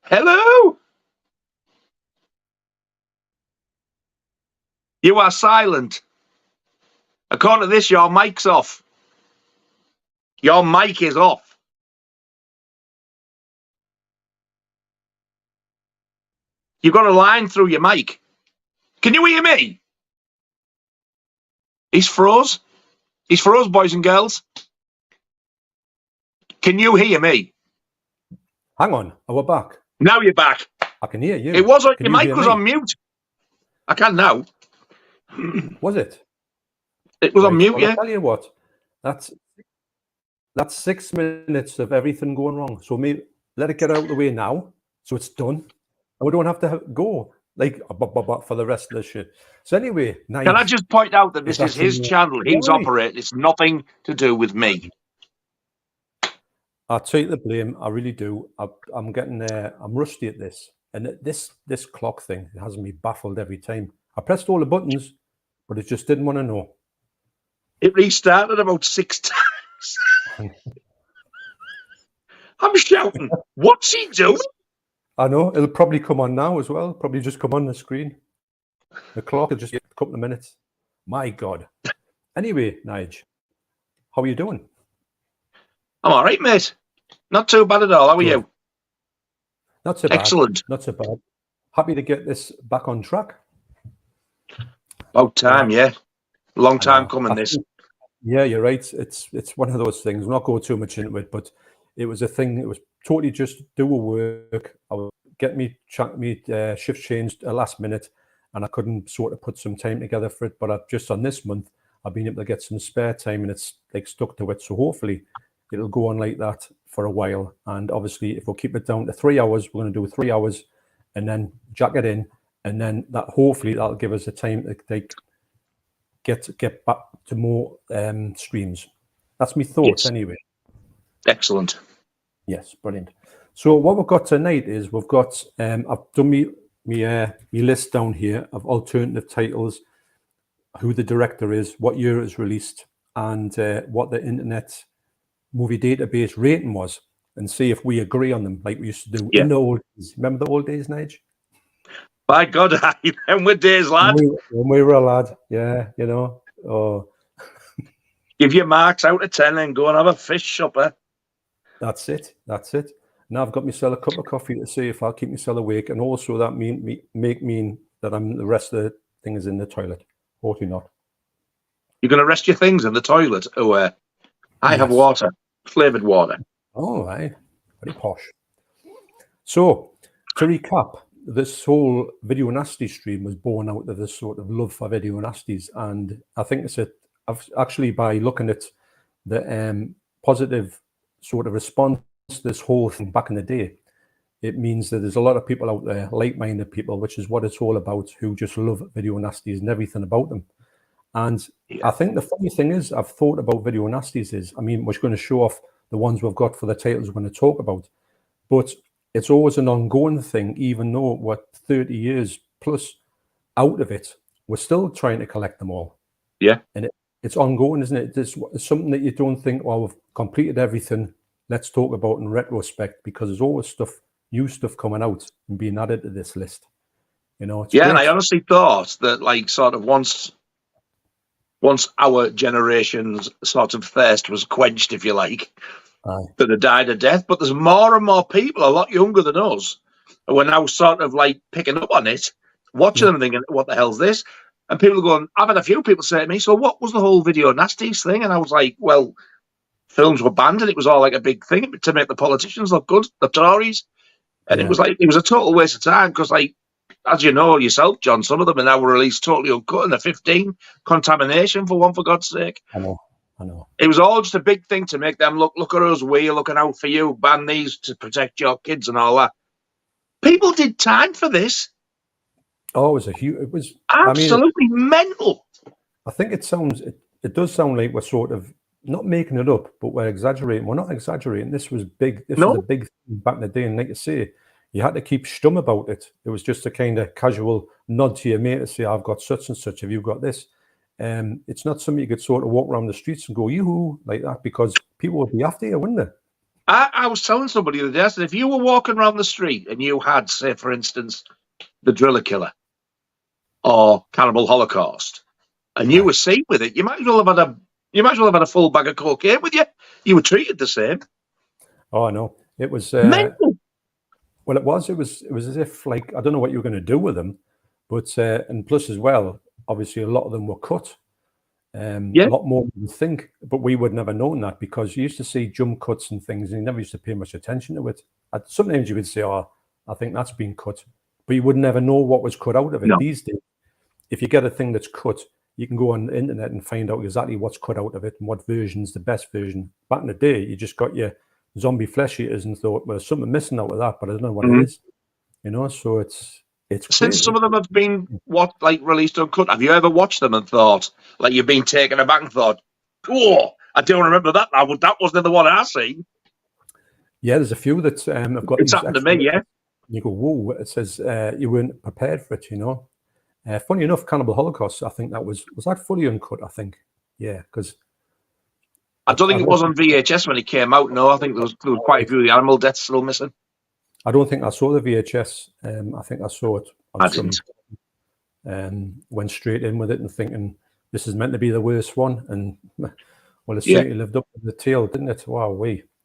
Hello? You are silent. According to this, your mic's off. Your mic is off. You've got a line through your mic. Can you hear me? He's froze. He's froze, boys and girls. Can you hear me? Hang on, we're back. Now you're back. I can hear you. It was on, your mic was on mute. I can now. Was it? It was on mute, well, yeah. I'll tell you what, that's 6 minutes of everything going wrong. So maybe let it get out of the way now, so it's done, and we don't have to go like for the rest of the shit. So anyway, nice. Can I just point out that this is his channel? He's operating. It's nothing to do with me. I take the blame. I really do. I'm getting I'm rusty at this, and this clock thing has me baffled every time. I pressed all the buttons, but it just didn't want to know. It restarted about 6 times. I'm shouting, what's he doing? I know. It'll probably come on now as well. Probably just come on the screen. The clock will just get a couple of minutes. My God. Anyway, Nige, how are you doing? I'm all right, mate. Not too bad at all. How are you? Not so bad. Excellent. Not so bad. Happy to get this back on track. About time, yeah. Long time coming, this. Yeah, you're right. It's one of those things. We'll not go too much into it, but it was a thing. It was totally just do a work. I would get me shift changed at last minute, and I couldn't sort of put some time together for it. But just on this month, I've been able to get some spare time, and it's like stuck to it. So hopefully it'll go on like that for a while. And obviously, if we'll keep it down to 3 hours, we're going to do 3 hours, and then jack it in, and then that hopefully that'll give us a time to like get back to more streams. That's my thoughts anyway. Excellent. Yes, brilliant. So what we've got tonight is we've got I've done me list down here of alternative titles, who the director is, what year it was released, and what the Internet Movie Database rating was, and see if we agree on them like we used to do in the old days. Remember the old days, Nige? By God, I remember days, lad. When we were a lad, yeah, you know. Oh, give your marks out of 10 and go and have a fish supper. That's it. That's it. Now I've got myself a cup of coffee to see if I'll keep myself awake, and also that mean that I'm the rest of the thing is in the toilet. Hopefully not. You're going to rest your things in the toilet? Oh, I have water, flavoured water. All right, very posh. So to recap, this whole Video Nasty stream was born out of this sort of love for Video Nasties, and I think I've actually, by looking at the positive sort of response to this whole thing back in the day, it means that there's a lot of people out there, like-minded people, which is what it's all about, who just love Video Nasties and everything about them. And I think the funny thing is, I've thought about Video Nasties is, I mean, we're going to show off the ones we've got for the titles we're going to talk about, but it's always an ongoing thing, even though we're 30 years plus out of it, we're still trying to collect them all. Yeah. And it's ongoing, isn't it? It's something that you don't think, well, we've completed everything, let's talk about in retrospect, because there's always new stuff coming out and being added to this list. You know, yeah, great. And I honestly thought that, like, sort of once our generation's sort of thirst was quenched, if you like, that had died a death. But there's more and more people, a lot younger than us, who are now sort of like picking up on it, watching them and thinking, what the hell's this? And people are going, I've had a few people say to me, so what was the whole Video Nasties thing? And I was like, well, films were banned and it was all like a big thing to make the politicians look good, the Tories. And it was like, it was a total waste of time because, like, as you know yourself, John, some of them are now released totally uncut and they're 15. Contamination, for God's sake. I know. It was all just a big thing to make them look at us, we're looking out for you, ban these to protect your kids and all that. People did time for this. Oh, it was absolutely mental. I think it does sound like we're sort of not making it up, but we're exaggerating. We're not exaggerating. This was big. This was a big thing back in the day. And like I say, you had to keep stum about it. It was just a kind of casual nod to your mate to say, I've got such and such. Have you got this? It's not something you could sort of walk around the streets and go, yoo-hoo, like that, because people would be after you, wouldn't they? I was telling somebody the other day, I said, if you were walking around the street and you had, say, for instance, the Driller Killer or Cannibal Holocaust, and you were seen with it, you might as well have had a full bag of cocaine with you. You were treated the same. Oh no, it was mental. Well, it was as if, like, I don't know what you were going to do with them, but and plus as well, obviously a lot of them were cut. A lot more than you think, but we would never known that because you used to see jump cuts and things, and you never used to pay much attention to it. Sometimes you would say, "Oh, I think that's been cut," but you would never know what was cut out of it. No. These days, if you get a thing that's cut, you can go on the internet and find out exactly what's cut out of it and what version's the best version. Back in the day, you just got your zombie flesh eaters and thought, "Well, there's something missing out of that, but I don't know what it is." You know, so it's since great. Some of them have been released uncut. Have you ever watched them and thought, like, you've been taken aback and thought, "Oh, I don't remember that. That wasn't the one I seen." Yeah, there's a few that have got. It's happened to me. Yeah, you go, whoa! It says you weren't prepared for it. You know, funny enough, Cannibal Holocaust. I think was that fully uncut. I think, yeah, because I don't think it was on VHS when it came out. No, I think there was quite a few of the animal deaths still missing. I don't think I saw the VHS. I think I saw it on went straight in with it and thinking this is meant to be the worst one, and well, it certainly lived up to the tale, didn't it? Wow,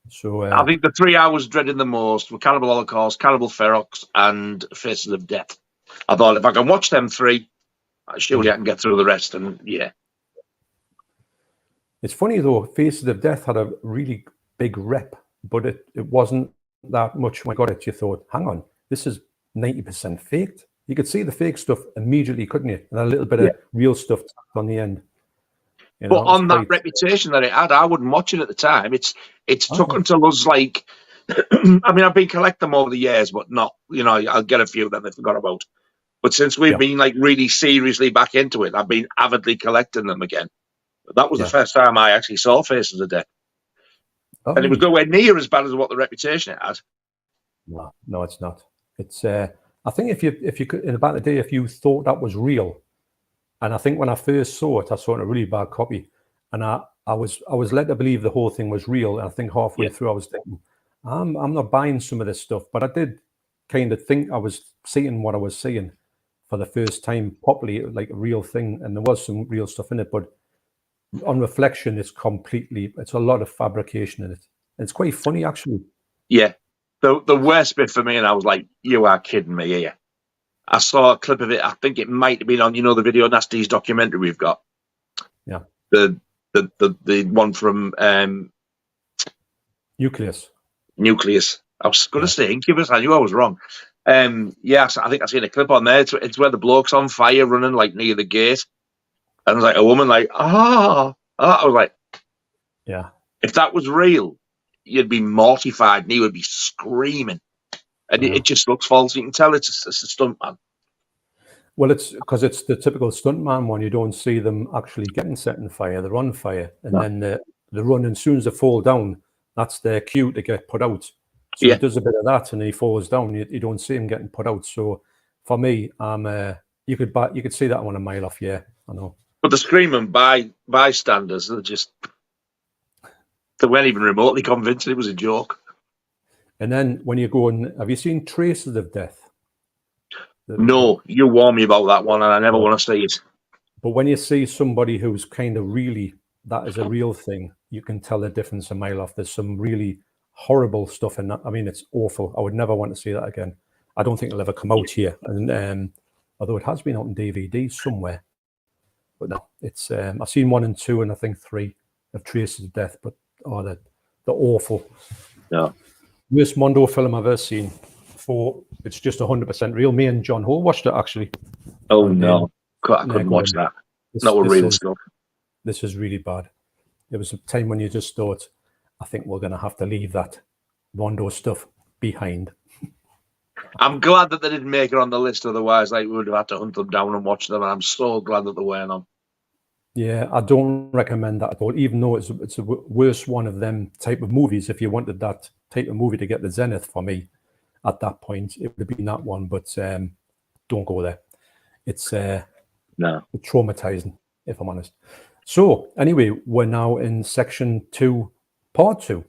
So I think the 3 hours dreading the most were Cannibal Holocaust, Cannibal Ferox, and Faces of Death. I thought if I can watch them three, surely I can get through the rest. And yeah, it's funny though. Faces of Death had a really big rep, but it wasn't that much. When I got it, you thought, hang on, this is 90% faked. You could see the fake stuff immediately, couldn't you? And a little bit of real stuff tacked on the end. You know, but on that reputation that it had, I wouldn't watch it at the time. It's took until us like, I mean, I've been collecting them over the years, but not, you know, I'll get a few of them I forgot about. But since we've been like really seriously back into it, I've been avidly collecting them again. That was the first time I actually saw Faces of Death. Oh, and it was nowhere near as bad as what the reputation it had. No, it's not. It's I think if you could, in about the day, if you thought that was real, and I think when I first saw it, I saw it in a really bad copy, and I was led to believe the whole thing was real. And I think halfway through, I was thinking, I'm not buying some of this stuff, but I did kind of think I was seeing what I was seeing for the first time properly, like a real thing, and there was some real stuff in it, but on reflection, it's a lot of fabrication in it. And it's quite funny, actually. Yeah. The worst bit for me, and I was like, you are kidding me here. I saw a clip of it. I think it might have been on, the Video Nasties documentary we've got. Yeah. The one from Nucleus. I was going to say Incubus. I knew I was wrong. I think I've seen a clip on there. It's where the bloke's on fire running like near the gate. And there's like a woman like, I was like, yeah. If that was real, you'd be mortified and he would be screaming. And it just looks false. You can tell it's a stuntman. Well, it's because it's the typical stuntman one. You don't see them actually getting set on fire. They're on fire. And then they run, and as soon as they fall down, that's their cue to get put out. So he does a bit of that, and he falls down. You don't see him getting put out. So for me, you could see that one a mile off. Yeah, I know. But the screaming bystanders, they weren't even remotely convinced it was a joke. And then when you go and have you seen Traces of Death? No, you warned me about that one, and I never want to see it. But when you see somebody who's kind of really, that is a real thing, you can tell the difference a mile off. There's some really horrible stuff in that. I mean, it's awful. I would never want to see that again. I don't think it'll ever come out here. And although it has been out on DVD somewhere. But no, it's I've seen 1 and 2 and I think 3 of Traces of Death, but they're awful. Yeah. Worst Mondo film I've ever seen. It's just 100% real. Me and John Hall watched it actually. Oh no, I couldn't watch that. Not real stuff. This is really bad. There was a time when you just thought, I think we're going to have to leave that Mondo stuff behind. I'm glad that they didn't make it on the list. Otherwise, we would have had to hunt them down and watch them. And I'm so glad that they weren't on. Yeah, I don't recommend that at all. Even though it's a worst one of them type of movies. If you wanted that type of movie to get the zenith for me, at that point it would have been that one. But don't go there. It's traumatizing, if I'm honest. So anyway, we're now in section 2, part 2.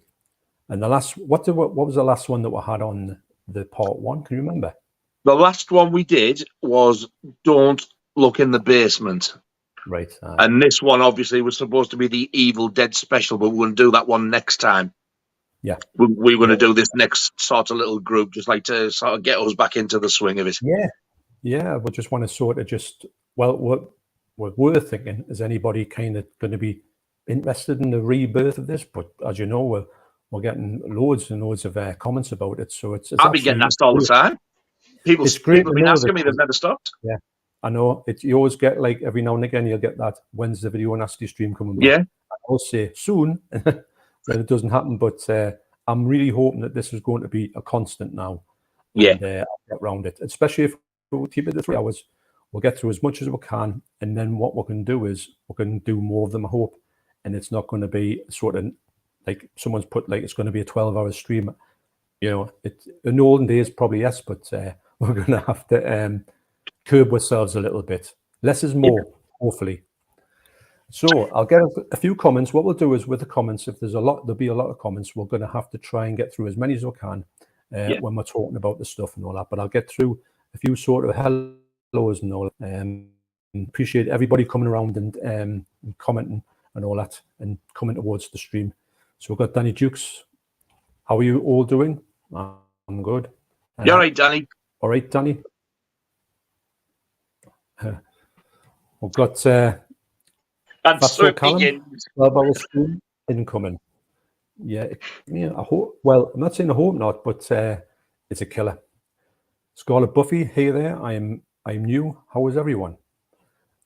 And the last, what was the last one that we had on the part 1? Can you remember? The last one we did was Don't Look in the Basement. Right. And this one obviously was supposed to be the Evil Dead special, but we're going to do that one next time. Yeah. We're going to do this next sort of little group, just like to sort of get us back into the swing of it. Yeah. Yeah. We just want to sort of just, well, what we're thinking, is anybody kind of going to be interested in the rebirth of this? But as you know, we're getting loads and loads of comments about it. So it's I'll be getting asked all the time. People have been asking me, they've never stopped. Yeah. I know you always get, like, every now and again you'll get that, when's the Video Nasty stream coming back? Yeah. I'll say soon. Then it doesn't happen, but I'm really hoping that this is going to be a constant now. Yeah. And I'll get around it, especially if we'll keep it to 3 hours. We'll get through as much as we can, and then what we can do is we can do more of them, I hope. And it's not going to be sort of like someone's put, like it's going to be a 12-hour stream. You know, in the olden days probably yes, but we're going to have to curb ourselves a little bit. Less is more, hopefully. So I'll get a few comments. What we'll do is, with the comments, if there'll be a lot of comments, we're going to have to try and get through as many as we can when we're talking about the stuff and all that. But I'll get through a few sort of hellos and all that. Appreciate everybody coming around and commenting and all that, and coming towards the stream. So we've got Danny Dukes. How are you all doing? I'm good. You all right, Danny? All right, Danny. We've got Callum, 12-hour stream incoming. Yeah, I hope. Well, I'm not saying I hope not, but it's a killer. Scarlet Buffy, hey there. I'm new. How is everyone?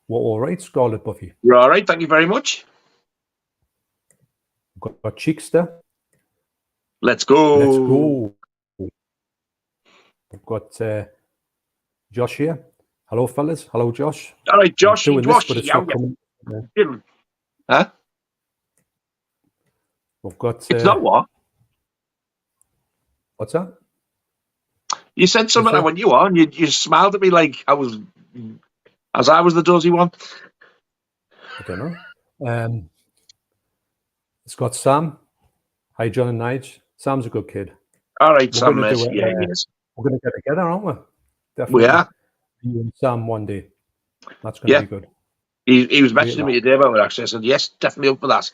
Well, all right, Scarlet Buffy. You're all right. Thank you very much. We've got Cheekster. Let's go. Let's go. We've got Josh here. Hello, fellas. Hello, Josh. All right, Josh. Doing this, but it's not coming. Huh? We've got. It's not what? What's that? You said something like when you were on. You smiled at me like I was the dozy one. I don't know. It's got Sam. Hi, John and Nige. Sam's a good kid. All right, Sam. Yeah, he is. We're going to get together, aren't we? Definitely. We are. You and Sam one day. That's going to be good. He was mentioning me today about it, actually. I said, yes, definitely up for that.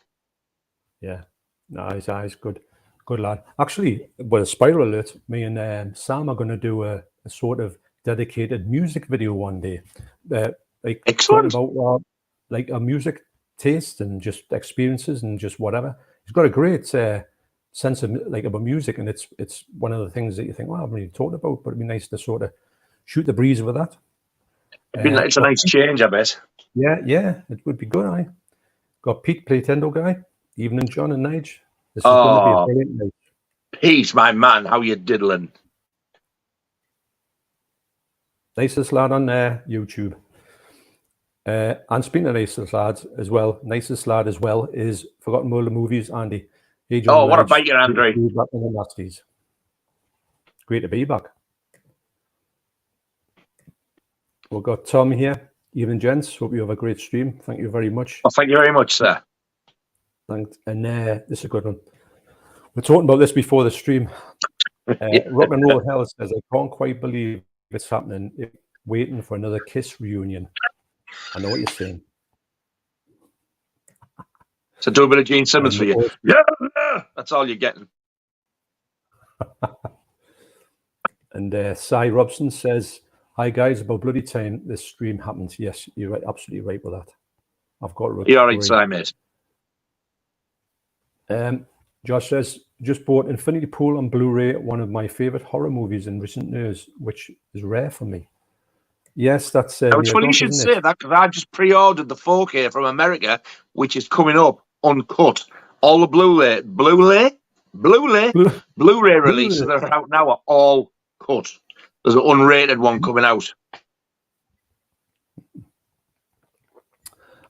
Yeah. Nice. Good lad. Actually, well, a spoiler alert, me and Sam are going to do a sort of dedicated music video one day. Excellent. About like a music taste and just experiences and just whatever. He's got a great sense of like about music, and it's one of the things that you think, well, I haven't really talked about, but it'd be nice to sort of shoot the breeze with that. It's a nice change, I bet. Yeah, it would be good. Got Pete, Playtendo guy, Evening John and Nige. This is going to be a brilliant night. Pete, my man, how you diddling? Nicest lad on YouTube. And speaking of nicest lads as well, nicest lad as well is Forgotten World of Movies, Andy. Hey, John, what about you, Andre? Back in the Nasties. Great to be back. We've got Tom here. Evening, gents. Hope you have a great stream. Thank you very much. Well, thank you very much, sir. Thanks. And this is a good one. We're talking about this before the stream. Rock and Roll Hell says, I can't quite believe it's happening. Waiting for another Kiss reunion. I know what you're saying. So do a bit of Gene Simmons for you. Yeah, that's all you're getting. And Cy Robson says, hi guys, about bloody time this stream happened. Yes, you're right, absolutely right with that. I've got to. You're all right, Cy, mate. Josh says, just bought Infinity Pool on Blu-ray, one of my favorite horror movies in recent years, which is rare for me. Yes, that's. It's funny you should say that, because I just pre-ordered the 4K from America, which is coming up uncut. All the Blu-ray releases that are out now are all cut. There's an unrated one coming out.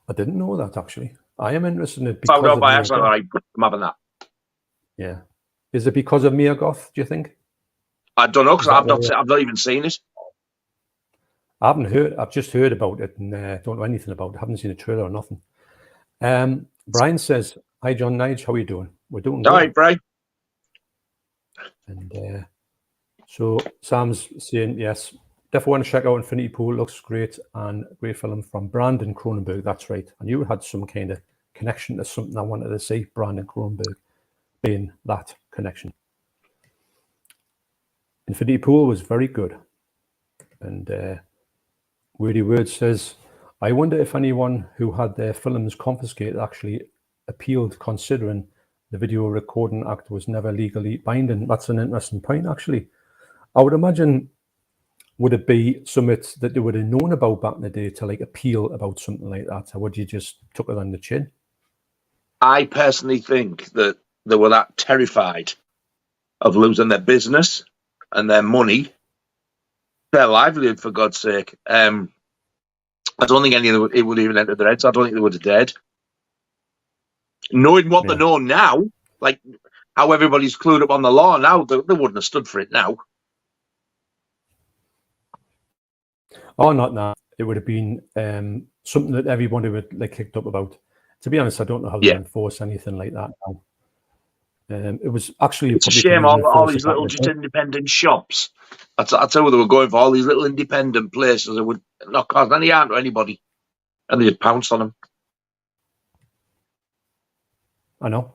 I didn't know that, actually. I am interested in it because of by accident, I'm having that. Yeah. Is it because of Mia Goth, do you think? I don't know, because I've not even seen it. I haven't heard. I've just heard about it and don't know anything about it. I haven't seen a trailer or nothing. Brian says, hi, John Nige. How are you doing? We're doing good. All right, Brian. And so Sam's saying, yes, definitely want to check out Infinity Pool. Looks great, and great film from Brandon Cronenberg. That's right. And you had some kind of connection to something I wanted to see, Brandon Cronenberg being that connection. Infinity Pool was very good. And Wordy Word says, I wonder if anyone who had their films confiscated actually appealed, considering the Video Recording Act was never legally binding. That's an interesting point, actually. I would imagine, would it be something that they would have known about back in the day to like appeal about something like that? Or would you just took it on the chin? I personally think that they were that terrified of losing their business and their money, their livelihood, for God's sake. I don't think any of it would even enter their heads. I don't think they would have dared. Knowing what they know now, like how everybody's clued up on the law now, they wouldn't have stood for it now. Oh, not now. It would have been something that everybody would like kicked up about. To be honest, I don't know how they enforce anything like that now. It was actually it's a shame all these little just independent shops. That's how they were going for, all these little independent places that would not cause any harm to anybody, and they'd pounce on them. I know,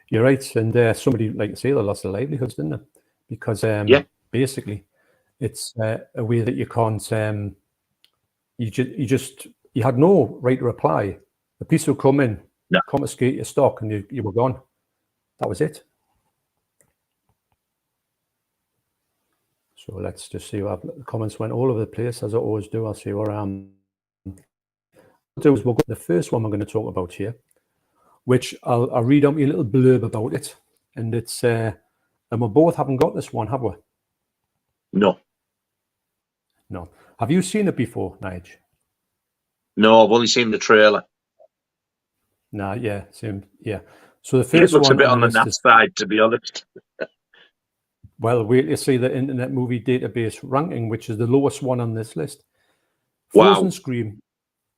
you're right, and somebody, like you say, they lost their livelihoods, didn't they? Because basically, it's a way that you can't. You had no right to reply. The police would come in, confiscate your stock, and you were gone. That was it. So let's just see what the comments went all over the place, as I always do. I'll see where we'll go to the first one we're going to talk about here, which I'll read out a little blurb about it. And it's, and we both haven't got this one, have we? No. No. Have you seen it before, Nige? No, I've only seen the trailer. Nah, yeah, same, yeah. So the first it looks one a bit on the naff side, to be honest. Well, wait to see the Internet Movie Database ranking, which is the lowest one on this list. Wow. Frozen Scream,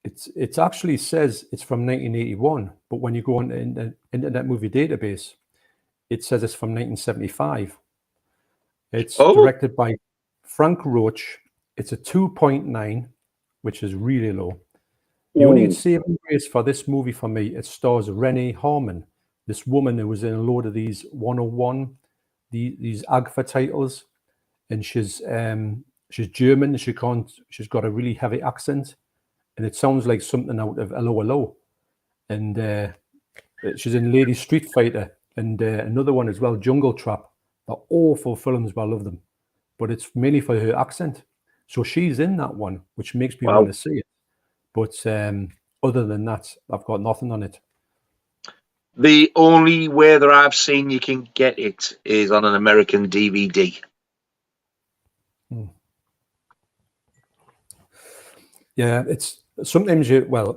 it actually says it's from 1981, but when you go on the Internet Movie Database, it says it's from 1975. It's directed by Frank Roach. It's a 2.9, which is really low. The only saving grace for this movie for me, it stars Renee Harmon, this woman who was in a load of these 101, these AGFA titles, and she's German. She's got a really heavy accent, and it sounds like something out of Hello Hello. And she's in Lady Street Fighter, and another one as well, Jungle Trap. They're awful films, but I love them. But it's mainly for her accent. So she's in that one, which makes me want to see it. But other than that, I've got nothing on it. The only way that I've seen you can get it is on an American DVD. Yeah, it's sometimes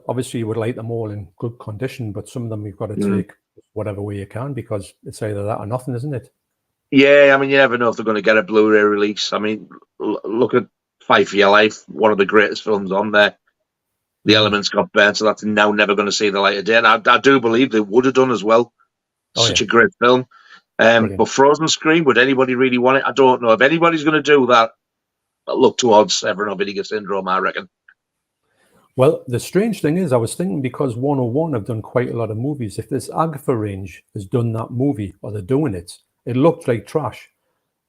obviously you would like them all in good condition, but some of them you've got to take whatever way you can, because it's either that or nothing, isn't it? Yeah, I mean, you never know if they're going to get a Blu-ray release. I mean, look at Fight for Your Life, one of the greatest films on there. The elements got burnt, so that's now never going to see the light of day. And I do believe they would have done as well. Such a great film. But Frozen Scream, would anybody really want it? I don't know. If anybody's going to do that, I'll look towards Severn or Vinegar Syndrome, I reckon. Well, the strange thing is, I was thinking, because 101 have done quite a lot of movies, if this AGFA range has done that movie, or they're doing it, it looked like trash.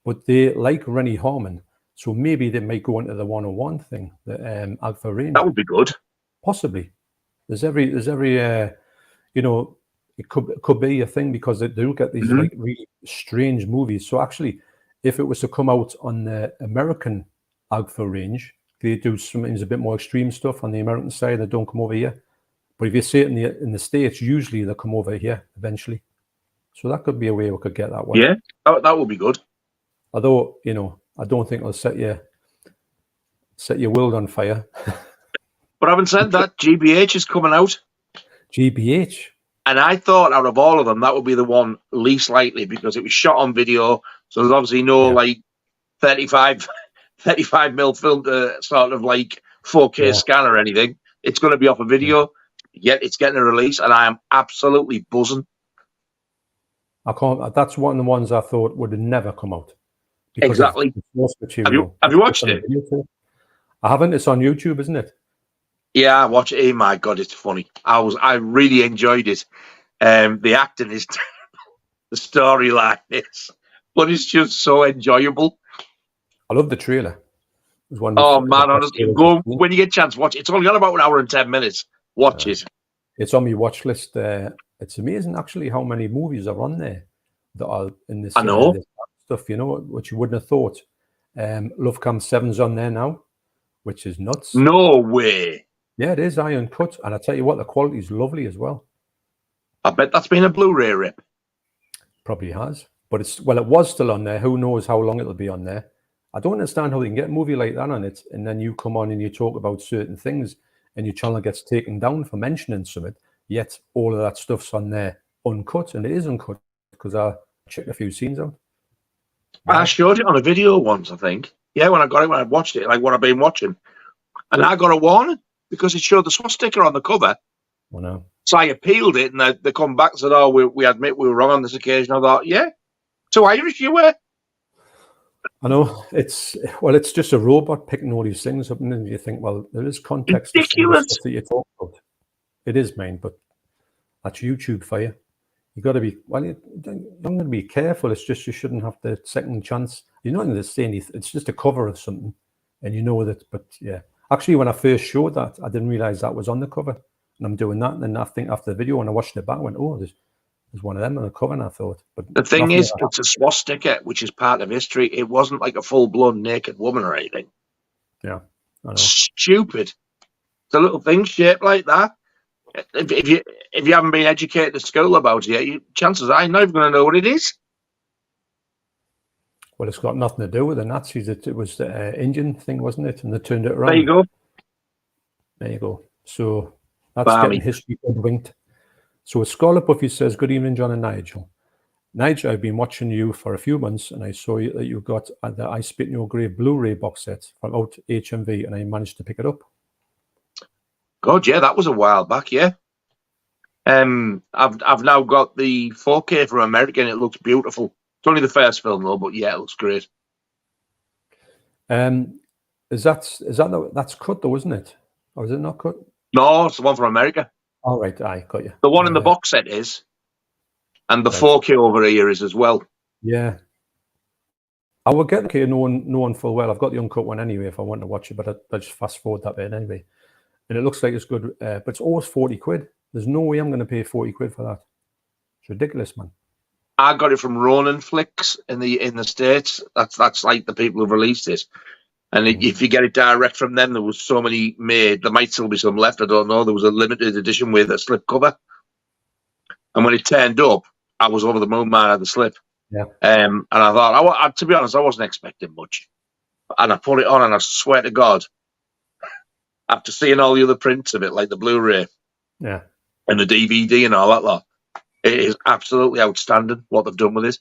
But they like Rennie Harmon, so maybe they might go into the 101 thing, the AGFA range. That would be good. Possibly. There's every it could be a thing, because they do get these like really strange movies. So actually, if it was to come out on the American AGFA range, they do sometimes a bit more extreme stuff on the American side that don't come over here. But if you see it in the States, usually they come over here eventually. So that could be a way we could get that one. Yeah, that would be good. Although, I don't think it'll set your world on fire. But having said that, GBH is coming out. GBH? And I thought out of all of them, that would be the one least likely, because it was shot on video. So there's obviously no like 35 mil film to sort of like 4K scan or anything. It's going to be off a video, yet it's getting a release, and I am absolutely buzzing. I can't. That's one of the ones I thought would have never come out because Exactly. of the source material. Have you watched it? I haven't. It's on YouTube, isn't it? Yeah, I watch it. Oh my God, it's funny. I really enjoyed it. The acting is the storyline is, but it's just so enjoyable. I love the trailer. It was one Oh man, honestly, go when you get a chance, watch it. It's only got about an hour and 10 minutes. Watch it. It's on my watch list. It's amazing actually how many movies are on there that are in this, I know. this stuff, you know, which you wouldn't have thought. Love Camp 7's on there now, which is nuts. No way. Yeah, it is Iron Cut, and I tell you what, the quality is lovely as well. I bet that's been a Blu-ray rip. Probably has, but it was still on there. Who knows how long it'll be on there? I don't understand how they can get a movie like that on it, and then you come on and you talk about certain things, and your channel gets taken down for mentioning something. Yet all of that stuff's on there uncut, and it is uncut because I checked a few scenes out. I showed it on a video once, I think. Yeah, when I watched it, like what I've been watching, and I got a warning because it showed the swastika on the cover. Oh, no. So I appealed it, and they come back and said, "Oh, we admit we were wrong on this occasion." I thought, "Yeah, too Irish you were." I know it's just a robot picking all these things up, and then you think, well, there is context Ridiculous. to stuff that you talk about. It is, mate, but that's YouTube for you. You got to be you're going to be careful. It's just you shouldn't have the second chance. You're not going to say anything. It's just a cover of something, and you know that. But yeah, actually, when I first showed that, I didn't realize that was on the cover, and I'm doing that, and then I think after the video, when I watched it back, I went, "Oh, there's one of them on the cover," and I thought. But the thing is, it's a swastika, which is part of history. It wasn't like a full-blown naked woman or anything. Yeah, I know. Stupid. It's a little thing shaped like that. If you haven't been educated at school about it, chances are you're not even going to know what it is. Well, it's got nothing to do with the Nazis. It was the Indian thing, wasn't it? And they turned it around. There you go. There you go. So that's getting history hoodwinked. So Scarlet Buffy says, "Good evening, John and Nigel. Nigel, I've been watching you for a few months, and I saw that you got the I Spit in Your Grave Blu-ray box set from out HMV, and I managed to pick it up." God, yeah, that was a while back, yeah. I've now got the 4K from America, and it looks beautiful. It's only the first film though, but yeah, it looks great. That's cut though, isn't it? Or is it not cut? No, it's the one from America. All right, I got you. The one in the box set is, and the 4K over here is as well. Yeah. I will get the knowing full well. I've got the uncut one anyway if I want to watch it, but I just fast forward that bit anyway. And it looks like it's good, but it's always 40 quid. There's no way I'm going to pay 40 quid for that. It's ridiculous, man. I got it from Ronin Flicks in the States. That's like the people who've released it. And if you get it direct from them, there was so many made. There might still be some left. I don't know. There was a limited edition with a slip cover. And when it turned up, I was over the moon, man, at the slip. Yeah. And I thought, to be honest, I wasn't expecting much. And I put it on, and I swear to God, after seeing all the other prints of it, like the Blu-ray, yeah, and the DVD and all that lot, it is absolutely outstanding what they've done with it.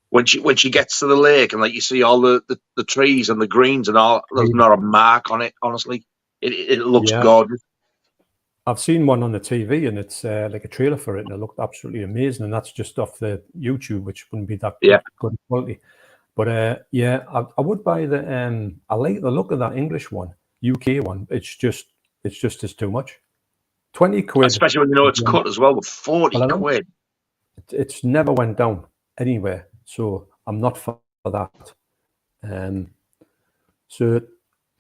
When she gets to the lake and like you see all the trees and the greens and all, there's not a mark on it. Honestly, it looks gorgeous. I've seen one on the TV, and it's like a trailer for it, and it looked absolutely amazing. And that's just off the YouTube, which wouldn't be that good quality. But yeah, I would buy the. I like the look of that English one, UK one. It's just as too much. 20 quid, especially when you know it's cut as well. With 40 quid, it's never went down anywhere. So I'm not for that. So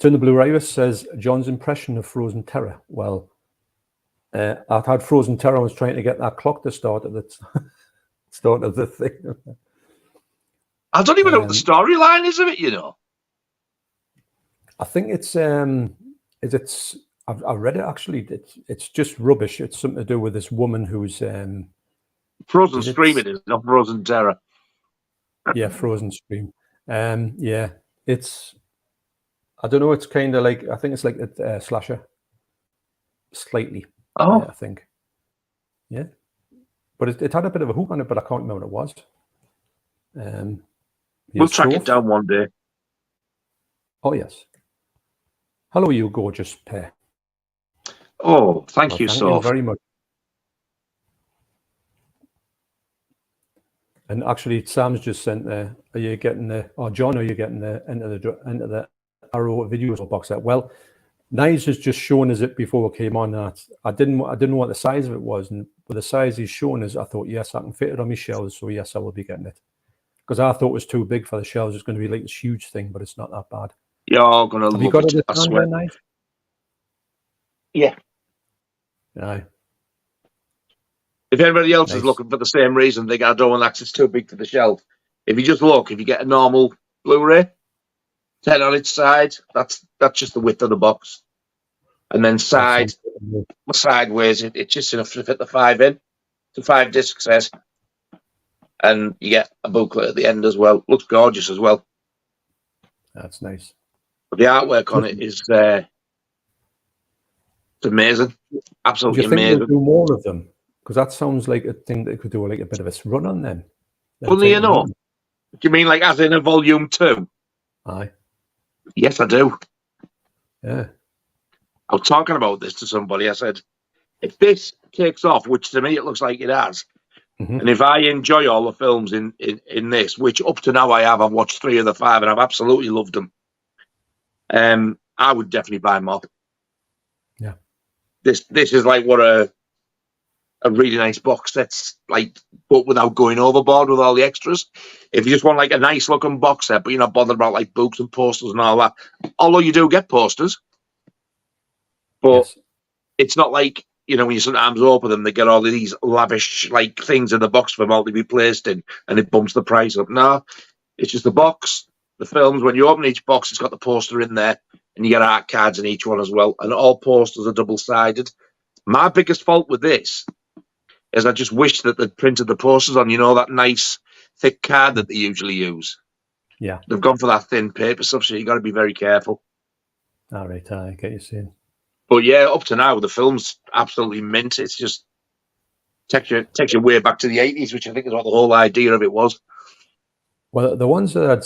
Turn the Blue Iris says John's impression of Frozen Terror. Well, I've had Frozen Terror. I was trying to get that clock to start at the start of the thing. I don't even know what the storyline is of it. You know, I think it's I read it actually. It's just rubbish. It's something to do with this woman who's Frozen Scream. It is not Frozen Terror. Yeah, Frozen Scream. Yeah, it's. I don't know. It's kind of like, I think it's like a slasher, slightly. Oh, I think. Yeah, but it had a bit of a hook on it, but I can't remember what it was. We'll track it down one day. Oh yes. Hello, you gorgeous pair. Oh, thank you so very much. And actually, Sam's just sent there. Are you getting the? Or John, are you getting the into the Arrow videos box set? Well, Nice has just shown us it before we came on. That I didn't know what the size of it was, and with the size he's shown us, I thought yes, I can fit it on my shelves. So yes, I will be getting it because I thought it was too big for the shelves. It's going to be like this huge thing, but it's not that bad. You're going to love it. I swear. Nice? Yeah. Aye. If anybody else is looking for the same reason, they got don't want it's too big for the shelf. If you just look, if you get a normal Blu-ray, 10 on its side, that's just the width of the box. And then sideways, it's just enough to fit the 5 in. It's a 5-disc set. And you get a booklet at the end as well. Looks gorgeous as well. That's nice. But the artwork on it is it's amazing. Absolutely amazing. Do you think they'll do more of them? Because that sounds like a thing that could do like a bit of a run on them. Funnily enough, do you mean like as in a volume 2? Aye. Yes, I do. Yeah. I was talking about this to somebody. I said, if this takes off, which to me it looks like it has, and if I enjoy all the films in this, which up to now I've watched 3 of the 5 and I've absolutely loved them, I would definitely buy more. Yeah. This is like what a really nice box set's like, but without going overboard with all the extras. If you just want like a nice looking box set, but you're not bothered about like books and posters and all that, although you do get posters, but it's not like, you know, when you sometimes open them, they get all of these lavish like things in the box for them all to be placed in, and it bumps the price up. No, it's just the box, the films. When you open each box, it's got the poster in there, and you get art cards in each one as well, and all posters are double-sided. My biggest fault with this is I just wish that they'd printed the posters on, you know, that nice thick card that they usually use. Yeah. They've gone for that thin paper stuff, so you got to be very careful. All right, I get you saying. But yeah, up to now, the film's absolutely mint. It's just takes you way back to the 80s, which I think is what the whole idea of it was. Well, the ones that I'd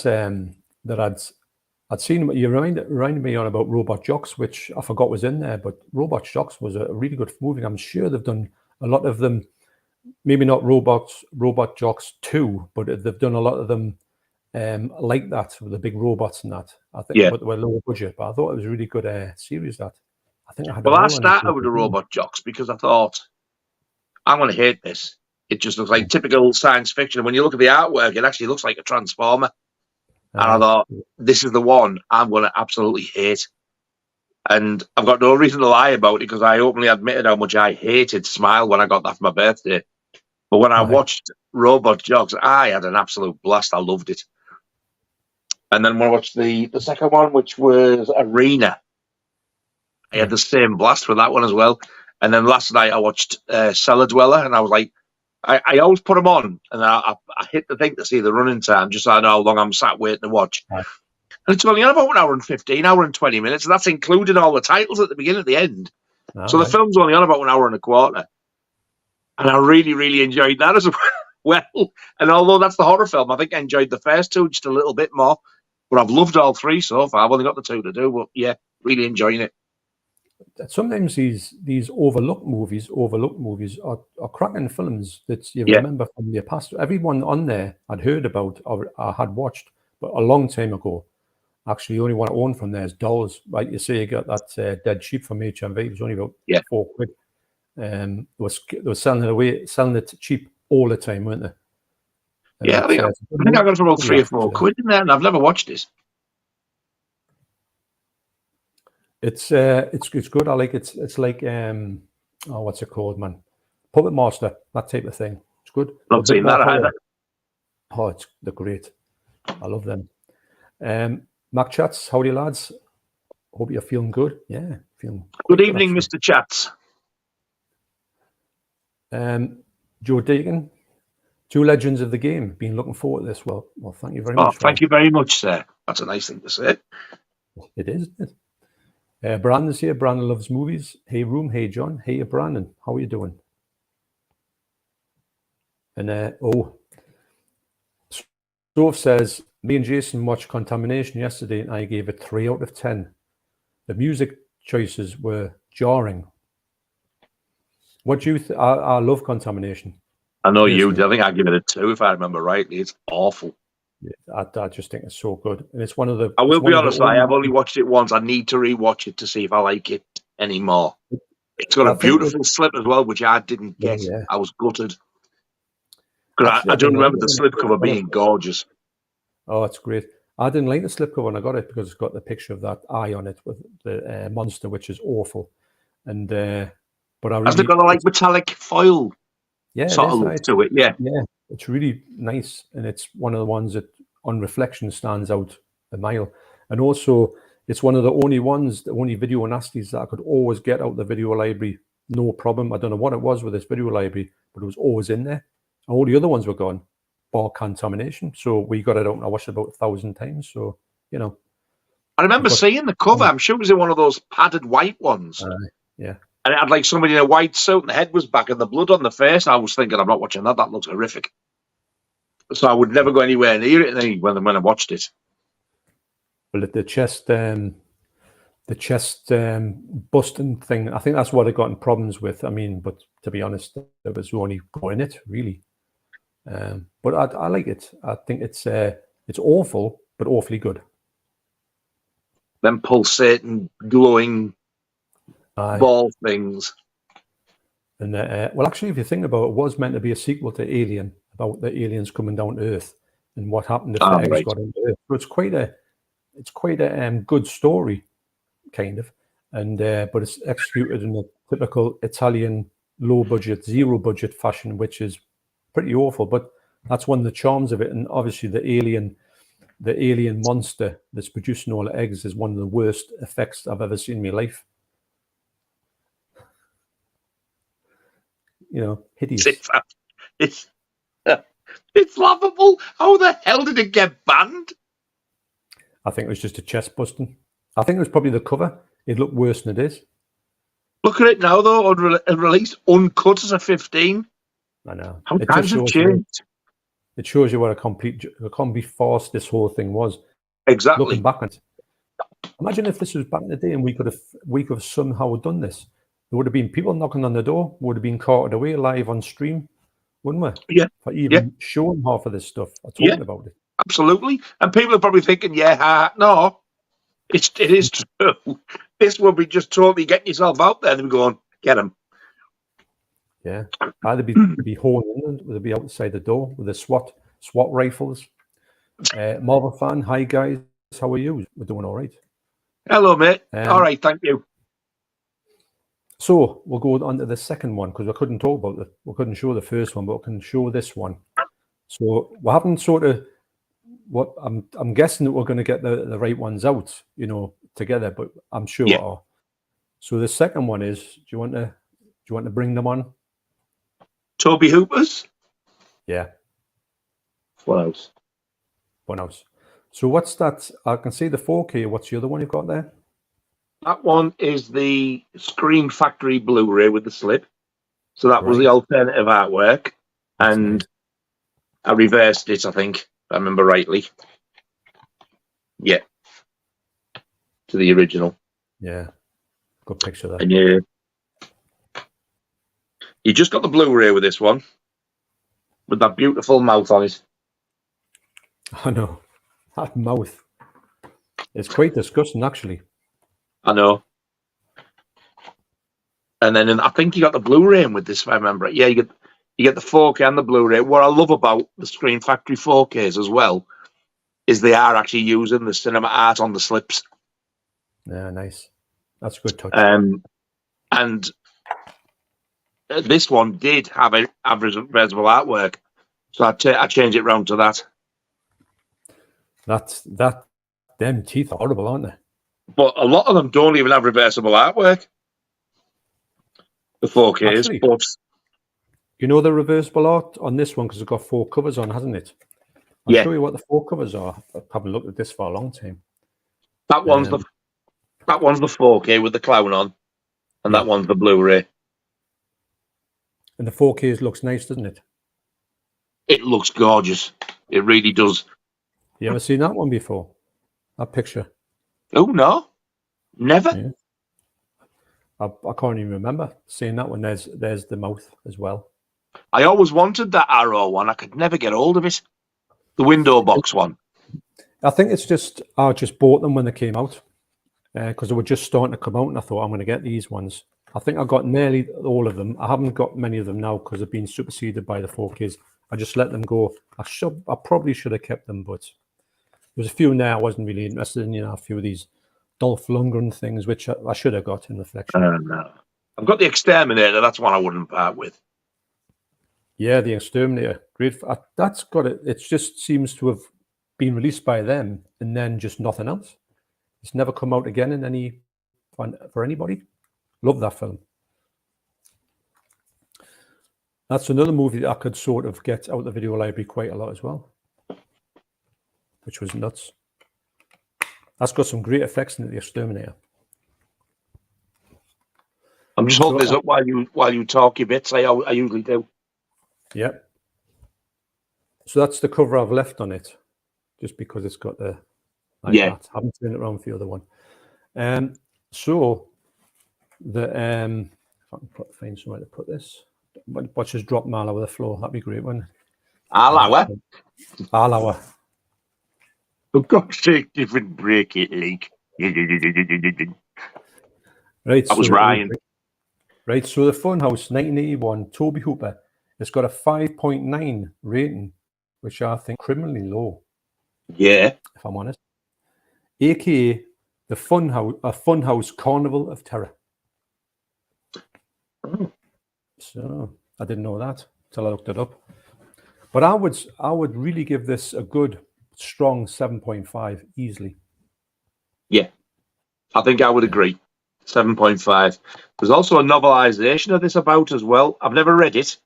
seen, you reminded me on about Robot Jox, which I forgot was in there, but Robot Jox was a really good movie. I'm sure they've done a lot of them, maybe not Robot Jox 2, but they've done a lot of them like that, with the big robots and that. I think, but with lower budget. But I thought it was a really good series. That I think I had. Well, I started with the Robot Jox because I thought, I'm going to hate this. It just looks like typical science fiction. And when you look at the artwork, it actually looks like a Transformer. And I thought, this is the one I'm going to absolutely hate. And I've got no reason to lie about it because I openly admitted how much I hated Smile when I got that for my birthday. But when I watched Robot Jox, I had an absolute blast. I loved it. And then when I watched the second one, which was Arena, I had the same blast with that one as well. And then last night I watched Cellar Dweller, and I was like, I always put them on, and I hit the thing to see the running time, just so I know how long I'm sat waiting to watch. And it's only about 1 hour and 15, hour and 20 minutes, and that's including all the titles at the beginning and the end. So the film's only on about 1 hour and a quarter. And I really, really enjoyed that as well. And although that's the horror film, I think I enjoyed the first 2 just a little bit more. But I've loved all 3 so far. I've only got the 2 to do, but yeah, really enjoying it. Sometimes these overlooked movies are cracking films that you remember from your past. Everyone on there I'd heard about or I had watched, but a long time ago. Actually, the only one I own from there is Dolls. Like you say, you got that Dead Sheep from HMV. It was only about £4. They were selling it cheap all the time, weren't they? And I think I got it for about £3 or £4 in there, and I've never watched this. It's good. I like it. It's like what's it called, man? Puppet Master, that type of thing. It's good. Not seen that either. Oh, they're great. I love them. Mac Chats, howdy lads. Hope you're feeling good. Yeah, feeling good evening, Mr. Chats. Joe Deacon, 2 legends of the game. Been looking forward to this. Well, thank you very much. Thank you very much, sir. That's a nice thing to say. It is, isn't it? Brandon's here. Brandon loves movies. Hey, Room. Hey, John. Hey, Brandon. How are you doing? And Stove says, me and Jason watched Contamination yesterday, and I gave it 3 out of 10. The music choices were jarring. What do you I love Contamination. I know you did. I think I give it a 2 if I remember rightly. It's awful. Yeah, I just think it's so good, and it's one of the. I will be honest. I have only watched it once. I need to rewatch it to see if I like it anymore. It's got a beautiful slip as well, which I didn't get. Yeah. I was gutted because I do remember the slip cover being gorgeous. Oh, it's great. I didn't like the slipcover when I got it because it's got the picture of that eye on it with the monster, which is awful. And but I really has it got a like metallic foil? Yeah, sort of look to it. Yeah, it's really nice, and it's one of the ones that on reflection stands out a mile. And also, it's one of the only video nasties that I could always get out the video library, no problem. I don't know what it was with this video library, but it was always in there. All the other ones were gone. Bar contamination. So we got it out and I watched it about 1,000 times. So, you know. I remember seeing the cover. I'm sure it was in one of those padded white ones. Yeah. And it had like somebody in a white suit and the head was back and the blood on the face. I was thinking, I'm not watching that. That looks horrific. So I would never go anywhere near it when I watched it. Well, the chest busting thing, I think that's what it got in problems with. I mean, but to be honest, it was only going it, really. But I like it. I think it's awful, but awfully good. Them pulsating, glowing ball things. And well, actually, if you think about it, it was meant to be a sequel to Alien, about the aliens coming down to Earth and what happened if the eggs got into Earth. So it's quite a good story, kind of, and but it's executed in a typical Italian low-budget, zero-budget fashion, which is pretty awful. But that's one of the charms of it. And obviously, the alien monster that's producing all the eggs is one of the worst effects I've ever seen in my life. You know, hideous. It's laughable. How the hell did it get banned? I think it was just a chest busting. I think it was probably the cover. It looked worse than it is. Look at it now, though. Released uncut as a 15. I know. How times have changed. It shows you what a complete farce this whole thing was. Exactly. Looking back on it. Imagine if this was back in the day and we could have somehow done this. There would have been people knocking on the door, would have been carted away live on stream, wouldn't we? Yeah. For even showing half of this stuff or talking about it. Absolutely. And people are probably thinking, no, it is true. This will be just totally getting yourself out there and going, get them. Yeah. Either be honing in, they'd be outside the door with the SWAT rifles. Marvel fan, hi guys, how are you? We're doing all right. Hello, mate. All right, thank you. So we'll go on to the second one because we couldn't talk about it. We couldn't show the first one, but we can show this one. So we haven't sort of what I'm guessing that we're going to get the right ones out, you know, together, but I'm sure we are. So the second one is, do you want to bring them on? Toby Hooper's? Yeah. What else? One else. So what's that? I can see the 4K. What's the other one you've got there? That one is the Scream Factory Blu-ray with the slip. So that was the alternative artwork. That's nice. I reversed it, I think, if I remember rightly. Yeah. To the original. Yeah. Good picture there. And you just got the Blu-ray with this one. With that beautiful mouth on it. I know. That mouth. It's quite disgusting, actually. I know. And then I think you got the Blu-ray with this, if I remember it. Yeah, you get the 4K and the Blu-ray. What I love about the Screen Factory 4Ks as well is they are actually using the cinema art on the slips. Yeah, nice. That's a good touch. And this one did have a reversible artwork, so I changed it round to that. Them teeth are horrible, aren't they? But a lot of them don't even have reversible artwork. The 4Ks, actually, but you know the reversible art on this one because it's got 4 covers on, hasn't it? I'll show you what the 4 covers are. I've probably looked at this for a long time. That one's the 4K with the clown on, and that one's the Blu-ray. And the 4K looks nice, doesn't it? It looks gorgeous. It really does. You ever seen that one before? That picture? Oh no, never. Yeah. I can't even remember seeing that one. There's the mouth as well. I always wanted that Arrow one. I could never get hold of it. The window box one. I think it's just I just bought them when they came out because they were just starting to come out, and I thought I'm going to get these ones. I think I got nearly all of them. I haven't got many of them now because they've been superseded by the 4Ks. I just let them go. I probably should have kept them, but there's a few in there I wasn't really interested in. A few of these Dolph Lundgren things, which I should have got in Reflection. No. I've got the Exterminator. That's one I wouldn't part with. Yeah, the Exterminator. Great. That's got it. It just seems to have been released by them and then just nothing else. It's never come out again in any for anybody. Love that film. That's another movie that I could sort of get out the video library quite a lot as well, which was nuts. That's got some great effects in it, the Exterminator. I'm just holding this up while you talk your bits. I usually do. Yep. So that's the cover I've left on it, just because it's got the that. I haven't turned it around for the other one. So the if I can find somewhere to put this, watch just drop Marla with the floor. That'd be great, wouldn't it? Alawa. For God's sake, different break it, Leak. Right. That was Ryan. Right. So the Funhouse, 1981, Toby Hooper. It's got a 5.9 rating, which I think criminally low. Yeah. If I'm honest. AKA the Funhouse Carnival of Terror. Oh. So I didn't know that until I looked it up. But I would really give this a good, strong 7.5 easily. Yeah. I think I would agree. 7.5. There's also a novelization of this about as well. I've never read it.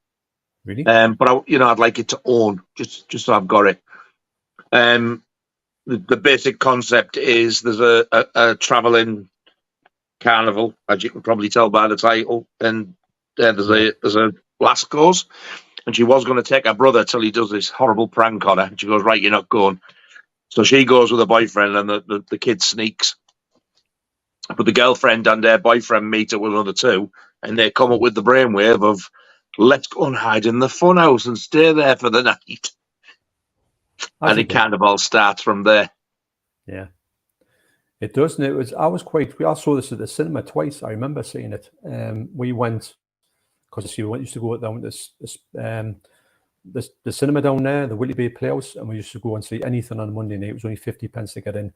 Really? But I'd like it to own, just so I've got it. The basic concept is there's a traveling carnival, as you can probably tell by the title, and there's a lass goes, and she was going to take her brother till he does this horrible prank on her, and she goes, right, you're not going. So she goes with her boyfriend, and the kid sneaks. But the girlfriend and her boyfriend meet up with another two, and they come up with the brainwave of, let's go and hide in the funhouse and stay there for the night. And it kind of all starts from there. Yeah, it does. And I saw this at the cinema twice. I remember seeing it. We went because we used to go down the cinema down there, the Whitley Bay Playhouse, and we used to go and see anything on a Monday night. It was only 50p to get in,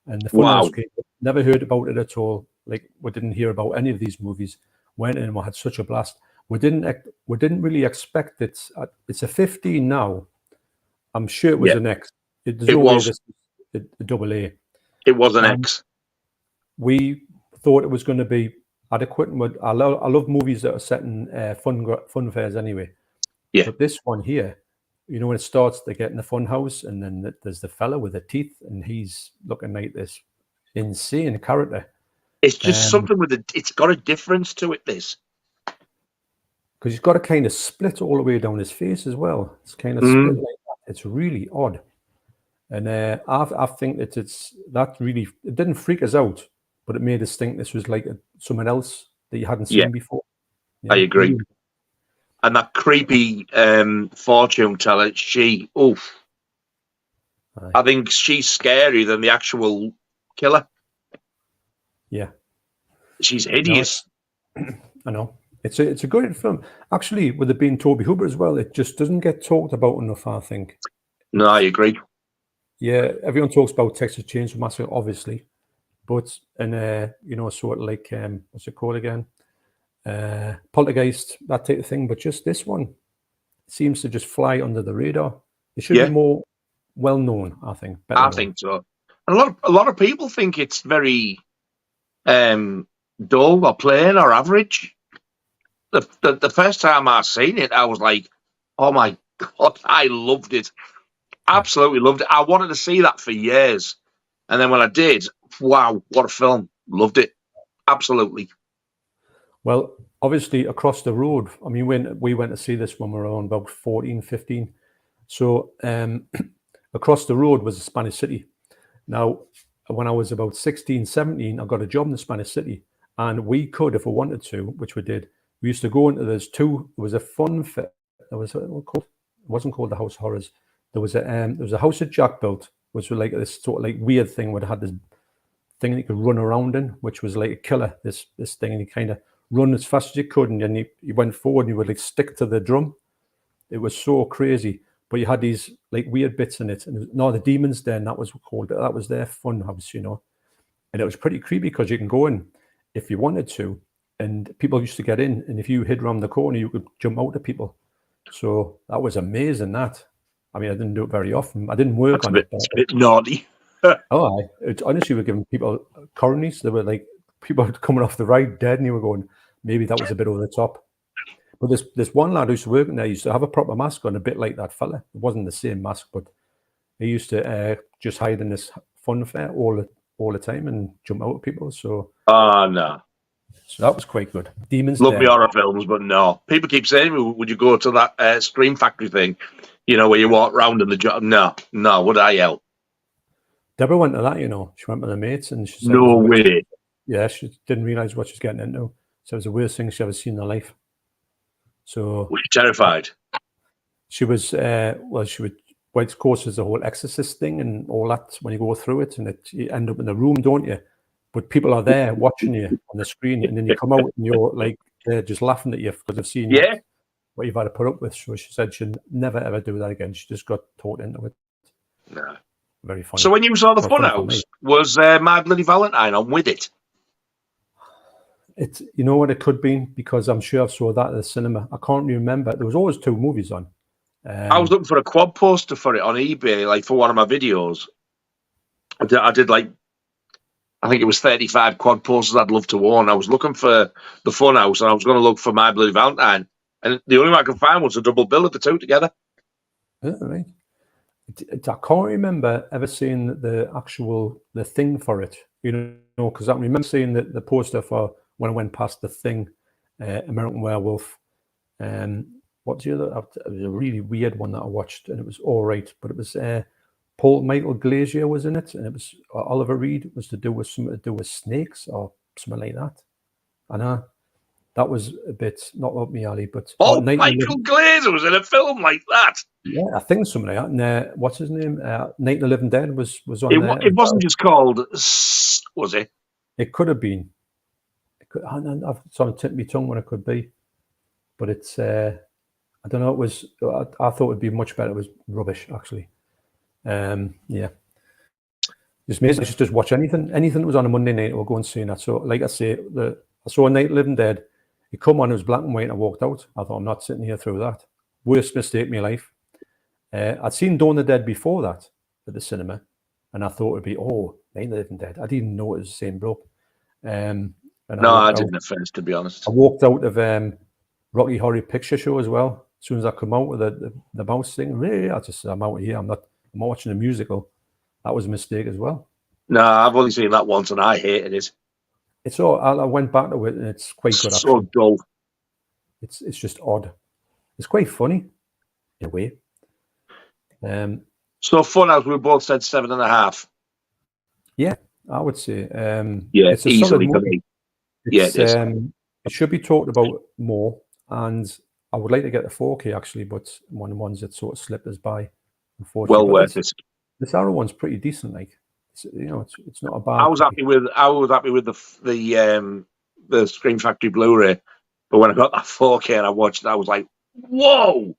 and the Funhouse came. Never heard about it at all. Like, we didn't hear about any of these movies. Went in and we had such a blast. We didn't really expect it. It's a 15 now. I'm sure it was an X. It was a double A. It was an X. We thought it was going to be adequate. I love movies that are set in fun fairs anyway. Yeah. But this one here, when it starts, they get in the fun house, and then there's the fella with the teeth, and he's looking like this insane character. It's just something it's got a difference to it, this. Because he's got a kind of split all the way down his face as well. It's kind of split like that. It's really odd. And I think that it didn't freak us out, but it made us think this was like someone else that you hadn't seen before. I agree. And that creepy fortune teller, I think she's scarier than the actual killer. Yeah. She's hideous. I know. It's a good film. Actually, with it being Toby Hooper as well, it just doesn't get talked about enough, I think. No, I agree. Yeah, everyone talks about Texas Chainsaw Massacre, obviously. But, sort of like, what's it called again? Poltergeist, that type of thing. But just this one seems to just fly under the radar. It should be more well-known, I think. I think so. And a lot of people think it's very dull or plain or average. The first time I seen it, I was like, oh my God, I loved it. Absolutely loved it. I wanted to see that for years. And then when I did, wow, what a film. Loved it. Absolutely. Well, obviously, across the road, I mean, when we went to see this when we were on about 14, 15. So across the road was the Spanish City. Now, when I was about 16, 17, I got a job in the Spanish City. And we could, if we wanted to, which we did, we used to go into there was a fun fair was what it called? It wasn't called the House of Horrors. There was a house that Jack built, which was like this sort of like weird thing where it had this thing that you could run around in, which was like a killer. This thing, and you kind of run as fast as you could, and then you went forward and you would like stick to the drum. It was so crazy, but you had these like weird bits in it. And the Demon's Den, that was called. That was their fun house, you know. And it was pretty creepy because you can go in if you wanted to, and people used to get in, and if you hid around the corner, you could jump out at people. So that was amazing. That, I mean, I didn't do it very often. I didn't work on it. It's a bit naughty. Honestly, we're giving people coroners. They were like people coming off the ride dead, and you were going, maybe that was a bit over the top. But this one lad who used to work in there used to have a proper mask on, a bit like that fella. It wasn't the same mask, but he used to just hide in this fun fair all the time and jump out at people. So no. So that was quite good. Demons. Love me horror films, but no. People keep saying, would you go to that Scream Factory thing? You know, where you walk around in the job? No. Would I help? Deborah went to that, you know. She went with her mates and she said, no way. Yeah, she didn't realise what she was getting into. So it was the worst thing she ever seen in her life. So was she terrified? She was, she would, well, of course, there's the whole exorcist thing and all that when you go through it, and you end up in the room, don't you? But people are there watching you on the screen, and then you come out and you're like, they're just laughing at you because they've seen what you've had to put up with. So she said she'd never ever do that again. She just got taught into it. No. Very funny. So when you saw the Funhouse, was My Bloody Valentine on with it? You know what it could be, because I'm sure I saw that at the cinema. I can't remember. There was always 2 movies on. I was looking for a quad poster for it on eBay, like for one of my videos. I did like, I think it was 35 quad posters I'd love to own. I was looking for the Funhouse, and I was going to look for My Bloody Valentine, and the only one I could find was a double bill of the 2 together. Yeah, right. I can't remember ever seeing the thing for it, you know, because I remember seeing the poster for when I went past The Thing, American Werewolf, what's the other? It was a really weird one that I watched, and it was all right, but it was Michael Glazier was in it, and it was Oliver Reed. It was something to do with snakes or something like that. I know that was a bit not up my alley, but Michael Glazier was in a film like that. Yeah, I think somebody. And what's his name? Night of the Living Dead was on there. It wasn't just called, was it? It could have been. I've sort of tipped my tongue when it could be, but it's. I don't know. It was. I thought it'd be much better. It was rubbish, actually. Yeah. Just amazing. Just watch anything that was on a Monday night, or go and see that. So, like I say, I saw Night of the Living Dead. It come on. It was black and white. And I walked out. I thought, I'm not sitting here through that. Worst mistake in my life. I'd seen Dawn of the Dead before that at the cinema, and I thought it'd be Night of the Living Dead. I didn't know it was the same bloke. I didn't at first, to be honest. I walked out of Rocky Horror Picture Show as well. As soon as I come out with the mouse thing, really, I'm out of here. I'm not watching a musical. That was a mistake as well. No, I've only seen that once, and I hated it. It's all. I went back to it, and it's quite good. So dull. It's just odd. It's quite funny in a way. So Funhouse, we both said 7.5. Yeah, I would say. It's easily for me. It is. It should be talked about more, and I would like to get the 4K actually, but one of the ones that sort of slipped us by, unfortunately. Well worth it. This Arrow one's pretty decent. Like, it's not a bad. I was happy with the Scream Factory Blu-ray, but when I got that 4K and I watched it, I was like, whoa!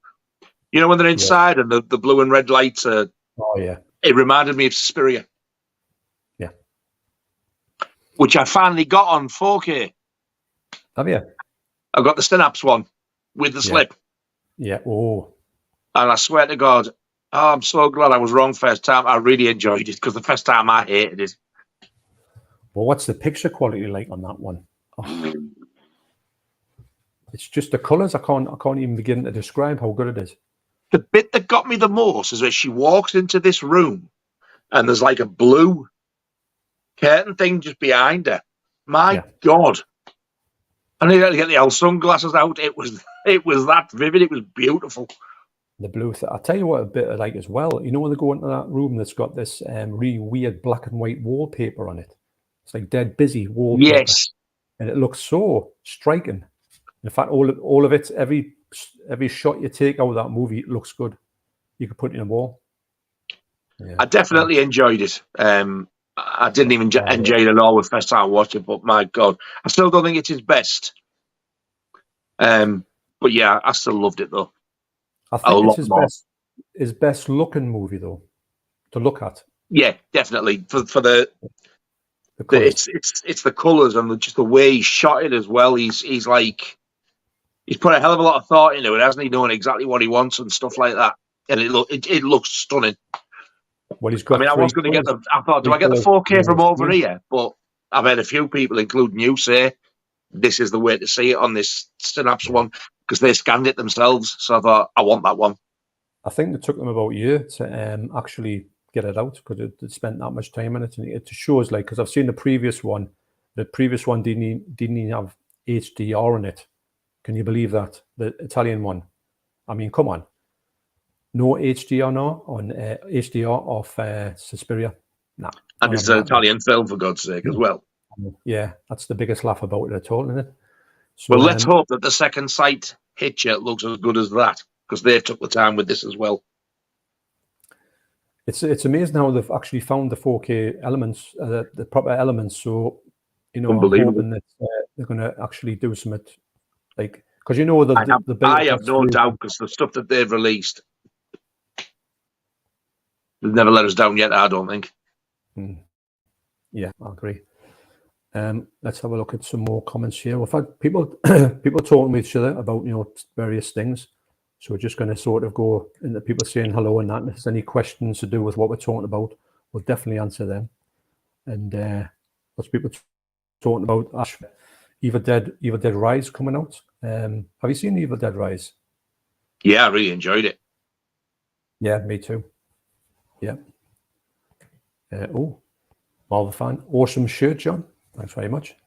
You know, when they're inside and the blue and red lights are. Oh yeah. It reminded me of Suspiria. Yeah. Which I finally got on 4K. Have you? I got the Synapse one with the slip. Yeah. Oh. And I swear to God, I'm so glad I was wrong first time. I really enjoyed it, because the first time I hated it. Well, what's the picture quality like on that one? Oh. It's just the colours. I can't even begin to describe how good it is. The bit that got me the most is when she walks into this room and there's like a blue curtain thing just behind her. My God. I needed to get the old sunglasses out. It was that vivid. It was beautiful. The blue. I'll tell you what a bit I like as well. You know, when they go into that room that's got this really weird black and white wallpaper on it. It's like dead busy wallpaper. Yes. And it looks so striking. In fact, all of it, every every shot you take out of that movie, it looks good. You could put it in a wall. Yeah. I definitely enjoyed it. I didn't even enjoy it at all the first time I watched it, but my God, I still don't think it's his best. But yeah, I still loved it though. I think it's his best looking movie though, to look at. Yeah, definitely for the it's the colours and just the way he shot it as well. He's put a hell of a lot of thought into it, hasn't he? Knowing exactly what he wants and stuff like that, and it looks stunning. Well, he's got. I mean, I was going to get the. I thought, do I get the 4K from over here? But I've had a few people, including you, say this is the way to see it on this Synapse one because they scanned it themselves. So I thought, I want that one. I think it took them about a year to actually get it out because it spent that much time on it, and it shows like because I've seen the previous one. The previous one didn't even have HDR in it. Can you believe that? The Italian one. I mean, come on. No HDR now on HDR of Suspiria. Nah. And it's an Italian film, for God's sake, as well. Yeah, that's the biggest laugh about it at all, isn't it? So, well, let's hope that the second sight picture looks as good as that, because they took the time with this as well. It's amazing how they've actually found the 4K elements, the proper elements. So, I'm hoping that they're going to actually do something like, because I have no doubt, because the stuff that they've released, they've never let us down yet, I don't think. Yeah, I agree. Let's have a look at some more comments here. We've had people talking with each other about various things. So we're just going to sort of go into people saying hello and that. And if there's any questions to do with what we're talking about, we'll definitely answer them. And there's people talking about Evil Dead Rise coming out. Have you seen Evil Dead Rise? Yeah, I really enjoyed it. Yeah, me too. Yeah. Marvel fan. Awesome shirt, John. Thanks very much.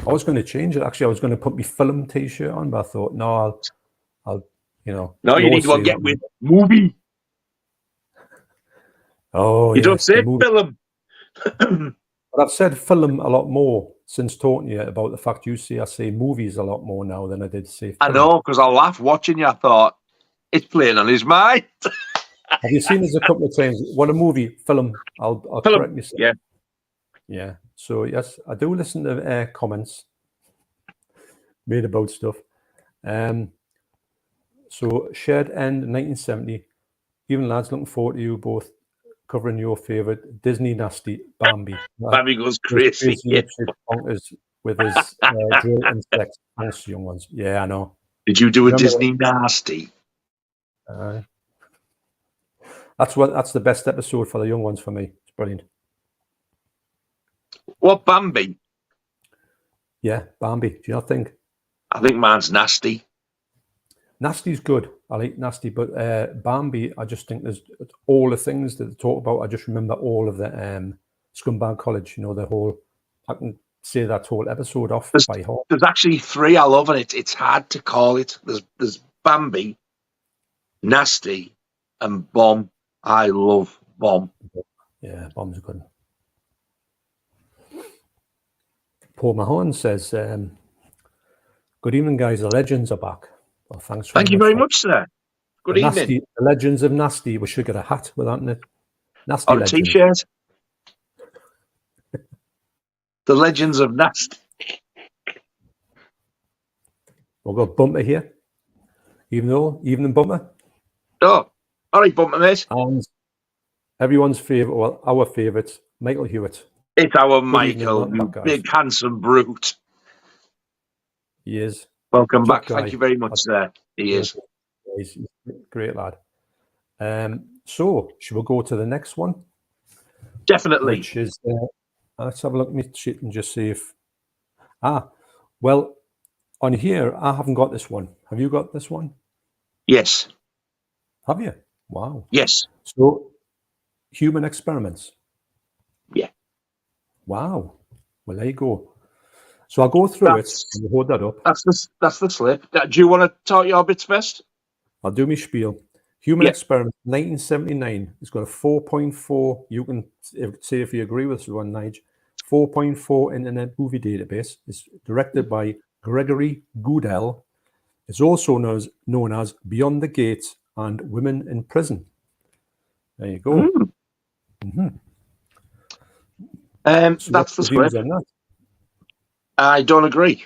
I was going to change it. Actually, I was going to put my film T-shirt on, but I thought, no, I'll No, you need to get with movie. Oh, you don't say film. But I've said film a lot more since talking to you about the fact I say movies a lot more now than I did say film. I know, because I laughed watching you. I thought, it's playing on his mind. Have you seen this a couple of times? What a movie, film. I'll correct you. Yeah. Yeah. So, yes, I do listen to comments made about stuff. So, Shared End 1970. Even lads, looking forward to you both covering your favourite Disney nasty Bambi. Bambi goes crazy. Bonkers with his drill and sex. Thanks, young ones. Yeah, I know. Did you do a Disney nasty? That's the best episode for the young ones for me. It's brilliant. What, Bambi? Yeah, Bambi. Do you not think? I think mine's Nasty. Nasty's good. I like Nasty, but Bambi, I just think there's all the things that they talk about. I just remember all of the Scumbag College. The whole. I can say that whole episode off by heart. There's actually 3 I love, and it's hard to call it. There's Bambi, Nasty, and Bomb. I love Bomb. Yeah, Bomb's a good one. Paul Mahon says, good evening, guys. The legends are back. Well, thanks. Thank you very much, sir. Good evening. Nasty, the Legends of Nasty. We should get a hat with that in it. Nasty or a T-shirt. The Legends of Nasty. We've got Bumper here. Evening Bumper. Oh, all right, Bumper, mate. And everyone's favourite, well, our favourite, Michael Hewitt. It's our Michael, you big handsome brute. He is. Welcome back. Thank you very much, sir. He is. He's a great lad. So, should we go to the next one? Definitely. Which is, let's have a look at my sheet and just see if... well, on here, I haven't got this one. Have you got this one? Yes. Have you? Wow. Yes. So, human experiments. Yeah. Wow. Well, there you go. So I'll go through it and hold that up. That's the slip. Do you want to talk your bits first? I'll do my spiel. Human Experiment, 1979. It's got a 4.4. You can say if you agree with this one, Nige. 4.4 Internet Movie Database. It's directed by Gregory Goodell. It's also known as Beyond the Gates and Women in Prison. There you go. So That's the script. on that? I don't agree.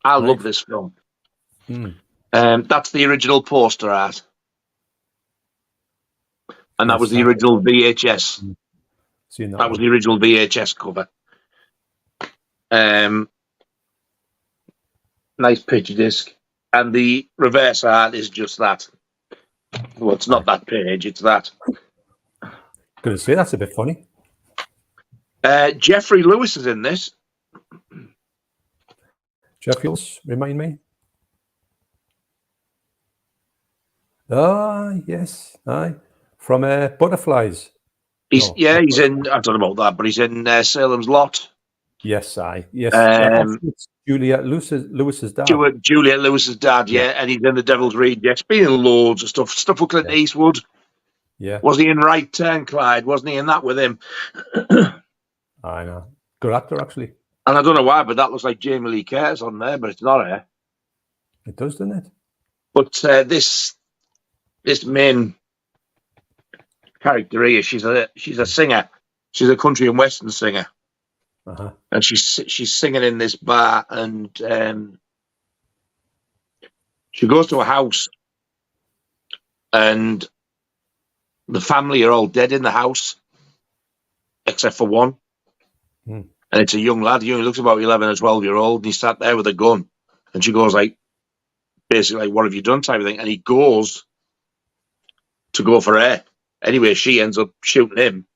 I love this film. That's the original poster art. And that was the original VHS. That was the original VHS cover. Nice picture disc. And the reverse art is just that. Well, it's not that page, it's that. Going to say that's a bit funny. Jeffrey Lewis is in this. Jeffrey Lewis, remind me. Ah, yes. Aye. From Butterflies. He's in, I don't know about that, but he's in Salem's Lot. Yes, aye. Yes. Juliette Lewis's dad. Juliette Lewis's dad, yeah. And he's in The Devil's Reed. Yeah, it's been in loads of stuff. Stuff with Clint Eastwood. Yeah. Was he in Right Turn, Clyde? Wasn't he in that with him? I know. Good actor, actually. And I don't know why, but that looks like Jamie Lee Curtis on there, but it's not her. It does, doesn't it? But this main character here, she's a singer. She's a country and western singer. And she's singing in this bar, and she goes to a house, and the family are all dead in the house, except for one. And it's a young lad. He looks about 11 or 12-year-old, and he's sat there with a gun. And she goes basically, what have you done type of thing? And he goes to go for her. Anyway, she ends up shooting him.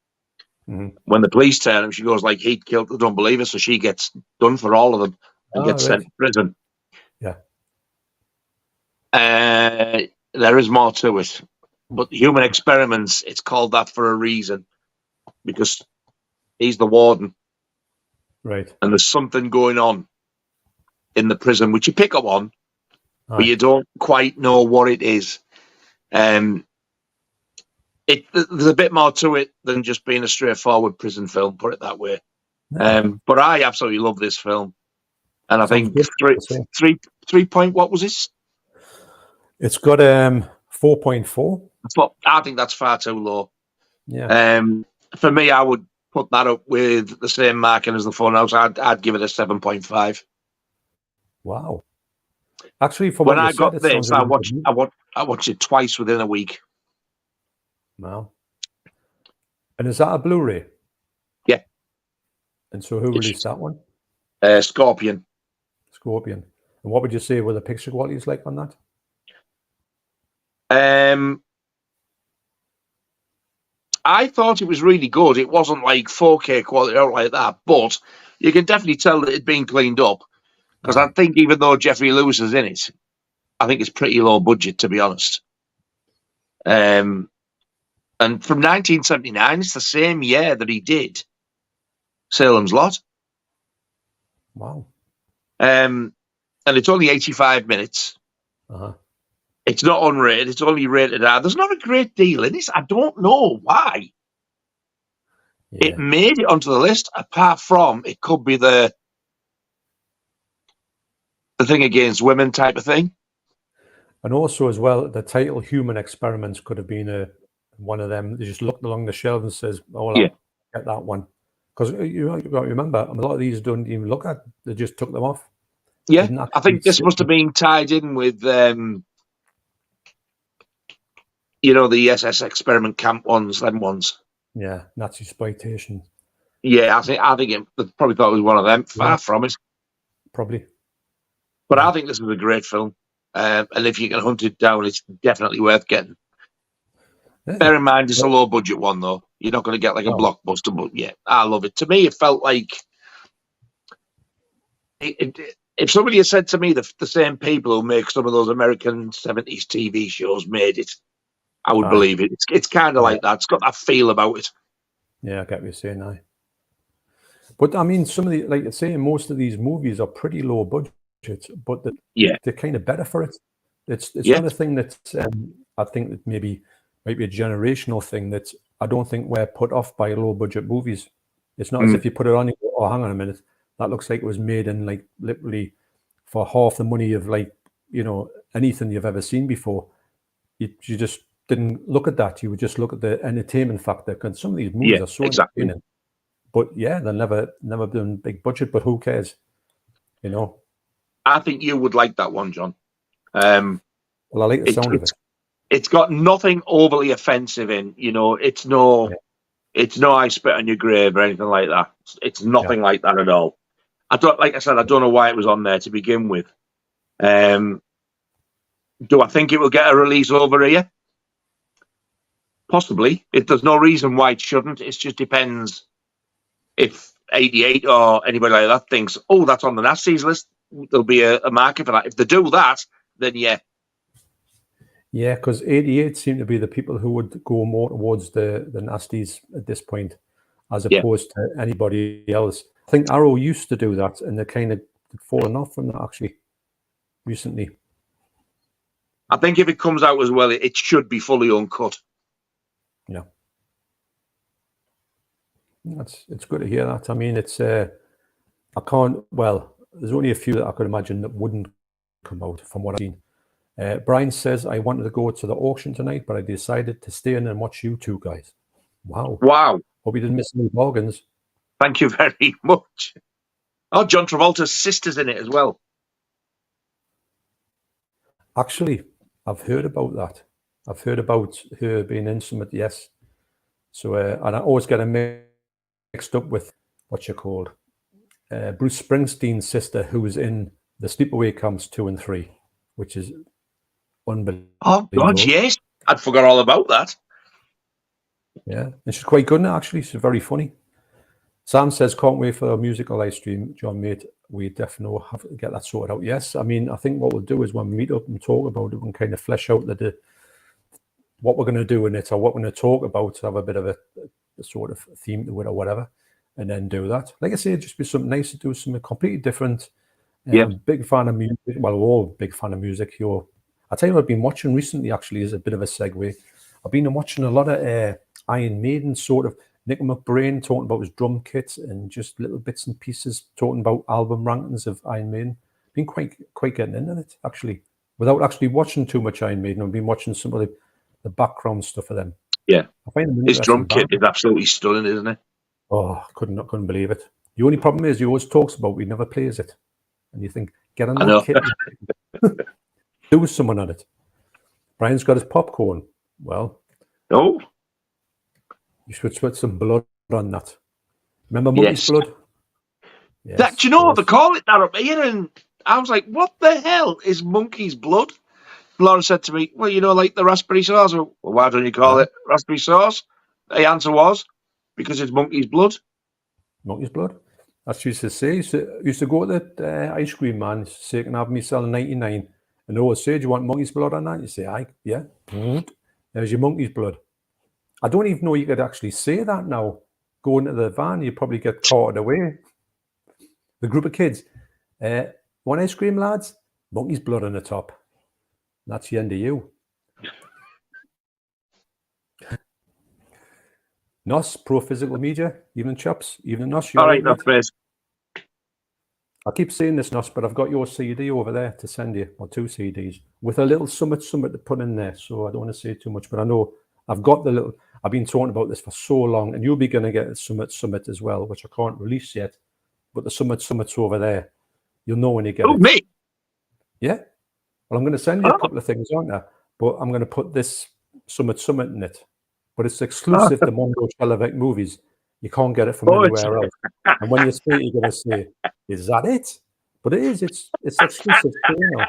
When the police turn him, she goes he killed the unbeliever, so she gets done for all of them and gets sent to prison. Yeah. There is more to it. But human experiments, it's called that for a reason. Because he's the warden. Right. And there's something going on in the prison, which you pick up on, but you don't quite know what it is. There's a bit more to it than just being a straightforward prison film, put it that way. But I absolutely love this film. And I think 3 point, what was this? It's got 4.4. I think that's far too low. Yeah. For me, I would put that up with the same marking as the Funhouse. I'd give it a 7.5. Wow. Actually, when I got this, I watched it twice within a week. Wow. And is that a Blu-ray? Yeah. And so who released that one? Scorpion. And what would you say were the picture qualities like on that? I thought it was really good. It wasn't like 4K quality or like that, but you can definitely tell that it'd been cleaned up. Because I think even though Jeffrey Lewis is in it, I think it's pretty low budget, to be honest. And from 1979, it's the same year that he did Salem's Lot. Wow. And it's only 85 minutes. It's not unrated. It's only rated R. There's not a great deal in this. I don't know why. Yeah. It made it onto the list, apart from it could be the thing against women type of thing. And also as well, the title Human Experiments could have been one of them. They just looked along the shelf and says, oh, well, I'll get that one. Because you got to remember, a lot of these don't even look at. They just took them off. Yeah, I think this must have been tied in with, the SS experiment camp ones, them ones. Yeah, Nazi exploitation. Yeah, I think it probably thought it was one of them. Far from it. Probably. But I think this is a great film. And if you can hunt it down, it's definitely worth getting. Yeah. Bear in mind, it's a low budget one, though. You're not going to get like a blockbuster, but yeah, I love it. To me, it felt like if somebody had said to me the same people who make some of those American 70s TV shows made it, I would believe it. It's kind of like that. It's got that feel about it. Yeah, I get what you're saying now. But I mean, some of the, like you're saying, most of these movies are pretty low budget, but they're kind of better for it. It's not a thing that I think that might be a generational thing that I don't think we're put off by low budget movies. It's not as if you put it on and go, oh, hang on a minute, that looks like it was made in like literally for half the money of like, anything you've ever seen before. You just didn't look at that. You would just look at the entertainment factor. Because some of these movies are so entertaining. But yeah, they're never been big budget. But who cares? I think you would like that one, John. Well, I like the sound of it. It's got nothing overly offensive in. It's no I spit on your grave or anything like that. It's nothing like that at all. Like I said, I don't know why it was on there to begin with. Do I think it will get a release over here? Possibly. There's no reason why it shouldn't. It just depends if 88 or anybody like that thinks, oh, that's on the Nasties list. There'll be a market for that. If they do that, then yeah. Yeah, because 88 seem to be the people who would go more towards the Nasties at this point, as opposed to anybody else. I think Arrow used to do that, and they kind of fallen off from that actually recently. I think if it comes out as well, it should be fully uncut. Yeah, it's good to hear that. I mean, it's I can't. Well, there's only a few that I could imagine that wouldn't come out from what I've seen. Brian says, I wanted to go to the auction tonight, but I decided to stay in and watch you two guys. Wow. Hope you didn't miss any bargains. Thank you very much. Oh, John Travolta's sister's in it as well. Actually, I've heard about that. I've heard about her being in some, yes. So, and I always get her mixed up with what you called Bruce Springsteen's sister, who was in the Sleepaway Camps 2 and 3, which is unbelievable. Oh, God, yes. I'd forgot all about that. Yeah, and she's quite good in it, actually. She's very funny. Sam says, can't wait for a musical live stream. John, mate, we definitely have to get that sorted out. Yes, I mean, I think what we'll do is when we meet up and talk about it, we can kind of flesh out what we're going to do in it or what we're going to talk about, to have a bit of a sort of theme to it or whatever, and then do that. Like I say, it'd just be something nice to do, something completely different. Big fan of music. Well, we're all big fan of music. I'll tell you what I've been watching recently, actually, is a bit of a segue. I've been watching a lot of Iron Maiden, sort of Nick McBrain talking about his drum kit and just little bits and pieces talking about album rankings of Iron Maiden. Been quite getting into it, actually, without actually watching too much Iron Maiden. I've been watching some of the background stuff of them. Yeah, I find his drum kit is absolutely stunning, isn't it? Oh, couldn't believe it. The only problem is he always talks about, he never plays it, and you think, get on that kit. Do someone on it. Brian's got his popcorn. Well, no, you should put some blood on that. Remember monkey's blood? Yes, do you know what they call it that up here? And I was like, what the hell is monkey's blood? Lauren said to me, well, like the raspberry sauce. Well, why don't you call it raspberry sauce? The answer was, because it's monkey's blood. Monkey's blood? That's what you used to say. Used to go to the ice cream man, say, can I have me selling 99? And they always say, do you want monkey's blood on that? You say, aye, yeah. There's your monkey's blood. I don't even know you could actually say that now. Go into the van, you probably get carted away. The group of kids. Want ice cream, lads? Monkey's blood on the top. That's the end of you. Nos, Pro Physical Media, evening chaps, evening Nos. All right, Nos. I keep saying this, Nos, but I've got your CD over there to send you, or 2 CDs, with a little summit to put in there. So I don't want to say too much, but I know I've got I've been talking about this for so long, and you'll be going to get a summit as well, which I can't release yet. But the summit's over there. You'll know when you get it. Me? Yeah. Well, I'm going to send you a couple of things on there, but I'm going to put this summit in it. But it's exclusive to Mondo Chelloveck movies. You can't get it from anywhere else. And when you say it, you're going to say, is that it? But it is. It's exclusive to now.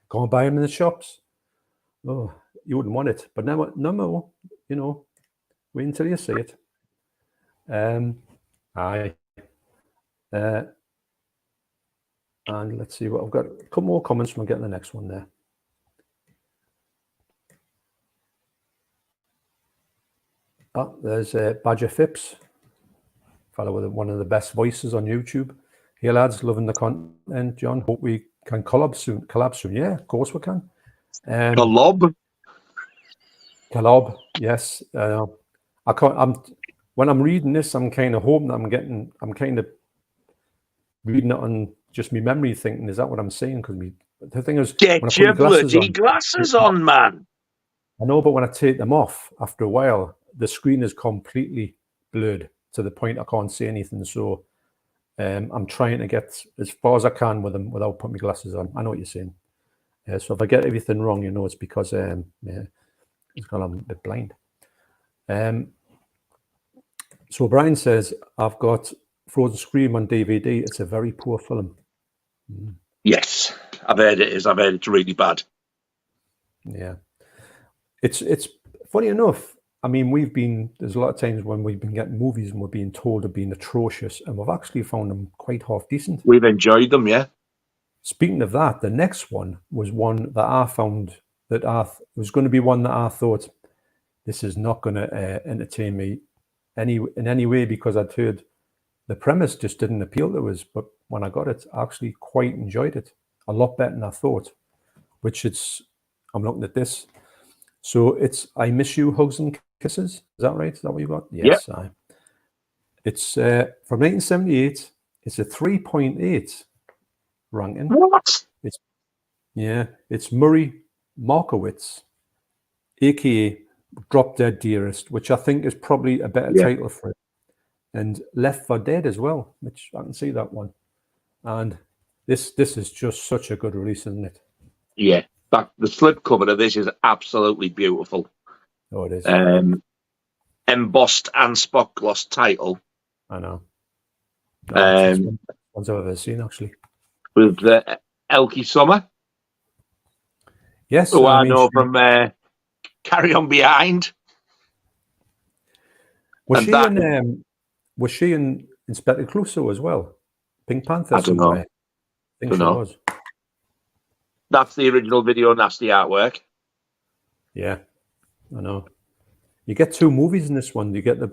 Go and buy them in the shops. Oh, you wouldn't want it. But no more, wait until you see it. Aye. And let's see what I've got. A couple more comments from getting the next one there. Oh, there's Badger Phipps, fellow with one of the best voices on YouTube. Hey lads, loving the content, John. Hope we can collab soon. Yeah, of course we can. Collab, yes. I can't. When I'm reading this, I'm kind of hoping I'm kind of reading it on just my memory, thinking, is that what I'm saying? Because The thing is, Get when I put your my glasses bloody on, glasses on, man. I know, but when I take them off after a while, the screen is completely blurred to the point I can't see anything. So I'm trying to get as far as I can with them without putting my glasses on. I know what you're saying. So if I get everything wrong, it's because it's because I'm a bit blind. So Brian says, I've got Frozen Scream on DVD. It's a very poor film. Yes, I've heard it is. I've heard it's really bad. Yeah. It's funny enough. I mean, there's a lot of times when we've been getting movies and we're being told they're being atrocious, and we've actually found them quite half decent. We've enjoyed them, yeah. Speaking of that, the next one was one that I found that was going to be one that I thought, this is not going to entertain me in any way, because I'd heard the premise just didn't appeal to us. But when I got it, I actually quite enjoyed it a lot better than I thought. I'm looking at this. So it's I Miss You, Hugs and Kisses. Is that right? Is that what you got? Yes. Yep. It's from 1978. It's a 3.8 ranking. What? It's Murray Markowitz, aka Drop Dead Dearest, which I think is probably a better title for it. And Left 4 Dead as well, which I can see that one. And this is just such a good release, isn't it? Yeah. The slipcover of this is absolutely beautiful. Oh, it is. Embossed and spot gloss title. I know. Ones I've ever seen, actually. With Elkie Summer. Yes. Who I know from Carry On Behind. Was she in Inspector Clouseau as well? Pink Panther? I don't know. I think she was. That's the original Video Nasty artwork. Yeah, I know. You get two movies in this one. You get the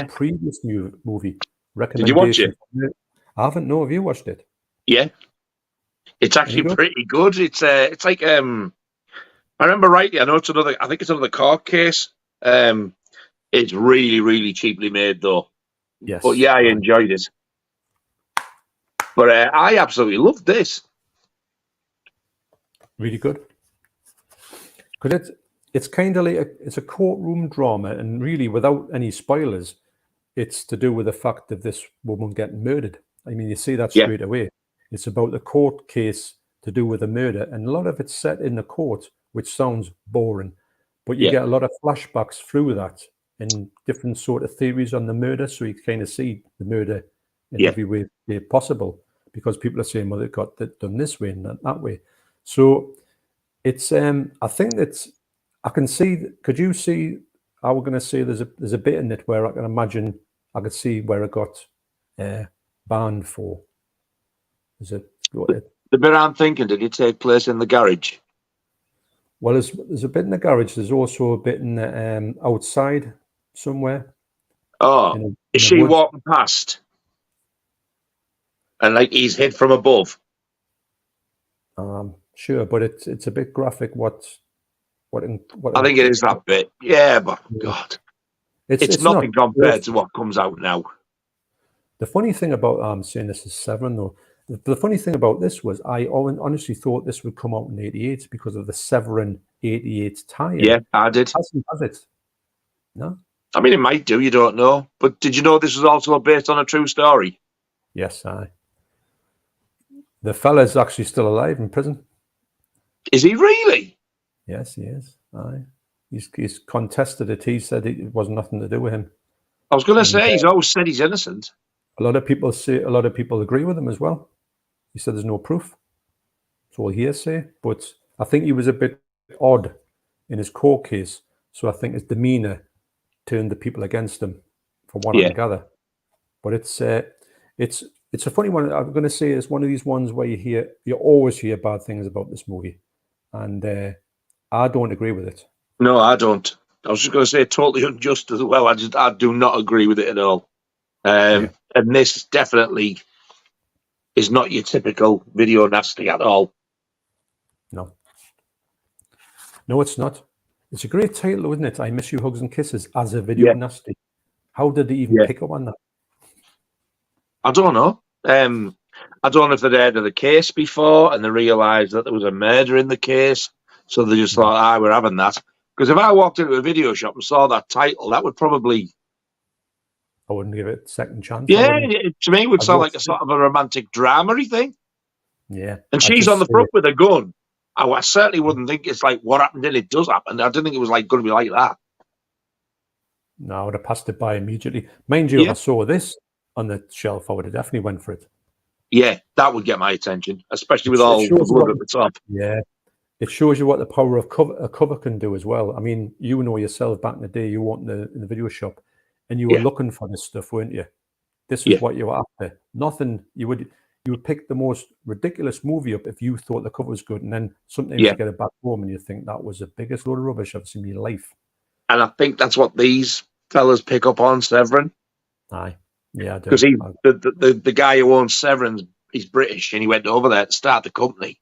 previous movie. Did you watch it? I haven't. No, have you watched it? Yeah, it's actually pretty good. It's like I remember rightly. I know it's another. I think it's another court case. It's really, really cheaply made though. Yes. But yeah, I enjoyed it. But I absolutely loved this. Really good. Because it's kind of like it's a courtroom drama, and really, without any spoilers, it's to do with the fact of this woman getting murdered. I mean, you see that straight away. It's about the court case to do with a murder, and a lot of it's set in the court, which sounds boring, but you get a lot of flashbacks through that and different sort of theories on the murder, so you kind of see the murder in every way possible, because people are saying, well, it got done this way and not that way. So it's I think that I can see. Could you see? I was going to say there's a bit in it where I can imagine I could see where it got banned for. Is it the bit I'm thinking? Did it take place in the garage? Well, there's a bit in the garage. There's also a bit in the outside somewhere. Oh, is she walking past? And like he's hit from above. Sure, but it's a bit graphic. What I think it is that bit. Yeah, but God, it's nothing compared to what comes out now. The funny thing about saying this is Severin though, the funny thing about this was I honestly thought this would come out in '88 because of the Severin '88 tie-in. Yeah, I did. Has it? No. I mean, it might do. You don't know. But did you know this was also based on a true story? Yes, the fella's actually still alive in prison. Is he really? Yes, he is. He's contested it. He said it was nothing to do with him. I was going to say he's always said he's innocent. A lot of people agree with him as well. He said there's no proof. It's all hearsay. But I think he was a bit odd in his court case. So I think his demeanor turned the people against him, from what I can gather. But it's a funny one. I'm going to say it's one of these ones where you always hear bad things about this movie, and I don't agree with it. No, I don't. I was just going to say totally unjust as well. I do not agree with it at all. And this definitely is not your typical Video Nasty at all. No, it's not. It's a great title, isn't it? I Miss You, Hugs and Kisses as a Video Nasty. How did they even pick up on that? I don't know. I don't know if they'd heard of the case before and they realised that there was a murder in the case, so they just thought, we're having that. Because if I walked into a video shop and saw that title, that would probably... I wouldn't give it a second chance. Yeah, to me, it would sound like a sort of a romantic drama-y thing. Yeah. And she's on the front with a gun. I certainly wouldn't think it's like what happened and it does happen. I didn't think it was like going to be like that. No, I would have passed it by immediately. Mind you, if I saw this on the shelf, I would have definitely went for it. Yeah, that would get my attention, especially with all the blood at the top. Yeah. It shows you what the power of a cover can do as well. I mean, you know yourself, back in the day, you went in the video shop and you were looking for this stuff, weren't you? This is what you were after. Nothing, you would pick the most ridiculous movie up if you thought the cover was good, and then sometimes you get it back home and you think that was the biggest load of rubbish I've seen in my life. And I think that's what these fellas pick up on, Severin. Aye. Yeah, I do. Because the guy who owns Severin's, he's British, and he went over there to start the company.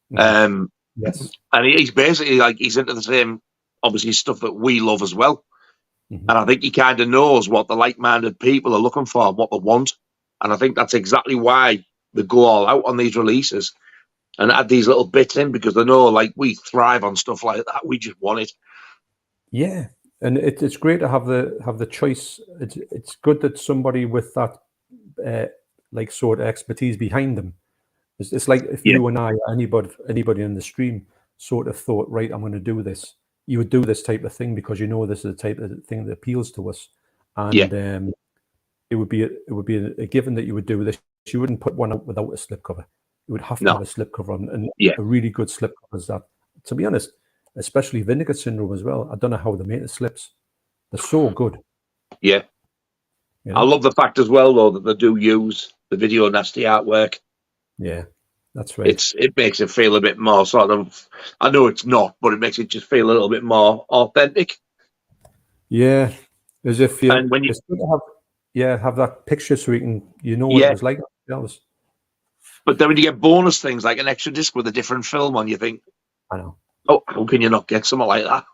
Yes. And he's basically like, he's into the same, obviously, stuff that we love as well. And I think he kind of knows what the like-minded people are looking for and what they want. And I think that's exactly why they go all out on these releases and add these little bits in, because they know, like, we thrive on stuff like that. We just want it. Yeah. And it's great to have the choice. It's good that somebody with that like sort of expertise behind them. It's like if you and I, anybody in the stream, sort of thought, right, I'm going to do this. You would do this type of thing because you know this is the type of thing that appeals to us, and it would be a given that you would do this. You wouldn't put one out without a slipcover. You would have to have a slipcover on, and a really good slipcover is that. To be honest, especially Vinegar Syndrome as well. I don't know how they make the slips. They're so good. Yeah. You know? I love the fact as well, though, that they do use the Video Nasty artwork. Yeah, that's right. It makes it feel a bit more sort of, I know it's not, but it makes it just feel a little bit more authentic. Yeah, as if you, and when you have that picture so you know what it was like. But then when you get bonus things like an extra disc with a different film on, you think, I know. Oh, how can you not get something like that?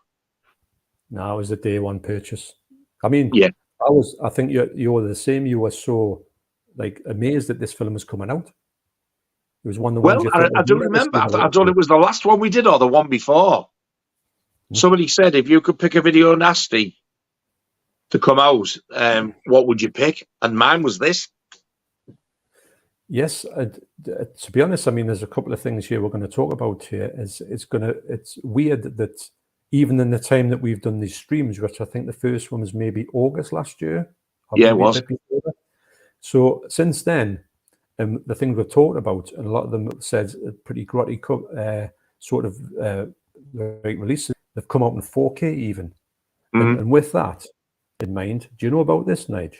No, it was a day one purchase. I mean, I think you were the same. You were so like amazed that this film was coming out. It was one of the ones. Well, I don't remember. I don't know if it was the last one we did or the one before. Somebody said if you could pick a Video Nasty to come out, what would you pick? And mine was this. Yes, to be honest, I mean, there's a couple of things here we're going to talk about here. It's weird that even in the time that we've done these streams, which I think the first one was maybe August last year. Yeah, it was. So since then, the things we've talked about, and a lot of them said pretty grotty sort of releases, they've come out in 4K even. And with that in mind, do you know about this, Nige?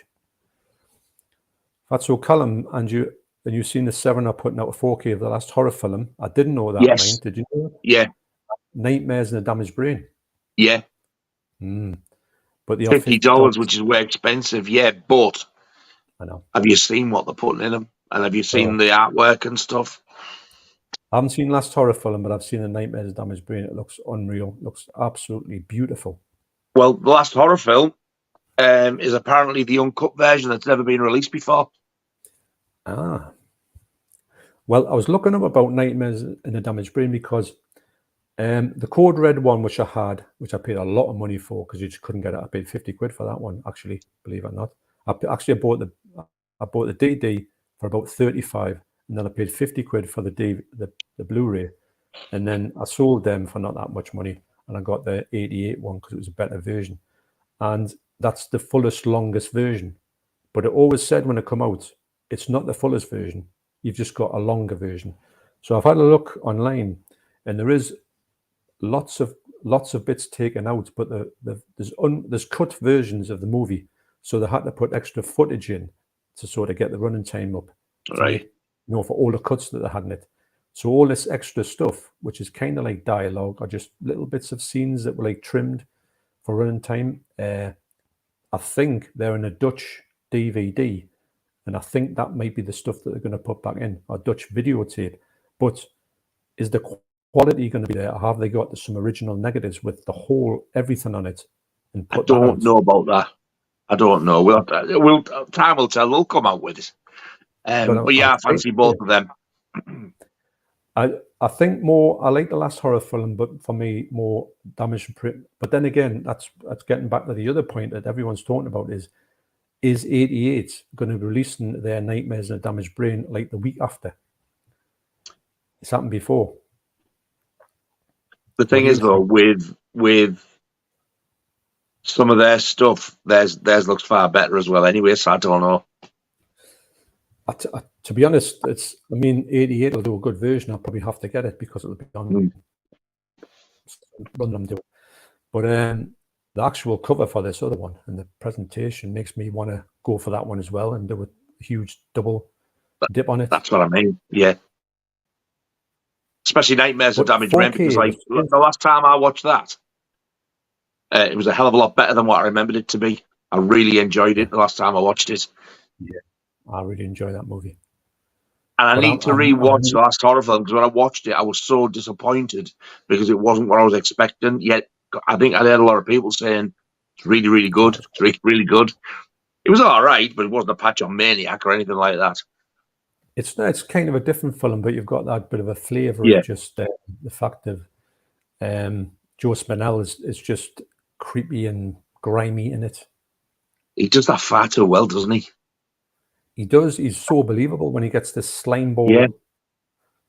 That's so, Callum, and you've seen the Seven are putting out a 4K of the last horror film. I didn't know that. Yes. Did you know that? Yeah. Nightmares and a Damaged Brain. Yeah. But the $50, which is way expensive. Yeah, but I know. Have you seen what they're putting in them? And have you seen the artwork and stuff? I haven't seen last horror film, but I've seen a Nightmares and a Damaged Brain. It looks unreal. It looks absolutely beautiful. Well, the last horror film is apparently the uncut version that's never been released before. Ah. Well, I was looking up about Nightmares in a Damaged Brain because the Code Red one, which I paid a lot of money for because you just couldn't get it. I paid 50 quid for that one, actually, believe it or not. I bought the DVD for about 35, and then I paid 50 quid for the Blu-ray, and then I sold them for not that much money, and I got the 88 one because it was a better version, and that's the fullest, longest version. But it always said when it come out, it's not the fullest version. You've just got a longer version. So I've had a look online, and there is lots of bits taken out, but there's cut versions of the movie. So they had to put extra footage in to sort of get the running time up. Right. For all the cuts that they had in it. So all this extra stuff, which is kind of like dialogue or just little bits of scenes that were like trimmed for running time. I think they're in a Dutch DVD, and I think that might be the stuff that they're going to put back in, a Dutch videotape. But is the quality going to be there, or have they got some original negatives with the whole everything on it? And I don't know about that. I don't know. Time will tell. They'll come out with it. But yeah, I fancy both of them. I think more. I like the last horror film, but for me, more Damaged. But then again, that's getting back to the other point that everyone's talking about is 88 going to be releasing their Nightmares and a Damaged Brain like the week after? It's happened before. The thing is, though, with some of their stuff, theirs looks far better as well. Anyway, so I don't know. To be honest, 88 will do a good version. I'll probably have to get it because it'll be on run I'm doing. But the actual cover for this other one and the presentation makes me want to go for that one as well and do a huge double dip on it. That's what I mean. Yeah. Especially Nightmares and Damaged Brain, because the last time I watched that, it was a hell of a lot better than what I remembered it to be. I really enjoyed it the last time I watched it. Yeah, I really enjoy that movie. And I need to re-watch the last horror film, because when I watched it, I was so disappointed because it wasn't what I was expecting. Yet, I think I heard a lot of people saying it's really, really good. It's really, really good. It was all right, but it wasn't a patch on Maniac or anything like that. It's kind of a different film, but you've got that bit of a flavour of just the fact of Joe Spinell is just creepy and grimy in it. He does that far too well, doesn't he? He does. He's so believable when he gets this slime ball. Yeah.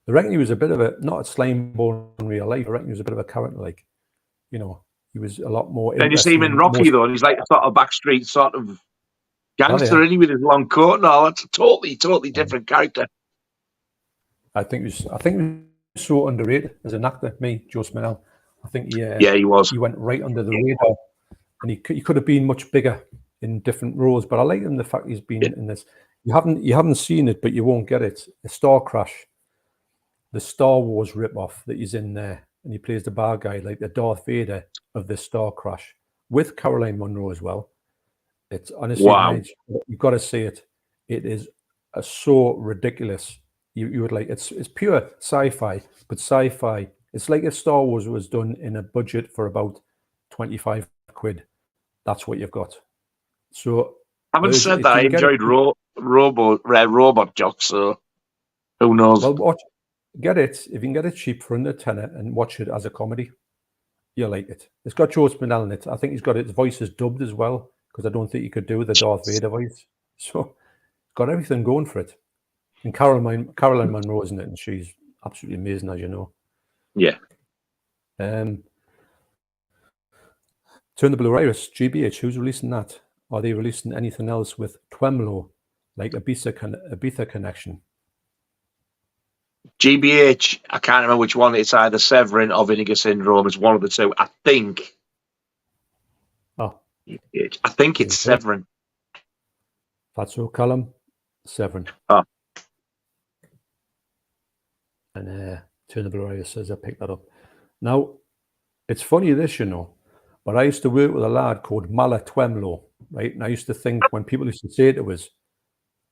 I reckon he was a bit of not a slime ball in real life. I reckon he was a bit of a character, like, he was a lot more. Then you see him in Rocky, though, and he's like a sort of backstreet sort of gangster, isn't he, with his long coat and all? That's a totally different character. I think he was so underrated as an actor. Joe Spinell. I think he was. He went right under the radar, and he could have been much bigger in different roles. But I like him the fact he's been in this. You haven't seen it, but you won't get it. A Star Crash, the Star Wars ripoff that he's in there, and he plays the bad guy, like the Darth Vader of the Star Crash, with Caroline Munro as well. It's honestly, you've got to see it. It is so ridiculous. You would like it's pure sci-fi, but sci-fi. It's like if Star Wars was done in a budget for about 25 quid. That's what you've got. So, having said that, I enjoyed robot jocks. So, who knows? Well, get it if you can get it cheap for under tenner and watch it as a comedy. You'll like it. It's got Joe Spinell in it. I think he's got his voices dubbed as well, because I don't think he could do the Darth Vader voice. So, got everything going for it. And Caroline Munro's in it, and she's absolutely amazing, as you know. Yeah. Turn the Blu-ray-ers, GBH, who's releasing that? Are they releasing anything else with Twemlow, like Ibiza Connection? GBH, I can't remember which one. It's either Severin or Vinegar Syndrome. It's one of the two. I think. Oh. I think it's Severin. That's all, Callum. Severin. Oh. And Turn the Blu-ray says I picked that up. Now, it's funny this, but I used to work with a lad called Mala Twemlow, right? And I used to think when people used to say to us,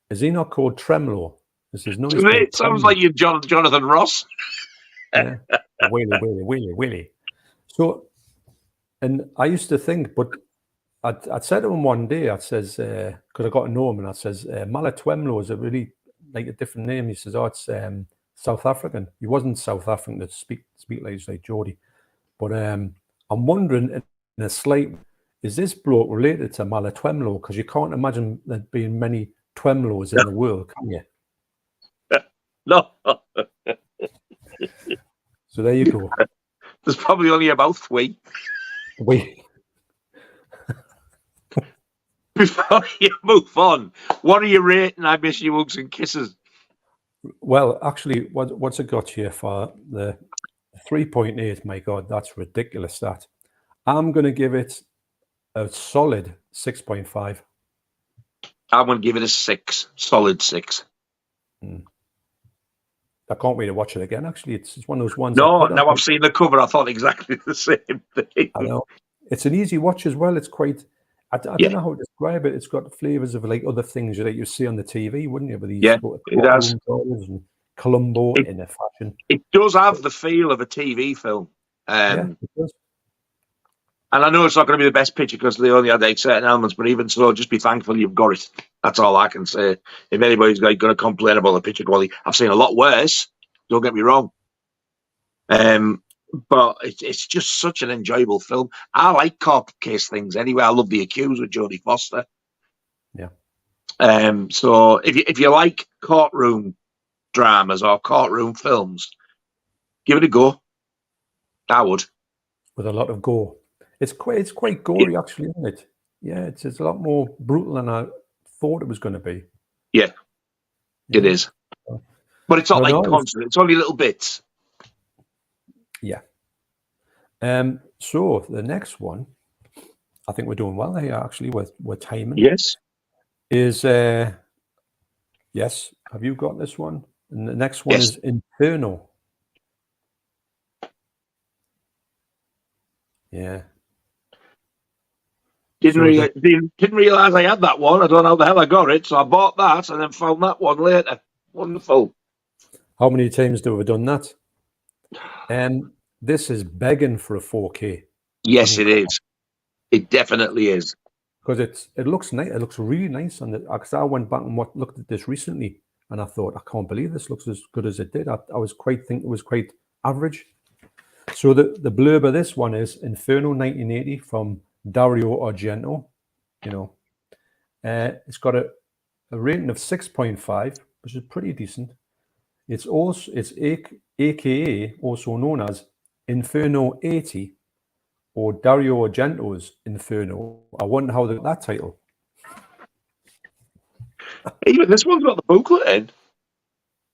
is he not called Tremlow? It sounds like you're Jonathan Ross. Yeah. Willie. So, and I used to think, but I'd said to him one day, I says, because I got to know him, and I says, Mala Twemlow is a really, like, a different name. He says, it's South African. He wasn't South African to speak like Geordie. But I'm wondering, in a slight, is this bloke related to Mala Twemlow? Because you can't imagine there being many Twemlows in the world, can you? No. So there you go. There's probably only about 3. Before you move on, what are you rating I Miss You Hugs and Kisses? Well, actually, what's it got here for the 3.8? My God, that's ridiculous, that. I'm going to give it a solid 6.5. I'm going to give it a 6. Solid 6. I can't wait to watch it again. Actually, it's one of those ones. No, now I've seen the cover, I thought exactly the same thing. I know. It's an easy watch as well. It's quite... I don't know how to describe it. It's got flavours of like other things that you see on the TV, wouldn't you? With these it has. And Columbo in a fashion. It does have the feel of a TV film. Yeah, it does. And I know it's not going to be the best picture because they only had 8 certain elements, but even so, just be thankful you've got it. That's all I can say. If anybody's going to complain about the picture quality, I've seen a lot worse. Don't get me wrong. But it's just such an enjoyable film. I like court case things anyway. I love The Accused with Jodie Foster. Yeah. So if you like courtroom dramas or courtroom films, give it a go. I would. With a lot of gore. It's quite gory, actually, isn't it? Yeah, it's a lot more brutal than I thought it was going to be. Yeah, it is. But it's not constant. It's only little bits. Yeah. So the next one, I think we're doing well here, actually, with timing. Yes. Is yes. Have you got this one? And the next one is Inferno. Yeah. Didn't realise I had that one. I don't know how the hell I got it, so I bought that and then found that one later. Wonderful. How many times do we done that? This is begging for a 4K. Yes, it is. It definitely is. Because it looks nice. It looks really nice. Because I went back and looked at this recently, and I thought, I can't believe this looks as good as it did. I was think it was quite average. So the blurb of this one is Inferno 1980 from Dario Argento. It's got a rating of 6.5, which is pretty decent. It's AKA also known as Inferno 80 or Dario Argento's Inferno. I wonder how they got that title. Even this one's got the booklet in,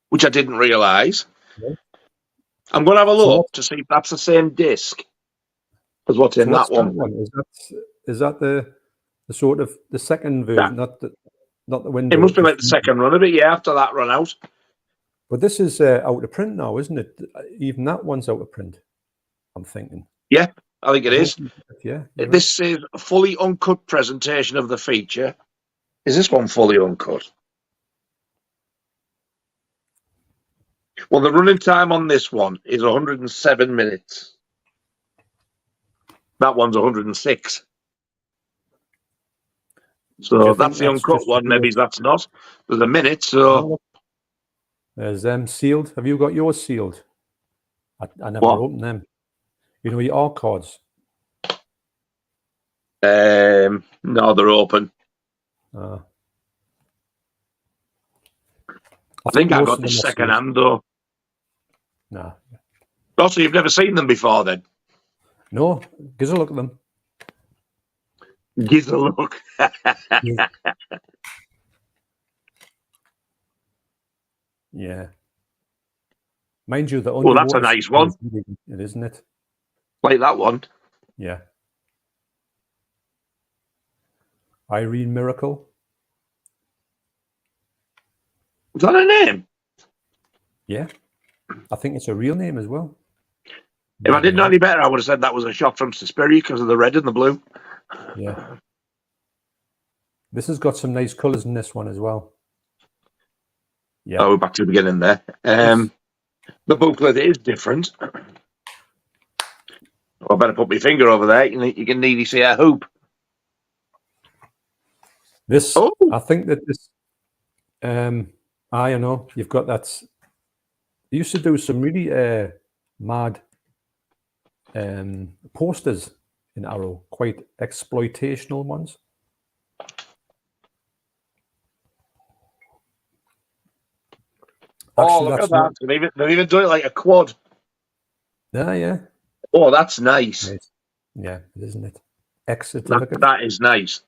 which I didn't realise. Yeah. I'm going to have a look to see if that's the same disc as what's in that one. Is that the sort of the second version, not the window? It must be like the second run of it, after that run out. But this is out of print now, isn't it? Even that one's out of print, I'm thinking. Yeah, I think it is. Yeah. This is a fully uncut presentation of the feature. Is this one fully uncut? Well, the running time on this one is 107 minutes. That one's 106. So that's the uncut one. Maybe that's not. There's a minute, so... There's them sealed. Have you got yours sealed? I never opened them. You know your art cards? No, they're open. I think I got this second hand, though. No. Also, you've never seen them before, then? No. Give us a look at them. Give us a look. Yeah. Mind you, that's a nice one. It isn't it? Like that one. Yeah. Irene Miracle. Is that a name? Yeah. I think it's a real name as well. If I didn't know any better, I would have said that was a shot from Suspiria because of the red and the blue. Yeah. This has got some nice colours in this one as well. Yeah. Oh, back to the beginning there. The booklet is different. I better put my finger over there. You can nearly see a hoop. This, I think that this, I don't know, you've got that. They used to do some really mad posters in Arrow, quite exploitational ones. Actually, look at that. They've even done it like a quad. Yeah. Oh, that's nice. Yeah, isn't it? X certificate. That is nice.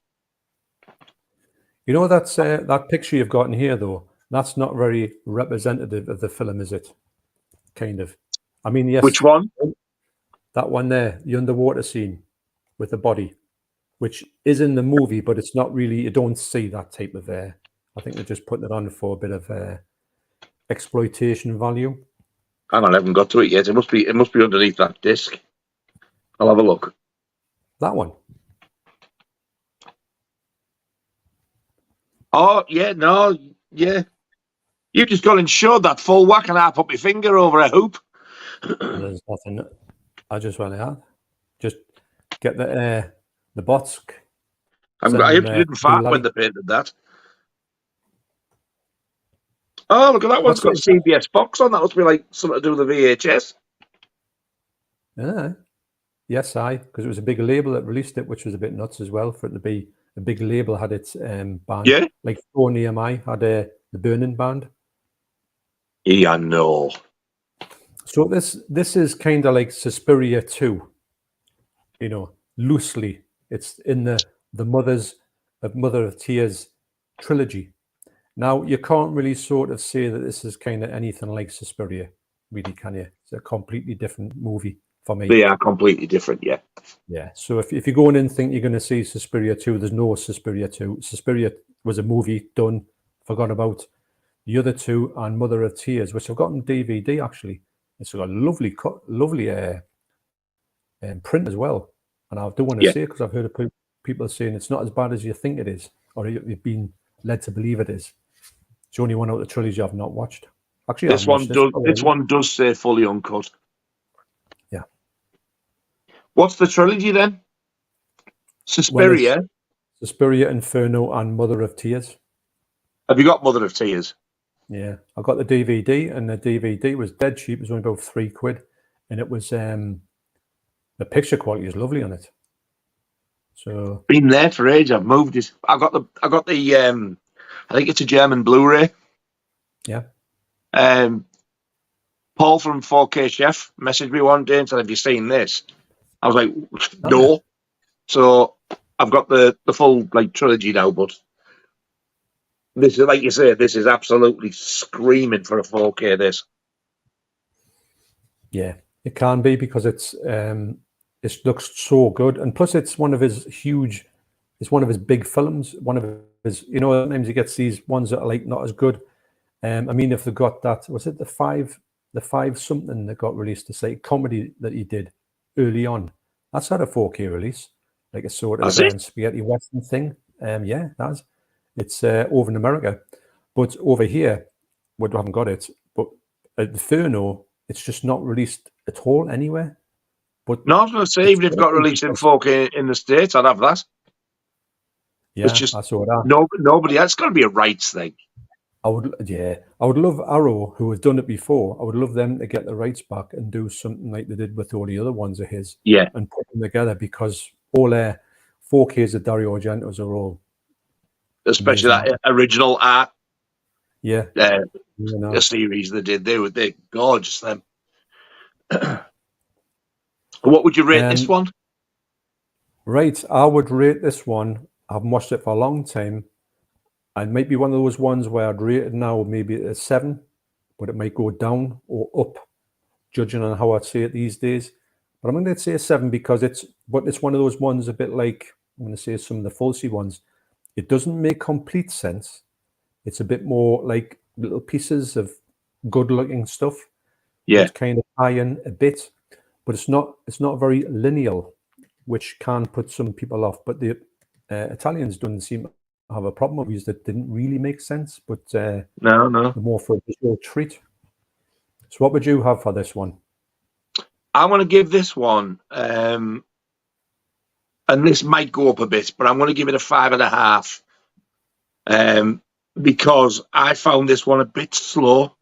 You know, that's that picture you've got in here, though, that's not very representative of the film, is it? Kind of. I mean, yes. Which one? That one there, the underwater scene with the body, which is in the movie, but it's not really, you don't see that type of I think they're just putting it on for a bit of exploitation value. Hang on, I haven't got to it yet. It must be underneath that disc. I'll have a look. That one. Oh, yeah, no, yeah. You just got and showed that full whack and I put my finger over a hoop. There's nothing. I just went out. Just get the bots. I didn't fart when they painted that. Oh, look at that one's got CBS Fox on. That must be like something to do with the VHS. Yeah. Yes, because it was a big label that released it, which was a bit nuts as well for it to be a big label had its band. Yeah. Like Thorn EMI had the Burning Band. Yeah, no. So this is kind of like Suspiria 2, loosely. It's in the Mother of Tears trilogy. Now, you can't really sort of say that this is kind of anything like Suspiria, really, can you? It's a completely different movie for me. They are completely different, yeah. Yeah, so if you're going in and think you're going to see Suspiria 2, there's no Suspiria 2. Suspiria was a movie done, forgot about. The other two and Mother of Tears, which I've got on DVD, actually. It's got a lovely print as well. And I do want to say it because I've heard of people saying it's not as bad as you think it is, or you've been led to believe it is. It's the only one out of the trilogy I've not watched. Actually, this one does say fully uncut. Yeah. What's the trilogy then? Suspiria. Well, Suspiria, Inferno, and Mother of Tears. Have you got Mother of Tears? Yeah, I got the DVD, and the DVD was dead cheap. It was only about £3, and it was the picture quality is lovely on it. So been there for ages. I've moved it. I got the I think it's a German Blu-ray. Yeah. Paul from 4K Chef messaged me one day and said, "Have you seen this?" I was like, "No." Okay. So I've got the full trilogy now, but this is, like you say, this is absolutely screaming for a 4K. This. Yeah, it can be because it looks so good, and plus it's one of his big films. One of his, sometimes he gets these ones that are not as good. I mean, if they got that, was it the five something that got released? It's like comedy that he did early on. That's had a 4K release, like a sort of spaghetti western thing. Yeah, that's. It's over in America, but over here, we haven't got it. But at Inferno, it's just not released at all anywhere. But no, I was going to say, even if it got released in 4K in the States, I'd have that. Yeah, it's just I saw that. Nobody. It's got to be a rights thing. I would love Arrow, who have done it before. I would love them to get the rights back and do something like they did with all the other ones of his. Yeah, and put them together because all their 4Ks of Dario Argento's are all. Especially that original art, the series they did. They're gorgeous. Them. What would you rate this one? Right, I would rate this one. I haven't watched it for a long time. It might be one of those ones where I'd rate it now maybe a 7, but it might go down or up, judging on how I'd say it these days. But I'm going to say a 7 because it's one of those ones a bit like, I'm going to say some of the falsy ones. It doesn't make complete sense. It's a bit more like little pieces of good-looking stuff. Yeah, it's kind of tie in a bit, but it's not very linear, which can put some people off. But the Italians don't seem to have a problem with movies that didn't really make sense, but no, more for a visual treat. So, what would you have for this one? I want to give this one, and this might go up a bit, but I'm going to give it a 5.5, because I found this one a bit slow,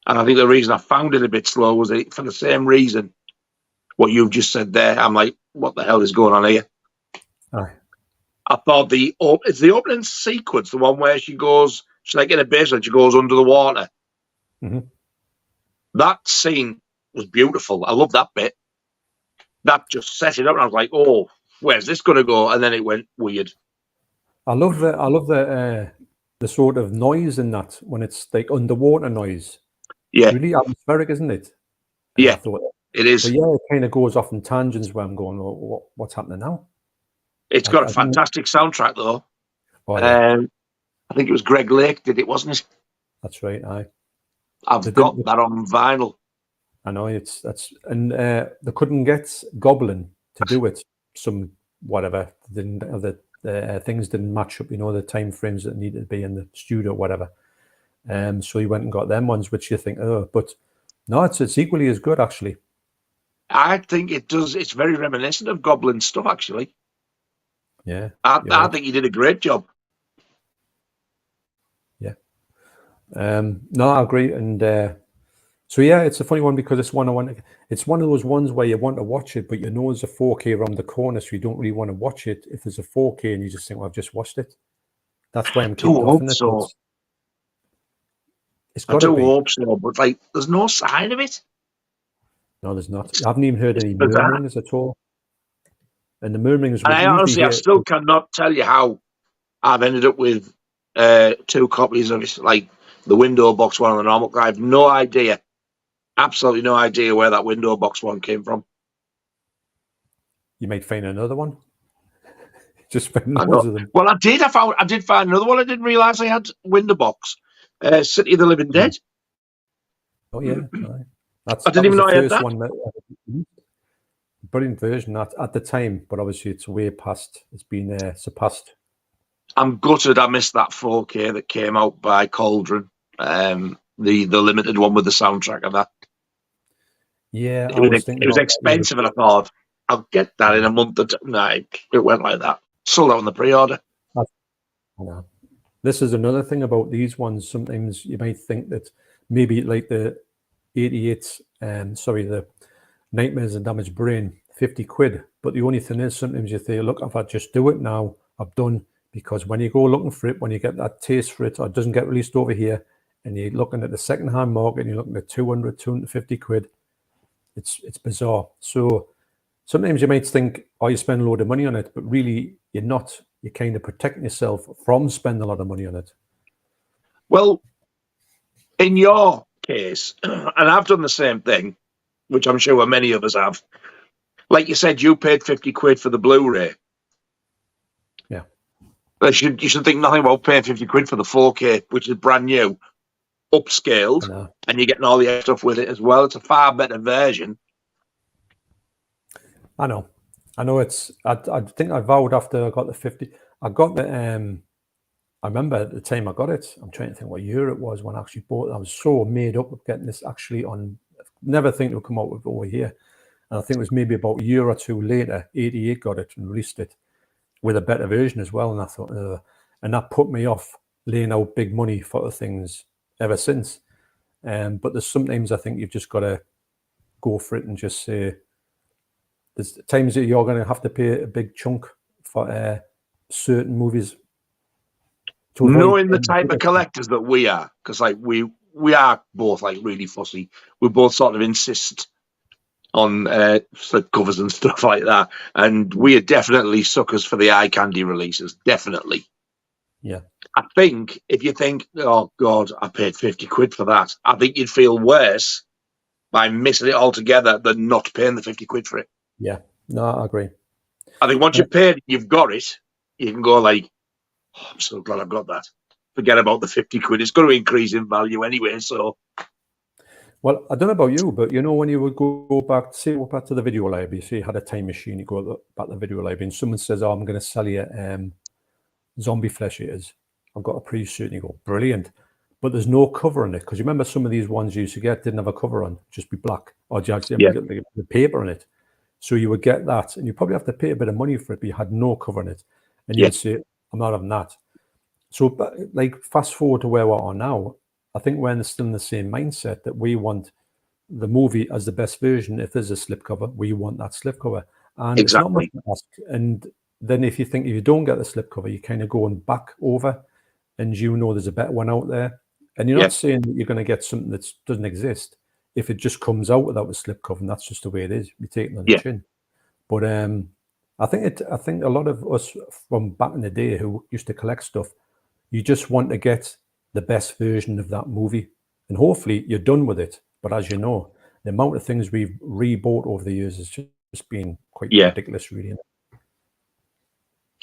and I think the reason I found it a bit slow was for the same reason what you've just said there. I'm like, what the hell is going on here? Aye. I thought it's the opening sequence, the one where she's like in a basement, she goes under the water. Mm-hmm. That scene was beautiful. I love that bit. That just set it up, and I was like, "Oh, where's this going to go?" And then it went weird. I love the sort of noise in that when it's like underwater noise. Yeah, really atmospheric, isn't it? Yeah, it is. But yeah, it kind of goes off in tangents where I'm going, well, what's happening now? It's got a fantastic soundtrack, though. Oh, yeah. I think it was Greg Lake did it, wasn't it? That's right. I've got that on vinyl. I know and they couldn't get Goblin to do it. Some whatever the things didn't match up. The time frames that needed to be in the studio, or whatever. So he went and got them ones, which you think, oh, but no, it's equally as good actually. I think it does. It's very reminiscent of Goblin stuff, actually. Yeah, I think he did a great job. Yeah. No, I agree. And so yeah, it's a funny one because it's one I want. It's one of those ones where you want to watch it, but you know there's a 4K around the corner, so you don't really want to watch it if there's a 4K and you just think, well, I've just watched it. That's why I'm keeping off in it. So. It's I got to do be. hope so, but like, there's no sign of it. No, there's not. I haven't even heard any murmurings at all. And the murmurings And I honestly, I still cannot tell you how I've ended up with 2 copies of it, like the window box one and the normal. I have no idea, absolutely no idea where that window box one came from. You might find another one. Just find loads of them. Well, I did. I did find another one. I didn't realise I had window box. City of the Living Dead. Oh yeah, I didn't even know I had that. One brilliant version at the time, but obviously it's way past. It's been surpassed. I'm gutted I missed that 4K that came out by Cauldron, the limited one with the soundtrack of that. Yeah, it was expensive, and I thought I'll get that in a month or two. No, it went like that. Sold out on the pre-order. No. This is another thing about these ones. Sometimes you might think that maybe like the 88, the Nightmares and Damaged Brain, 50 quid. But the only thing is, sometimes you think, look, if I just do it now, I've done. Because when you go looking for it, when you get that taste for it, or it doesn't get released over here, and you're looking at the second-hand market, and you're looking at 200, 250 quid, it's bizarre. So sometimes you might think, oh, you spend a load of money on it, but really you're not. You're kind of protecting yourself from spending a lot of money on it. Well, in your case, and I've done the same thing, which I'm sure many of us have. Like you said, you paid 50 quid for the Blu-ray. Yeah. You should think nothing about paying 50 quid for the 4K, which is brand new, upscaled, and you're getting all the extra stuff with it as well. It's a far better version. I know. I think I vowed after I got the 50. I got the. I remember at the time I got it. I'm trying to think what year it was when I actually bought it. I was so made up of getting this actually on. Never think it would come out with over here. And I think it was maybe about a year or two later, 88 got it and released it with a better version as well. And I thought, and that put me off laying out big money for things ever since. But there's sometimes I think you've just got to go for it and just say, there's times that you're going to have to pay a big chunk for certain movies. Knowing the type of collectors that we are, because like we are both like really fussy. We both sort of insist on slip covers and stuff like that, and we are definitely suckers for the eye candy releases. Definitely. Yeah. I think if you think, oh God, I paid 50 quid for that, I think you'd feel worse by missing it altogether than not paying the 50 quid for it. Yeah. No, I agree. I think once you've paid, you've got it. You can go like, oh, I'm so glad I've got that. Forget about the 50 quid. It's going to increase in value anyway. So, well, I don't know about you, but you know, when you would go back to the video library, say you had a time machine, you go back to the video library, and someone says, "Oh, I'm going to sell you zombie flesh eaters. I've got a pre-suit," and you go, "Brilliant," but there's no cover on it, because you remember some of these ones you used to get didn't have a cover on, just be black, or you actually get the paper on it. So you would get that, and you probably have to pay a bit of money for it, but you had no cover on it, and you would say, "I'm not having that." So, like, fast forward to where we are now, I think we're still in the same mindset that we want the movie as the best version. If there's a slipcover, we want that slipcover, and it's not much to ask. And then if you don't get the slipcover, you're kind of going back over, and you know there's a better one out there, and you're not saying that you're going to get something that doesn't exist. If it just comes out without a slipcover, and that's just the way it is, you take it on the chin. But I think a lot of us from back in the day who used to collect stuff, you just want to get the best version of that movie, and hopefully you're done with it. But as you know, the amount of things we've rebought over the years has just been quite ridiculous, really.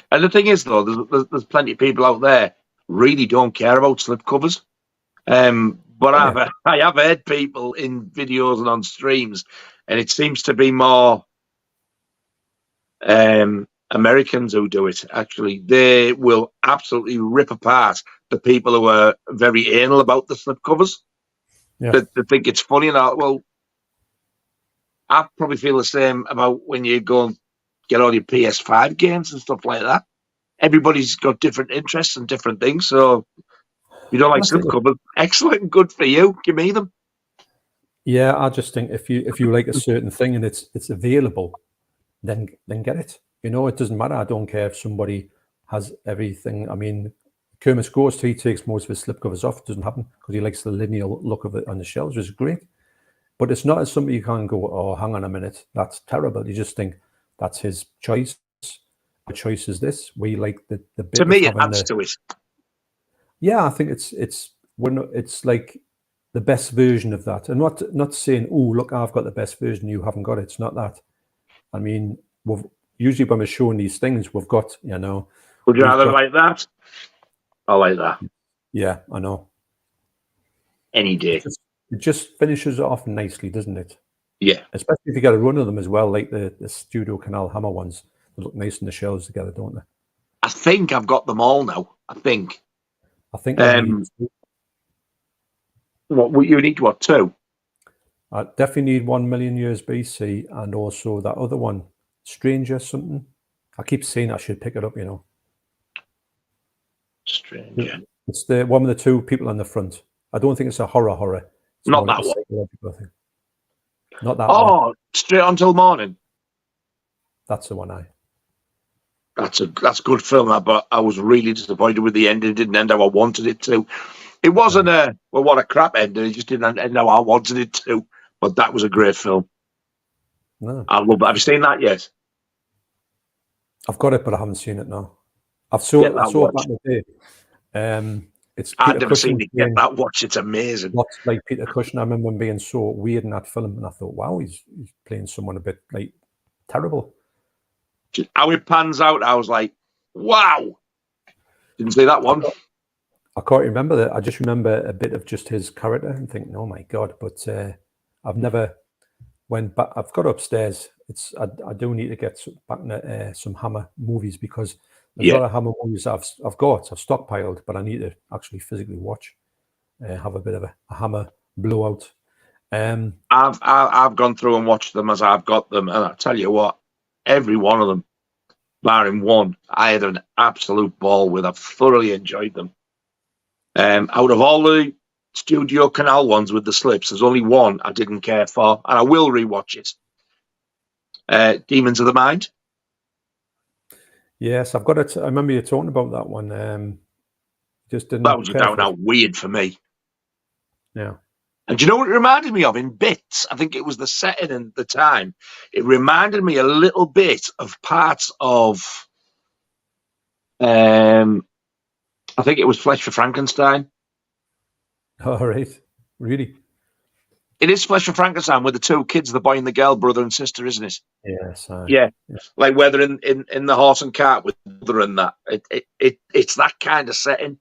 And the thing is, though, there's plenty of people out there really don't care about slipcovers. But I have heard people in videos and on streams, and it seems to be more Americans who do it. Actually, they will absolutely rip apart the people who are very anal about the slipcovers. They think it's funny and all. Well, I probably feel the same about when you go and get all your PS5 games and stuff like that. Everybody's got different interests and different things. So you don't like slipcovers? Excellent, good for you. Give me them. Yeah, I just think if you like a certain thing and it's available, then get it. You know, it doesn't matter. I don't care if somebody has everything. I mean, Kermit's Ghost, he takes most of his slipcovers off. It doesn't happen because he likes the linear look of it on the shelves, which is great. But it's not as something you can go, oh, hang on a minute, that's terrible. You just think that's his choice. Our choice is this. We like the bit to me, of it adds to it. Yeah, I think it's like the best version of that, and not saying, oh, look, I've got the best version, you haven't got it. It's not that. I mean, we've usually when we're showing these things, we've got, you know. Would you rather like that? I like that. Yeah, I know. Any day. It just finishes it off nicely, doesn't it? Yeah. Especially if you get a run of them as well, like the Studio Canal Hammer ones. They look nice in the shelves together, don't they? I think I've got them all now. I think what you need, what, 2? I definitely need 1 million years BC, and also that other one, Stranger something. I keep saying I should pick it up, you know. Stranger. It's the one with the 2 people on the front. I don't think it's a horror. It's not that one. Thing. Not that one. Oh, Straight Until Morning. That's the one. That's a good film, but I was really disappointed with the ending. It didn't end how I wanted it to. It wasn't what a crap ending. It just didn't end how I wanted it to. But that was a great film. No. I love that. Have you seen that yet? I've got it, but I haven't seen it now. I saw it back in the day. I've never seen it yet. That watch, it's amazing. Lots like Peter Cushing. I remember him being so weird in that film, and I thought, wow, he's playing someone a bit like terrible. How it pans out, I was like, wow. Didn't see that one. I can't remember that. I just remember a bit of just his character and thinking, oh my God. But I've never went back. I've got upstairs. I do need to get back into some Hammer movies, because there's a lot of Hammer movies I've stockpiled, but I need to actually physically watch. Have a bit of a Hammer blowout. I've gone through and watched them as I've got them, and I tell you what, every one of them, barring one, I had an absolute ball with. I've thoroughly enjoyed them. Out of all the Studio Canal ones with the slips, there's only one I didn't care for, and I will rewatch it. Demons of the Mind. Yes, I've got it. I remember you talking about that one. Just didn't. That was down out weird for me. Yeah. And do you know what it reminded me of in bits? I think it was the setting and the time. It reminded me a little bit of parts of, I think it was Flesh for Frankenstein. All right. Really? It is Flesh for Frankenstein with the 2 kids, the boy and the girl, brother and sister, isn't it? Yes. Yeah. Like whether in the horse and cart with mother and that. It's that kind of setting.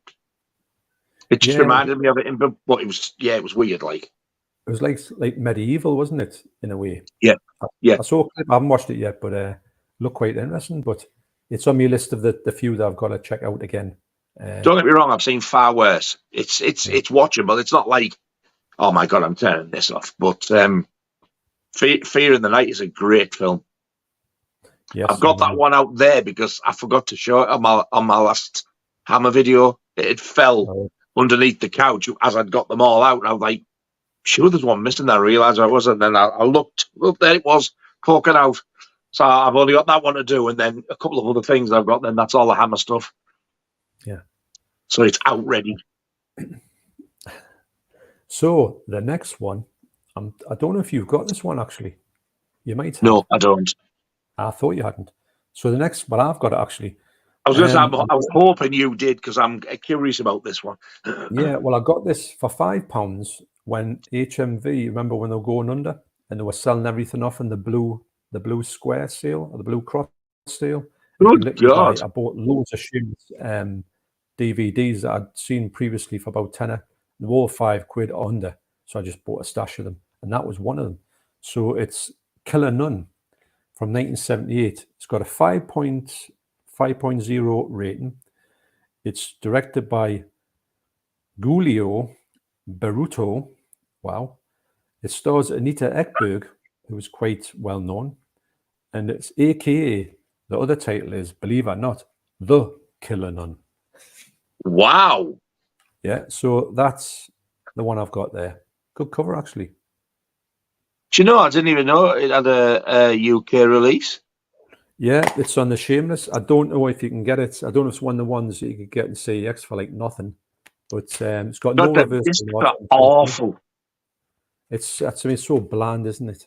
It just reminded me of it, but it was weird. Like it was like medieval, wasn't it? In a way. Yeah. I saw a clip. I haven't watched it yet, but looked quite interesting. But it's on my list of the few that I've got to check out again. Don't get me wrong. I've seen far worse. It's watchable. It's not like, oh my God, I'm turning this off. But Fear in the Night is a great film. Yes, I've got that one out there because I forgot to show it on my last Hammer video. It fell underneath the couch as I'd got them all out, and I was like, sure, there's one missing. I realised I wasn't. Then I looked. Look, there it was, poking out. So I've only got that one to do, and then a couple of other things I've got. Then that's all the Hammer stuff. Yeah. So it's out ready. So the next one, I don't know if you've got this one actually. You might have. No, I don't. I thought you hadn't. So the next one, I've got it actually. I was going to say, I was hoping you did, because I'm curious about this one. Yeah, well, I got this for £5 when HMV, remember when they were going under and they were selling everything off in the blue square sale or the blue cross sale. Good God. I bought loads of shoes, DVDs that I'd seen previously for about tenner. They were all £5 under, so I just bought a stash of them, and that was one of them. So it's Killer Nun from 1978. It's got a 5.0 rating. It's directed by Giulio Berruto. Wow. It stars Anita Ekberg, who was quite well known, and it's AKA, the other title is, believe it or not, The Killer Nun. Wow. Yeah, so that's the one I've got there. Good cover, actually. Do you know, I didn't even know it had a UK release. Yeah, it's on the Shameless. I don't know if you can get it. I don't know if it's one of the ones that you could get in CEX for like nothing. But it's got no reverse. Discs are awful. It's so bland, isn't it?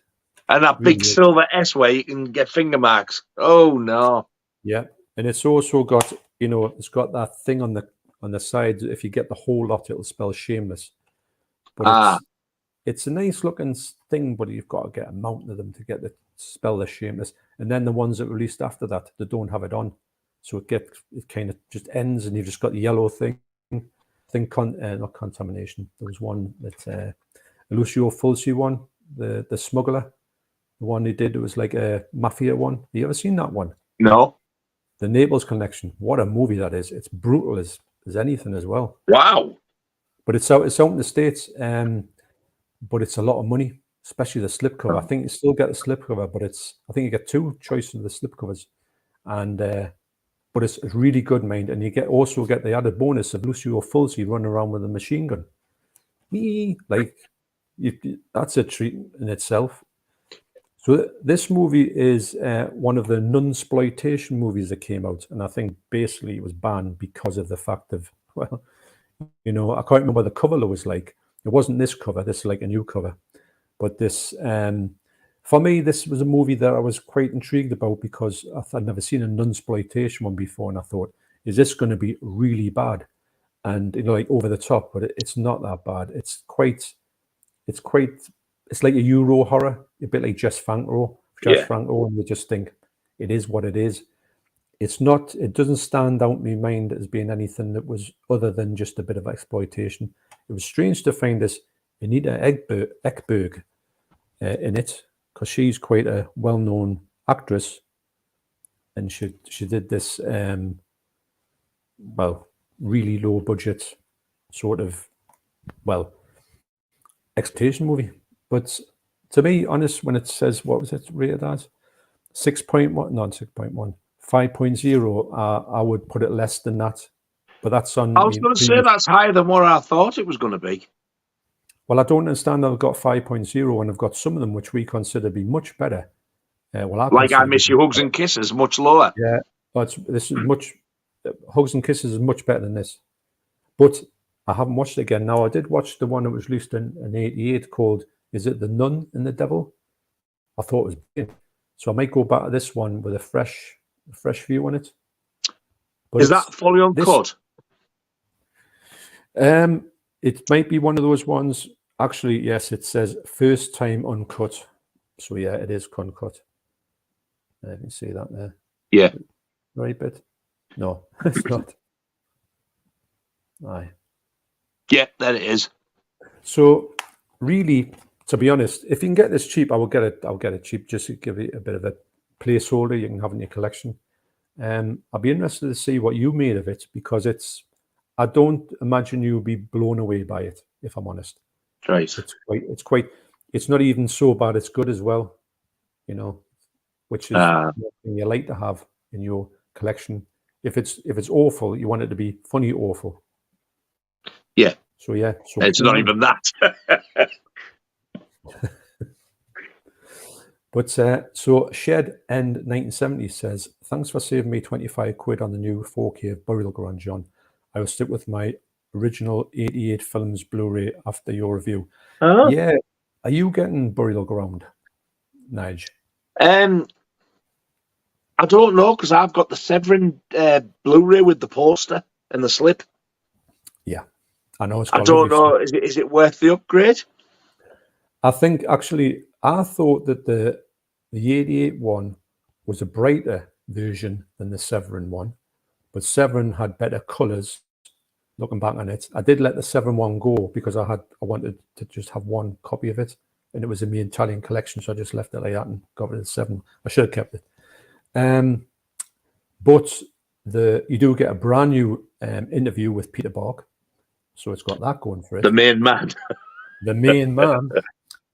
And that Really big silver S where you can get finger marks. Oh no. Yeah, and it's also got, it's got that thing on the side. If you get the whole lot, it'll spell Shameless. But it's a nice looking thing, but you've got to get a mount of them to get the spell the Shameless. And then the ones that released after that, they don't have it on, so it kind of just ends, and you've just got the yellow thing. Not Contamination. There was one that Lucio Fulci one, the smuggler, the one he did. It was like a mafia one. Have you ever seen that one? No. The Naples Connection. What a movie that is! It's brutal as anything as well. Wow. But it's out in the States, but it's a lot of money, especially the slipcover. I think you still get the slipcover, but I think you get two choices of the slipcovers, and but it's really good, mind. And you also get the added bonus of Lucio Fulci running around with a machine gun. That's a treat in itself. So this movie is one of the nunsploitation movies that came out, and I think basically it was banned because of the fact of, well, I can't remember what the cover was like. It wasn't this cover. This is like a new cover, but this, for me, this was a movie that I was quite intrigued about because I'd never seen a nunsploitation one before, and I thought, is this going to be really bad? And like over the top, but it's not that bad. It's like a Euro horror, a bit like Jess Franco, and you just think it is what it is. It's not. It doesn't stand out in my mind as being anything that was other than just a bit of exploitation. It was strange to find this Anita Ekberg in it, because she's quite a well-known actress, and she did this really low budget sort of exploitation movie. But to be honest, when it says, what was it rated as? 6.1, not 6.1, 5.0, I would put it less than that. But that's on. I was going to say that's higher than what I thought it was going to be. Well, I don't understand. I've got 5.0, and I've got some of them which we consider to be much better. I Miss You, Hugs and Kisses, much lower. Yeah, but this is much. Hugs and Kisses is much better than this. But I haven't watched it again. Now, I did watch the one that was released in '88 called, is it The Nun and the Devil? I thought it was brilliant. So I might go back to this one with a fresh view on it. But is that fully uncut? It might be one of those ones. Actually, yes, it says first time uncut. So yeah, it is uncut. I can see that there. Yeah. Right bit. No, it's not. Aye. Yeah, there it is. So really, to be honest, if you can get this cheap, I will get it. I'll get it cheap just to give it a bit of a placeholder you can have in your collection. I'll be interested to see what you made of it, because I don't imagine you'll be blown away by it, if I'm honest. Right. It's not even so bad. It's good as well, which is something you like to have in your collection. If it's awful, you want it to be funny awful. Yeah. So yeah. So it's not even that. But so Shed End 1970 says, thanks for saving me 25 quid on the new 4K Burial Ground, John. I will stick with my original 88 films Blu-ray after your review. Yeah. Are you getting Burial Ground, Nige? I don't know, because I've got the Severin Blu-ray with the poster and the slip. Yeah. I know. I don't know. Is it worth the upgrade? I think actually, I thought that the 88 one was a brighter version than the Severin one, but Severin had better colours. Looking back on it, I did let the Severin one go because I wanted to just have one copy of it, and it was in my Italian collection, so I just left it like that and got rid of the 7. I should have kept it. But you do get a brand new interview with Peter Bork, so it's got that going for it. The main man. The main man.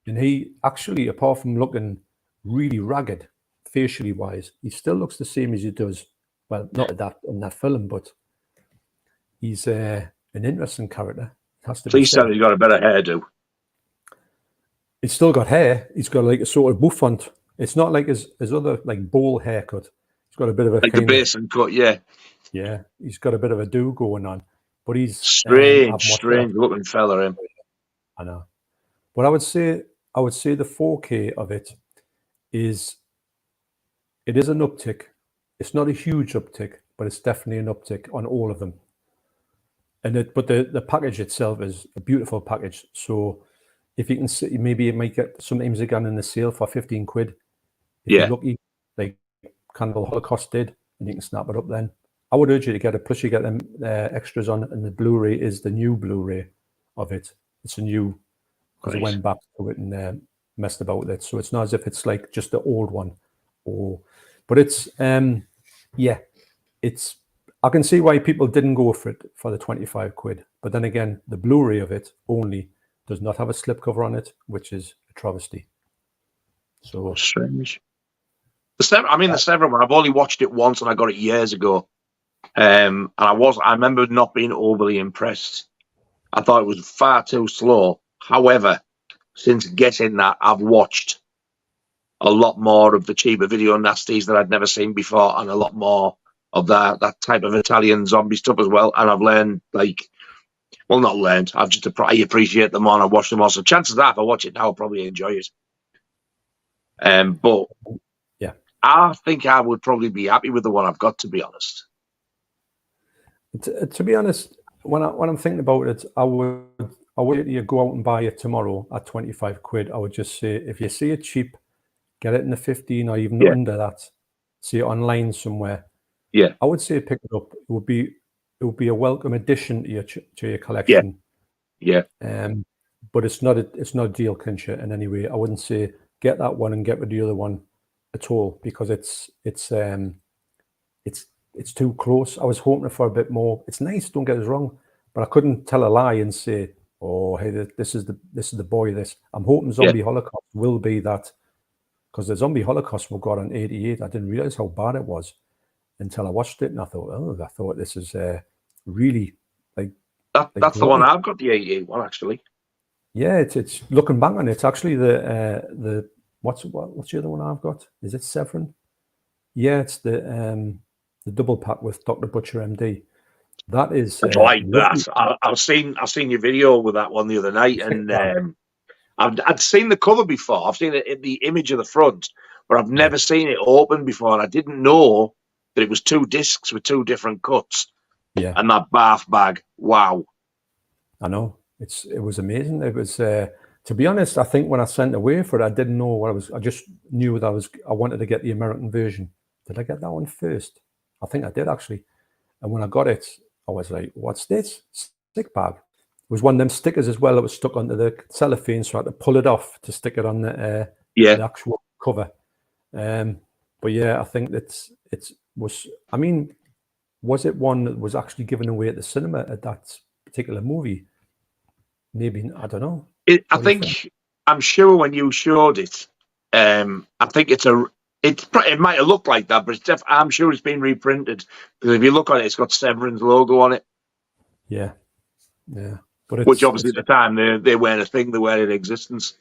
And he actually, apart from looking really ragged, facially wise, he still looks the same as he does. Well, not in that film, but he's an interesting character. It has to be Please said. tell me he's got a better hairdo. He's still got hair. He's got like a sort of bouffant. It's not like his other like bowl haircut. He's got a bit of a like a basin cut, yeah. Yeah, he's got a bit of a do going on, but he's strange looking fella. Him. I know, but I would say the 4K of it is an uptick. It's not a huge uptick, but it's definitely an uptick on all of them. But the package itself is a beautiful package. So if you can see, maybe it might get sometimes again in the sale for 15 quid. If you're lucky, like Cannibal Holocaust did, and you can snap it up then. I would urge you to get it. Plus, you get them extras on, and the Blu-ray is the new Blu-ray of it. It's a new, because I went back to it and messed about with it. So it's not as if it's like just the old one. But it's, it's. I can see why people didn't go for it for the 25 quid. But then again, the Blu-ray of it only does not have a slipcover on it, which is a travesty. So strange. The Severin one, I've only watched it once, and I got it years ago. And I remember not being overly impressed. I thought it was far too slow. However, since getting that, I've watched a lot more of the cheaper video nasties that I'd never seen before, and a lot more of that type of Italian zombie stuff as well. And I've learned, not learned, I appreciate them more, and I watch them all. So chances are, if I watch it now, I'll probably enjoy it. But yeah, I think I would probably be happy with the one I've got, to be honest. To be honest, when I'm thinking about it, I would you go out and buy it tomorrow at 25 quid. I would just say, if you see it cheap, get it in the 15 or even under that. See it online somewhere. Yeah, I would say pick it up. It would be a welcome addition to your collection. Yeah. But it's not a deal clincher in any way. I wouldn't say get that one and get rid of the other one at all, because it's too close. I was hoping for a bit more. It's nice, don't get us wrong, but I couldn't tell a lie and say, "Oh, hey, this is the boy." I'm hoping Zombie Holocaust will be that, because the Zombie Holocaust we got on 88. I didn't realize how bad it was until I watched it, and I thought this is really like that's the one I've got, the 88 one actually. Yeah, it's looking back on it. It's actually the what's the other one I've got? Is it Severin? Yeah, it's the double pack with Dr. Butcher MD. That is that. I've seen your video with that one the other night, and I'd seen the cover before. I've seen the image of the front, but I've never seen it open before, and I didn't know that it was 2 discs with 2 different cuts. Yeah, and that bath bag. Wow, I know. It was amazing. It was to be honest, I think when I sent away for it, I didn't know what I was. I just knew that I wanted to get the American version. Did I get that one first? I think I did actually. And when I got it, I was like, "What's this? Stick bag?" It was one of them stickers as well that was stuck onto the cellophane, so I had to pull it off to stick it on the actual cover. But yeah, I think it was. I mean, was it one that was actually given away at the cinema at that particular movie? Maybe, I don't know. I'm sure when you showed it, I think it might have looked like that, but I'm sure it's been reprinted, because if you look on it, it's got Severin's logo on it. Yeah. But which obviously at the time they weren't a thing, they weren't in existence.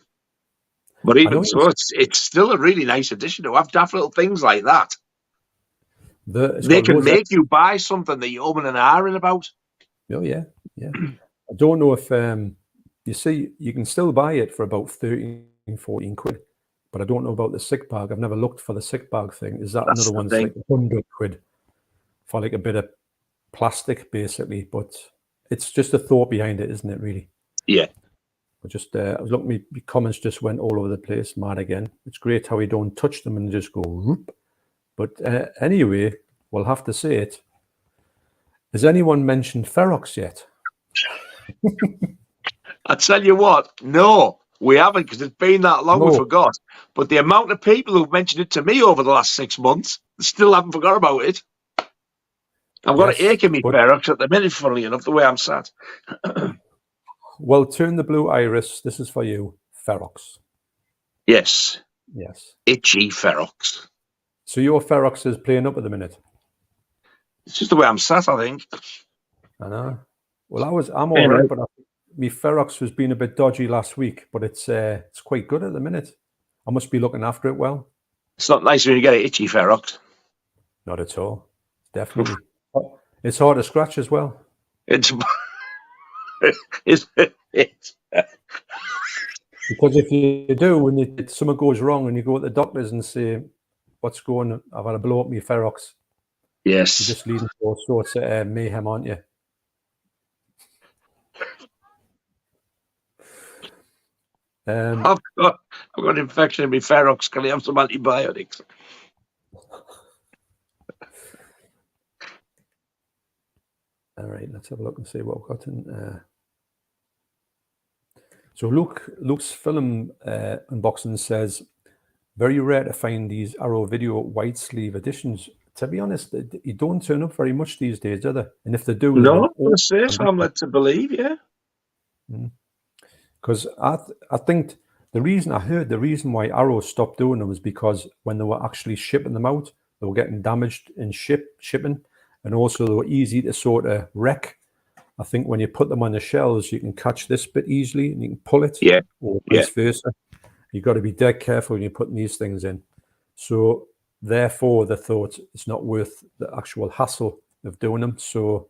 But even so, it's still a really nice addition to have daft little things like that. They can make you buy something that you're umming and ahhing about. Oh yeah. I don't know if you see, you can still buy it for about 13, 14 quid, but I don't know about the sick bag. I've never looked for the sick bag thing. Is that's another one that's like 100 quid for like a bit of plastic, basically? But it's just a thought behind it, isn't it? Really? Yeah. I was looking. My comments just went all over the place. Mad again. It's great how you don't touch them and just go whoop. But anyway, we'll have to say it. Has anyone mentioned Ferox yet? I tell you what, no, we haven't, because it's been that long we forgot. But the amount of people who've mentioned it to me over the last 6 months still haven't forgot about it. I've got an ache in me Ferox at the minute, funnily enough, the way I'm sat. Well, turn the blue iris. This is for you, Ferox. Yes. Yes. Itchy Ferox. So your Ferox is playing up at the minute? It's just the way I'm sat, I think. I know. Well, I'm all right, but my Ferox was being a bit dodgy last week, but it's quite good at the minute. I must be looking after it well. It's not nice when you get an itchy Ferox. Not at all. Definitely. It's hard to scratch as well. It's Because if you do, when something goes wrong and you go to the doctors and say, what's going on? I've had a blow up my Ferox. Yes. You're just leading to all sorts of mayhem, aren't you? I've got an infection in my Ferox. Can I have some antibiotics? All right, let's have a look and see what I've got in. So Luke's film unboxing says, very rare to find these Arrow Video wide sleeve editions. To be honest, you don't turn up very much these days, do they? And if they do, no, I'm led to believe, yeah. Because I think the reason why Arrow stopped doing them was because when they were actually shipping them out, they were getting damaged in shipping, and also they were easy to sort of wreck. I think when you put them on the shelves, you can catch this bit easily and you can pull it, or vice versa. You've got to be dead careful when you're putting these things in. So therefore, they thought it's not worth the actual hassle of doing them. So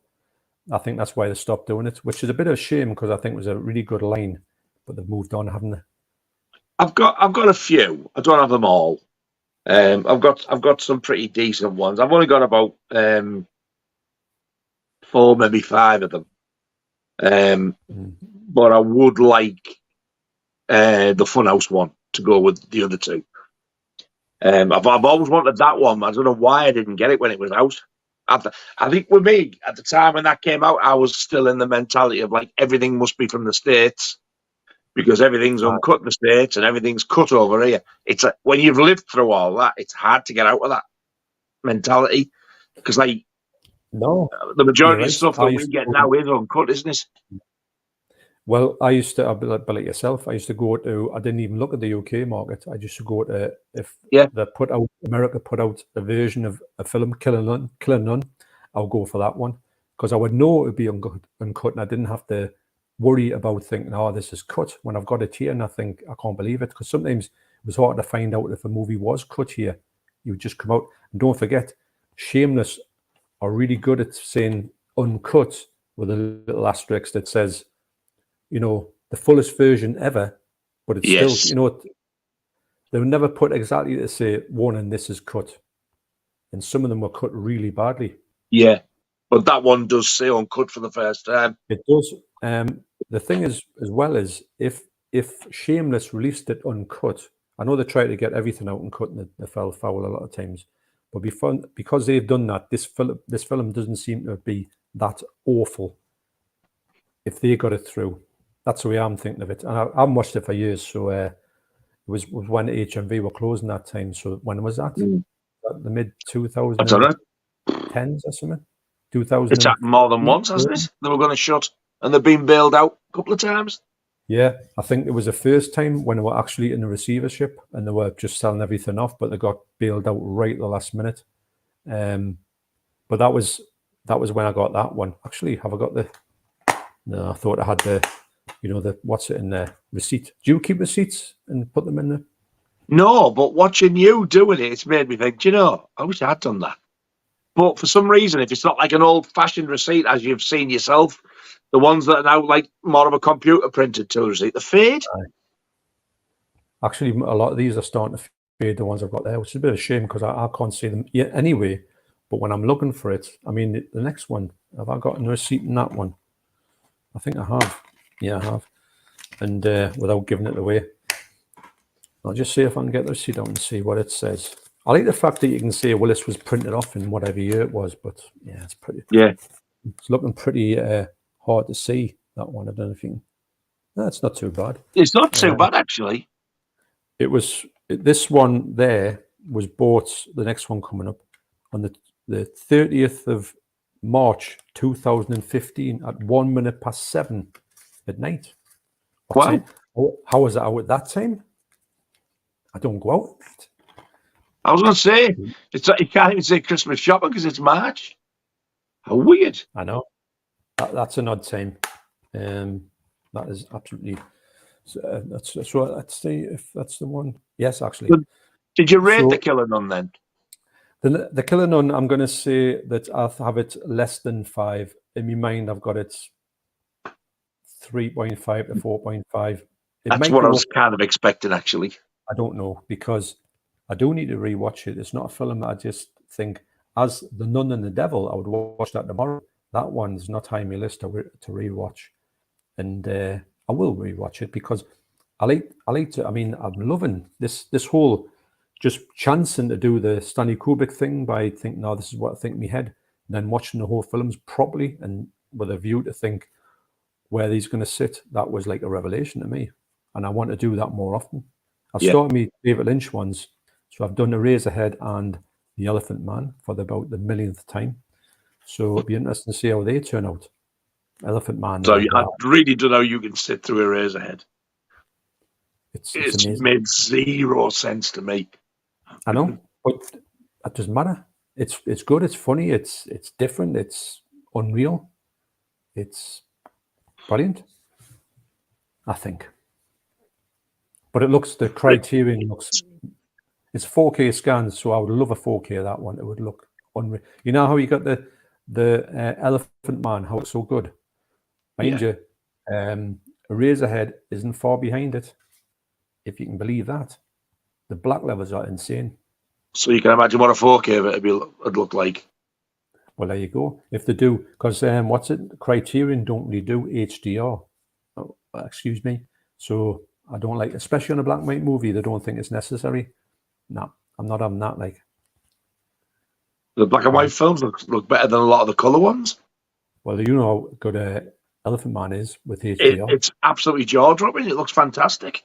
I think that's why they stopped doing it, which is a bit of a shame because I think it was a really good line, but they've moved on, haven't they? I've got a few. I don't have them all. I've got some pretty decent ones. I've only got about 4, maybe 5 of them. But I would like the Funhouse one to go with the other 2. I've always wanted that one. I don't know why I didn't get it when it was out. I think with me at the time when that came out, I was still in the mentality of like everything must be from the States because everything's uncut in the States and everything's cut over here. It's when you've lived through all that, it's hard to get out of that mentality because the majority of stuff that we get now is uncut, isn't it? Well, I used to, I'll be like yourself, I used to go to, I didn't even look at the UK market. I used to go to, if America put out a version of a film, Killing None, I'll go for that one. Because I would know it would be uncut and I didn't have to worry about thinking, oh, this is cut. When I've got it here and I think, I can't believe it. Because sometimes it was hard to find out if a movie was cut here. You would just come out. And don't forget, Shameless are really good at saying uncut with a little asterisk that says, you know, the fullest version ever, but it's still, you know, they would never put exactly to say, warning, this is cut. And some of them were cut really badly. Yeah, but that one does say uncut for the first time. It does. The thing is, as well as if Shameless released it uncut, I know they try to get everything out uncut and they fell foul a lot of times, but because they've done that, this film doesn't seem to be that awful if they got it through. That's the way I'm thinking of it. And I haven't watched it for years. So it was when HMV were closing that time. So when was that? The mid 2010s or something? 2000. It's happened more than once, hasn't it? They were going to shut and they've been bailed out a couple of times. Yeah, I think it was the first time when they were actually in the receivership and they were just selling everything off, but they got bailed out right at the last minute. But that was when I got that one. Actually, have I got the... No, I thought I had the... You know, what's it in there? Receipt. Do you keep receipts and put them in there? No, but watching you doing it, it's made me think, do you know, I wish I had done that. But for some reason, if it's not like an old-fashioned receipt, as you've seen yourself, the ones that are now like more of a computer-printed tool receipt, they fade. Actually, a lot of these are starting to fade, the ones I've got there, which is a bit of a shame because I can't see them yet anyway. But when I'm looking for it, I mean, the next one, have I got a receipt in that one? I think I have. Yeah, I have. And without giving it away, I'll just see if I can get the receipt out and see what it says. I like the fact that you can say, well, this was printed off in whatever year it was, but yeah, it's pretty. Yeah. It's looking pretty hard to see, that one. I don't know if you can. No, it's not too bad. It's not too bad, actually. This one there was bought, the next one coming up, on the 30th of March 2015 at 7:01 at night. Wow. How was it out at that time? I don't go out. I was going to say, you can't even say Christmas shopping because it's March. How weird. I know. That's an odd time. That is absolutely. Let's see if that's the one. Yes, actually. Did you rate The Killer Nun then? The Killer Nun, I'm going to say that I have it less than 5. In my mind, I've got it 3.5 to 4.5. That's what I was kind of expecting, actually. I don't know, because I do need to rewatch it. It's not a film that I just think, as The Nun and the Devil, I would watch that tomorrow. That one's not high on my list to rewatch. And I will rewatch it because I like to, I mean, I'm loving this whole just chancing to do the Stanley Kubrick thing by thinking, no, this is what I think in my head, and then watching the whole films properly and with a view to think where he's going to sit. That was like a revelation to me. And I want to do that more often. I started me David Lynch ones. So I've done Eraserhead and The Elephant Man for about the millionth time. So it'll be interesting to see how they turn out. Elephant Man. So I really don't know you can sit through Eraserhead. It's made zero sense to me. I know, but it doesn't matter. It's good. It's funny. It's different. It's unreal. It's brilliant, I think. But it looks, the Criterion looks, it's 4K scans, so I would love a 4K of that one. It would look unreal. You know how you got the Elephant Man, how it's so good? Mind you, Eraserhead isn't far behind it, if you can believe that. The black levels are insane. So you can imagine what a 4K of it would look like. Well, there you go. If they do, because Criterion don't really do HDR. Oh, excuse me. So I don't like, especially on a black and white movie, they don't think it's necessary. No, I'm not having that. Like the black and white films look better than a lot of the color ones. Well, you know how good Elephant Man is with HDR. It's absolutely jaw dropping. It looks fantastic.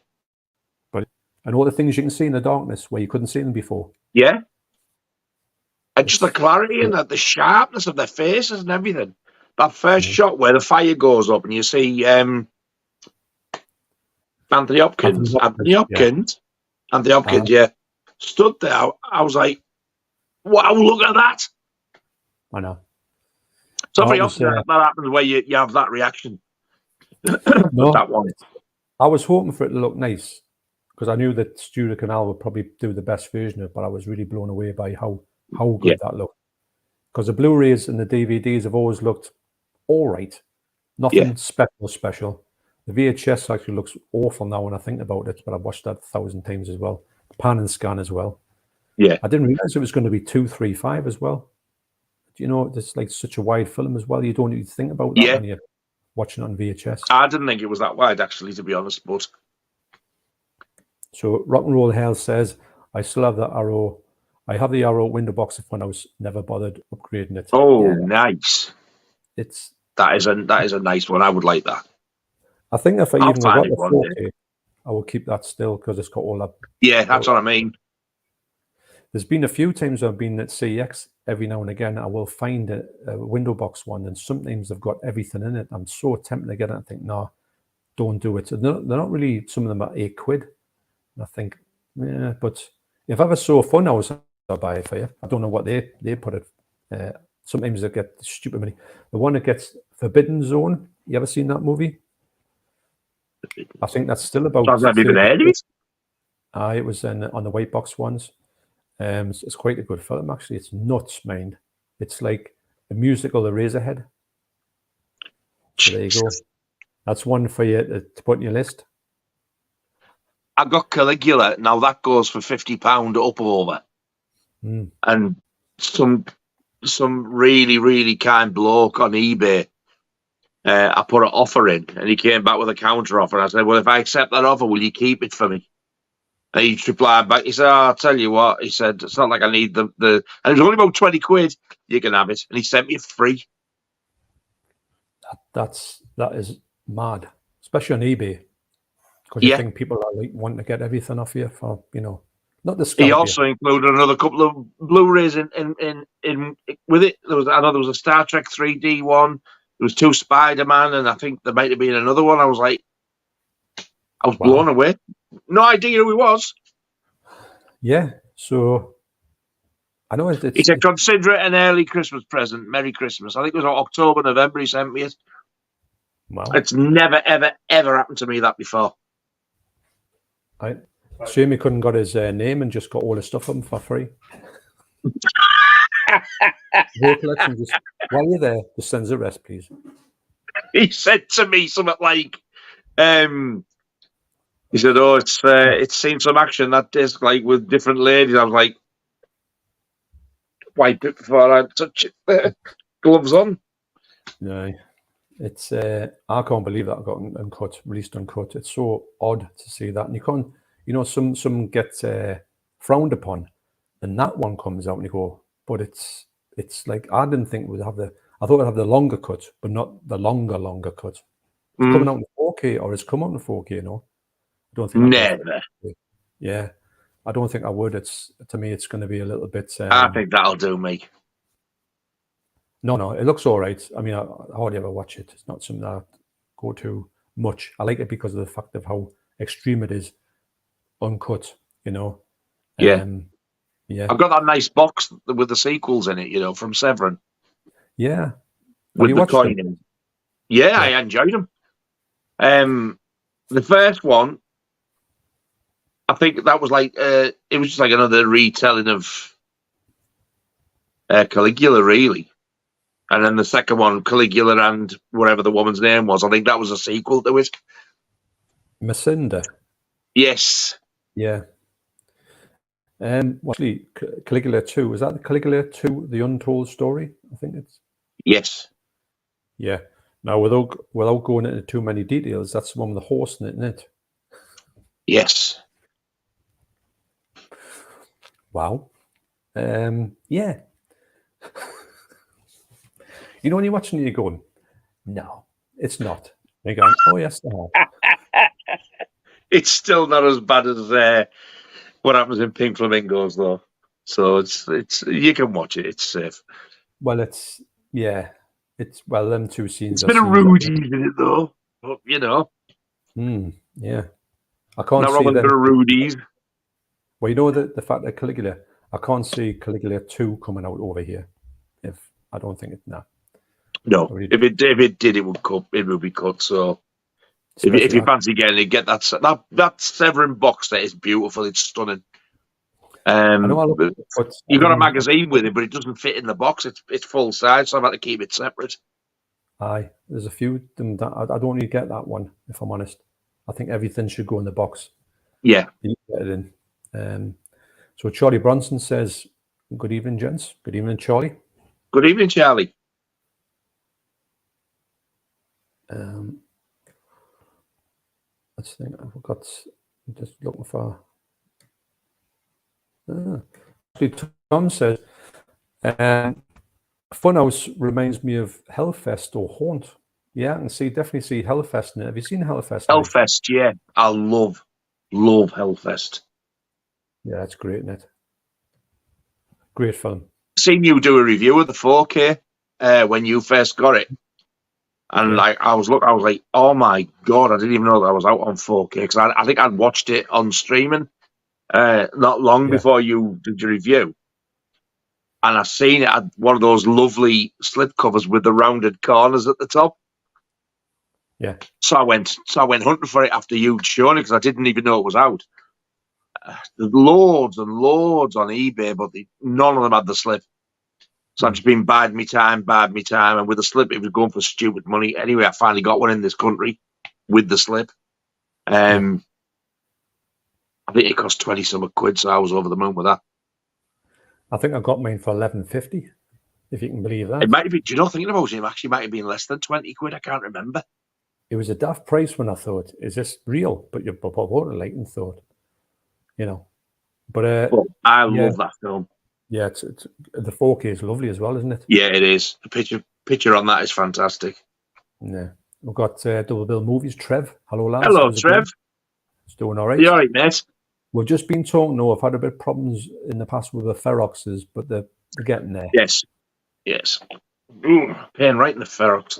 And all the things you can see in the darkness where you couldn't see them before. Yeah. And just the clarity and the sharpness of their faces and everything. That first shot where the fire goes up and you see Anthony Hopkins, stood there. I was like, wow, look at that. I know. So very often that happens where you have that reaction. No, that one. I was hoping for it to look nice because I knew that Studio Canal would probably do the best version of it, but I was really blown away by how good that looked. Because the Blu-rays and the DVDs have always looked all right. Nothing special. The VHS actually looks awful now when I think about it, but I've watched that 1,000 times as well. Pan and scan as well. Yeah. I didn't realize it was going to be 235 as well. Do you know, it's like such a wide film as well. You don't need to think about that when you're watching it on VHS. I didn't think it was that wide, actually, to be honest. But so Rock and Roll Hell says, I still have the Arrow. I have the Arrow window box of when I was never bothered upgrading it. Oh, nice. That is a nice one. I would like that. I think if I even got the 4K, I will keep that still because it's got all that. Yeah, that's what I mean. There's been a few times I've been at CEX. Every now and again, I will find a window box one, and sometimes they've got everything in it. I'm so tempted to get it. I think, no, don't do it. So they're not really, some of them are £8. And I think, yeah, but if I ever saw a fun house, I'll buy it for you. I don't know what they put it. Sometimes they get stupid money. The one that gets Forbidden Zone, you ever seen that movie? I think that's still about. It was on the white box ones. It's quite a good film, actually. It's nuts, mind. It's like a musical Eraserhead. So there you go. That's one for you to put in your list. I got Caligula. Now that goes for £50 up over. And some really, really kind bloke on eBay. I put an offer in, and he came back with a counter offer. I said, "Well, if I accept that offer, will you keep it for me?" And he replied back. He said, I'll tell you what. He said, it's not like I need the. And it was only about £20. You can have it. And he sent me it free. That is mad, especially on eBay, because you think people are like wanting to get everything off you for, not the scalp. He also included another couple of Blu-rays in with it. There was a Star Trek 3D one. There was 2 Spider-Man, and I think there might have been another one. I was blown away. No idea who he was. Yeah, so I know He said, consider it an early Christmas present. Merry Christmas. I think it was October, November he sent me it. Wow. It's never, ever, ever happened to me that before. Shame he couldn't got his name and just got all the stuff from him for free. Just, while you're there, just send us a rest, please. He said to me something like, he said, "Oh, it's seen some action, that disc, like with different ladies." I was like, wipe it before I touch it. Gloves on. No, it's I can't believe that got uncut, released uncut. It's so odd to see that, and you can't, some get frowned upon, and that one comes out and you go, but it's like I didn't think it would have I thought it would have the longer cut, but not the longer cut. It's coming out in 4K, or it's come out in 4K, I don't think never. Yeah, I don't think I would. To me, it's going to be a little bit. I think that'll do me. No, it looks all right. I mean, I hardly ever watch it. It's not something I go to much. I like it because of the fact of how extreme it is, uncut. Yeah. Yeah. I've got that nice box with the sequels in it, from Severin. Yeah. With the coin in it. Yeah, I enjoyed them. The first one, I think that was like it was just like another retelling of Caligula, really. And then the second one, Caligula and whatever the woman's name was, I think that was a sequel to it. Macinda. Yes. Yeah. Actually, Caligula 2, is that the Caligula 2, The Untold Story? I think it's. Yes. Yeah. Now, without going into too many details, that's the one with the horse in it, isn't it? Yes. Wow. Yeah. When you're watching it, you're going, no, it's not. And you're going, oh, yes, they have. It's still not as bad as what happens in Pink Flamingos, though. So it's you can watch it. It's safe. Well, them two scenes. It's a bit of rude in it, though. But, yeah. I can't see a bit of rudies. Well, the fact that Caligula, I can't see Caligula 2 coming out over here. I don't think it's not. No, if it did, it would cut. It would be cut. So, if you fancy getting it, get that Severin box set is beautiful. It's stunning. You got a magazine with it, but it doesn't fit in the box. It's full size, so I've had to keep it separate. Aye, there's a few of them that I don't really get that one. If I'm honest, I think everything should go in the box. Yeah, you get it in. So Charlie Bronson says, "Good evening, gents. Good evening, Charlie." Good evening, Charlie. Let's think. I forgot. I'm just looking for. Tom says, Funhouse reminds me of Hellfest or Haunt. Yeah, I can definitely see Hellfest in it. Have you seen Hellfest? Hellfest, yeah. I love Hellfest. Yeah, that's great, isn't it? Great film. Seen you do a review of the 4K when you first got it. And I was like, oh my God, I didn't even know that I was out on 4K, because I think I'd watched it on streaming not long before you did your review. And I seen it had one of those lovely slip covers with the rounded corners at the top. Yeah. So I went hunting for it after you'd shown it, because I didn't even know it was out. There's loads and loads on eBay, but none of them had the slip. So I've just been biding me time, and with the slip, it was going for stupid money. Anyway, I finally got one in this country with the slip. I think it cost 20-some quid, so I was over the moon with that. I think I got mine for $11.50, if you can believe that. It might be. Do you know, thinking about it, actually might have been less than 20 quid. I can't remember. It was a daft price when I thought, is this real? But you bought it late and thought, But I love that film. Yeah, it's the 4K is lovely as well, isn't it? Yeah, it is. The picture on that is fantastic. Yeah, we've got Double Bill Movies. Trev, hello lads. Hello, Trev. It's doing all right. You all right, mate? We've just been talking. I've had a bit of problems in the past with the Feroxes, but they're getting there. Yes. Ooh, pain right in the Ferox.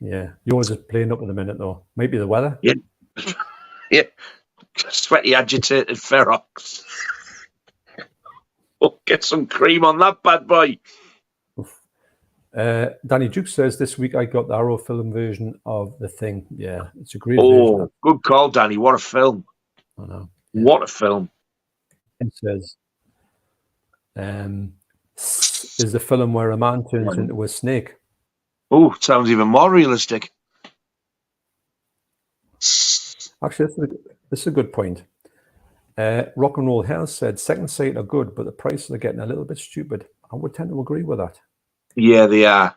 Yeah, yours is playing up in a minute though. Maybe the weather. Yeah. Sweaty, agitated Ferox. Oh, get some cream on that bad boy. Danny Duke says, this week I got the Arrow film version of The Thing. Yeah, it's a great version. Oh, good call, Danny. What a film. I know. Yeah. What a film. It says, is the film where a man turns into a snake. Oh, sounds even more realistic. Actually, this is a good point. Rock and Roll Hell said, Second Sight are good, but the prices are getting a little bit stupid. I would tend to agree with that. Yeah, they are.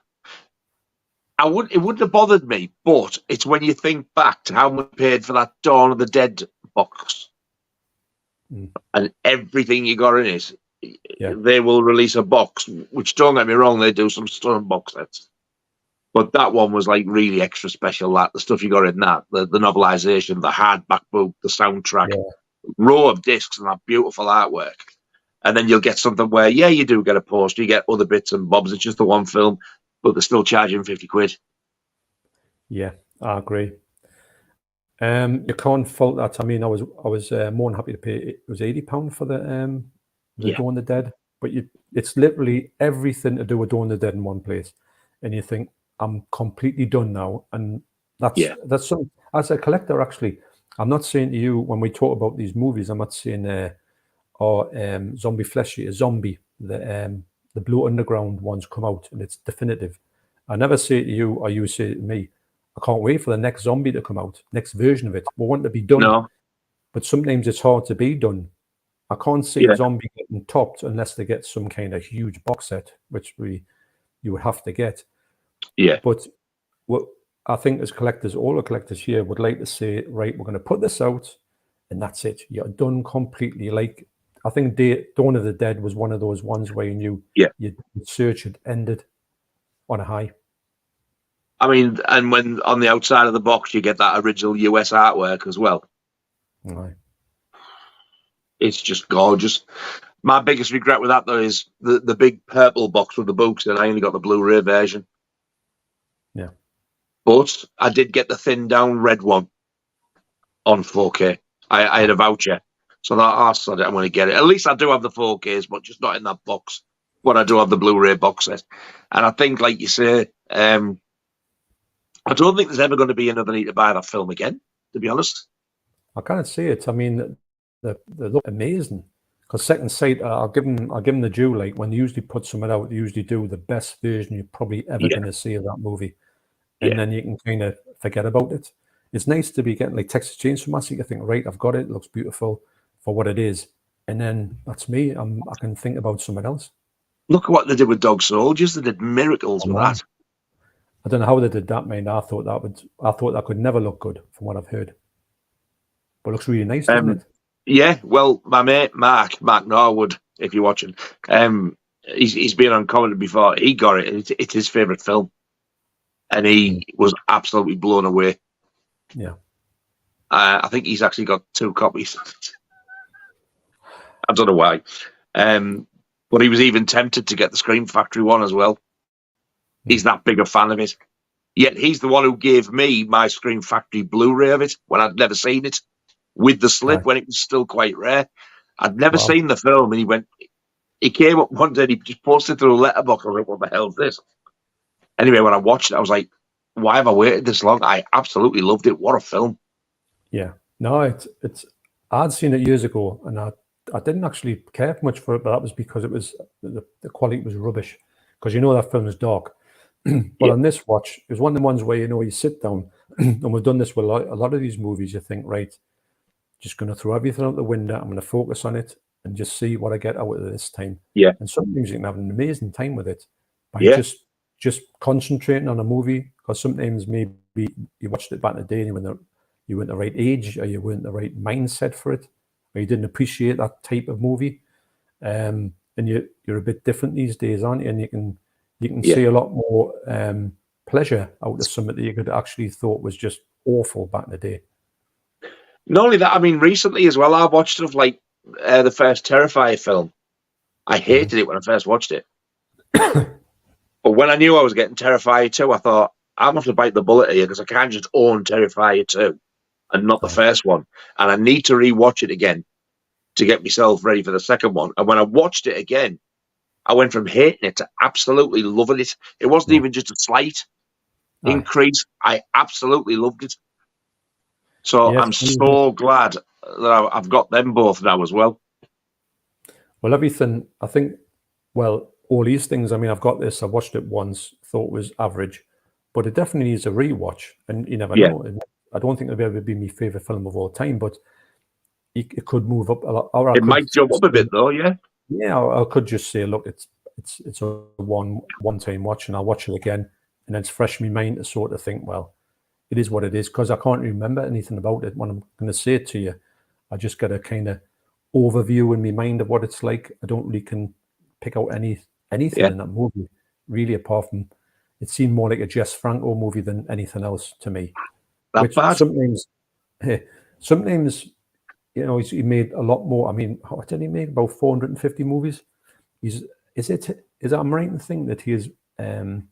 It wouldn't have bothered me, but it's when you think back to how much we paid for that Dawn of the Dead box and everything you got in it. Yeah. They will release a box, which, don't get me wrong, they do some stunning box sets. But that one was like really extra special. That the stuff you got in that, the novelization, the hardback book, the soundtrack, row of discs, and that beautiful artwork. And then you'll get something where, yeah, you do get a poster, you get other bits and bobs. It's just the one film, but they're still charging 50 quid. Yeah, I agree. You can't fault that. I mean, I was more than happy to pay. It was £80 for the Dawn of the Dead, but it's literally everything to do with Dawn of the Dead in one place, and you think, I'm completely done now. And that's something, as a collector, actually, I'm not saying to you when we talk about these movies, I'm not saying Zombie Flesh Eater Zombie, the Blue Underground ones come out and it's definitive. I never say to you or you say to me, I can't wait for the next zombie to come out, next version of it. We want to be done. No. But sometimes it's hard to be done. I can't see Zombie getting topped unless they get some kind of huge box set, which you would have to get. Yeah. But what I think as collectors, all the collectors here would like to say, right, we're going to put this out and that's it. You're done completely. Like, I think Dawn of the Dead was one of those ones where you knew your search had ended on a high. I mean, and when on the outside of the box, you get that original US artwork as well. Right. It's just gorgeous. My biggest regret with that, though, is the big purple box with the books, and I only got the Blu-ray version. Yeah. But I did get the thinned down red one on 4K. I had a voucher. So I said I'm going to get it. At least I do have the 4Ks, but just not in that box. But I do have the Blu-ray box set. And I think, like you say, I don't think there's ever going to be another need to buy that film again, to be honest. I can't see it. I mean, they look amazing. Because Second Sight, I'll give them the due. Like, when they usually put something out, they usually do the best version you're probably ever going to see of that movie. And then you can kind of forget about it. It's nice to be getting, like, Texas Chainsaw Massacre. You think, right, I've got it. It looks beautiful for what it is. And then that's me. I can think about something else. Look at what they did with Dog Soldiers. They did miracles with that. I don't know how they did that, man. I thought that could never look good from what I've heard. But it looks really nice, doesn't it? Yeah, well, my mate Mark Norwood, if you're watching, he's been on commentary before. He got it. It's his favourite film. And he was absolutely blown away. Yeah. I think he's actually got 2 copies. I don't know why. But he was even tempted to get the Scream Factory one as well. He's that big a fan of it. Yet he's the one who gave me my Scream Factory Blu-ray of it when I'd never seen it, with the slip when it was still quite rare. I'd never seen the film, and he came up one day and he just posted through a letterbox. I was like, what the hell is this? Anyway, when I watched it, I was like, why have I waited this long? I absolutely loved it. What a film. Yeah. No, it's I'd seen it years ago, and I didn't actually care much for it, but that was because it was the quality was rubbish. Because you know that film is dark. But on this watch, it was one of the ones where, you sit down, and we've done this with a lot of these movies. You think, right, just going to throw everything out the window. I'm going to focus on it and just see what I get out of this time. Yeah. And sometimes you can have an amazing time with it by just concentrating on a movie. Because sometimes maybe you watched it back in the day and you weren't the right age, or you weren't the right mindset for it, or you didn't appreciate that type of movie. And you're a bit different these days, aren't you? And you can see a lot more pleasure out of something that you could actually thought was just awful back in the day. Not only that, I mean, recently as well, I watched stuff like the first Terrifier film. I hated it when I first watched it. But when I knew I was getting Terrifier 2, I thought, I'm going to have to bite the bullet here, because I can't just own Terrifier 2 and not the first one. And I need to rewatch it again to get myself ready for the second one. And when I watched it again, I went from hating it to absolutely loving it. It wasn't even just a slight increase. I absolutely loved it. So I'm so glad that I've got them both now as well. Well, everything, I think, well, all these things, I mean, I've got this, I watched it once, thought it was average, but it definitely needs a rewatch. And you never know. I don't think it'll ever be my favourite film of all time, but it could move up a lot. Or it might jump up a bit, though, yeah. Yeah, I could just say, look, it's a one-time watch, and I'll watch it again, and then it's fresh in my mind to sort of think, well, it is what it is, because I can't remember anything about it. When I'm going to say it to you, I just get a kind of overview in my mind of what it's like. I don't really can pick out anything in that movie, really, apart from it seemed more like a Jess Franco movie than anything else to me. That bad? Sometimes, you know, he made a lot more. I mean, what did he make? About 450 movies. Is I'm right in thinking that he is the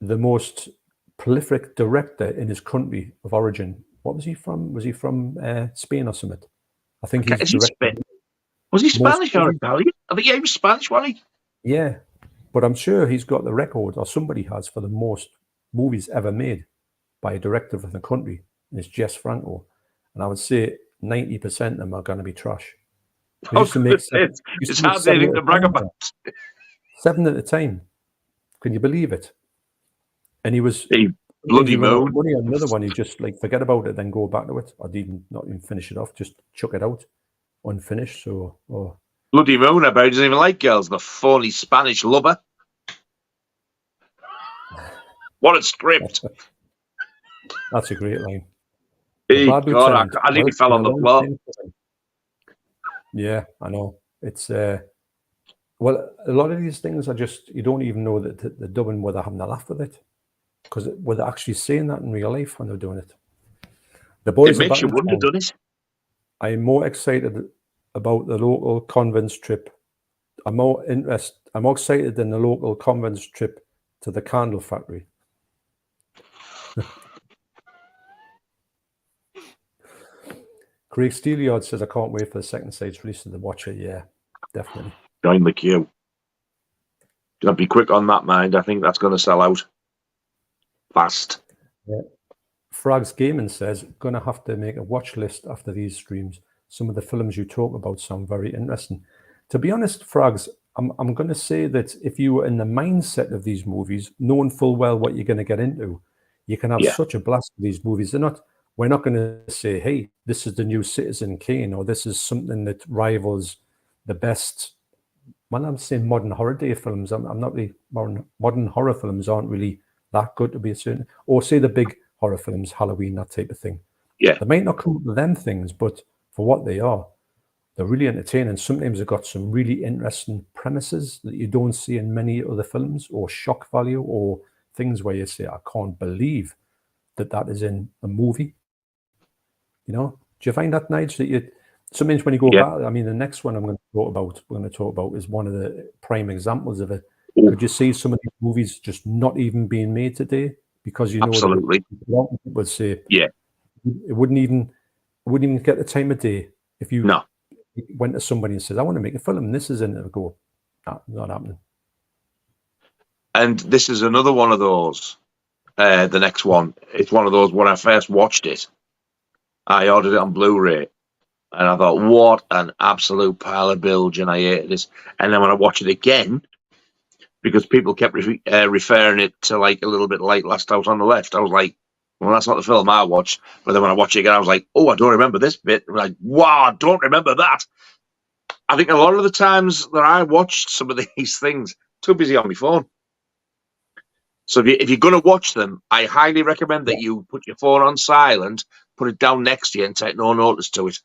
most prolific director in his country of origin. What was he from? Was he from Spain or something? I think he's directed. Was he Spanish or Italian? I think he was Spanish, wasn't he? Yeah, but I'm sure he's got the record, or somebody has, for the most movies ever made by a director of the country, and it's Jess Franco. And I would say 90% of them are going to be trash. It's hard to brag about. 7 at a time. Can you believe it? And he was bloody moon. Money on another one, he just like forget about it, then go back to it, or not even finish it off, just chuck it out unfinished. Bloody moon, I bet he doesn't even like girls. The phony Spanish lover. What a script! That's a great line. God, I nearly fell on the floor. Yeah, I know. It's well, a lot of these things are just, you don't even know that they're dubbing where they're having a laugh with it, because were they actually saying that in real life when they're doing it? The boys it makes you wonder, doesn't it? I'm more excited about the local convents trip. I'm more excited than the local convents trip to the candle factory. Craig Steelyard says, I can't wait for the second stage release of The Watcher. Yeah, definitely. Join the queue. I'll be quick on that, mind. I think that's going to sell out fast. Yeah. Frags Gaming says, going to have to make a watch list after these streams. Some of the films you talk about sound very interesting. To be honest, Frags, I'm going to say that if you were in the mindset of these movies, knowing full well what you're going to get into, you can have such a blast with these movies. We're not going to say, hey, this is the new Citizen Kane, or this is something that rivals the best. When I'm saying modern horror day films, I'm not really, modern horror films aren't really that good to be a certain, or say the big horror films, Halloween, that type of thing. Yeah. They might not come up with them things, but for what they are, they're really entertaining. Sometimes they've got some really interesting premises that you don't see in many other films, or shock value, or things where you say, I can't believe that is in a movie. You know, do you find that, Nige, that sometimes when you go back, I mean, the next one we're going to talk about is one of the prime examples of it. Ooh. Could you see some of these movies just not even being made today because you know absolutely that would say it wouldn't even get the time of day if you went to somebody and said, I want to make a film and this is in it, go, not happening. And this is another one of those. The next one, it's one of those. When I first watched it, I ordered it on Blu-ray, and I thought, what an absolute pile of bilge, and I hated this. And then when I watch it again, because people kept referring it to like a little bit like Last House on the Left, I was like, well, that's not the film I watched. But then when I watch it again, I was like, oh, I don't remember this bit. I'm like, wow, I don't remember that. I think a lot of the times that I watched some of these things, too busy on my phone. So if you're going to watch them, I highly recommend that you put your phone on silent, put it down next to you, and take no notice to it.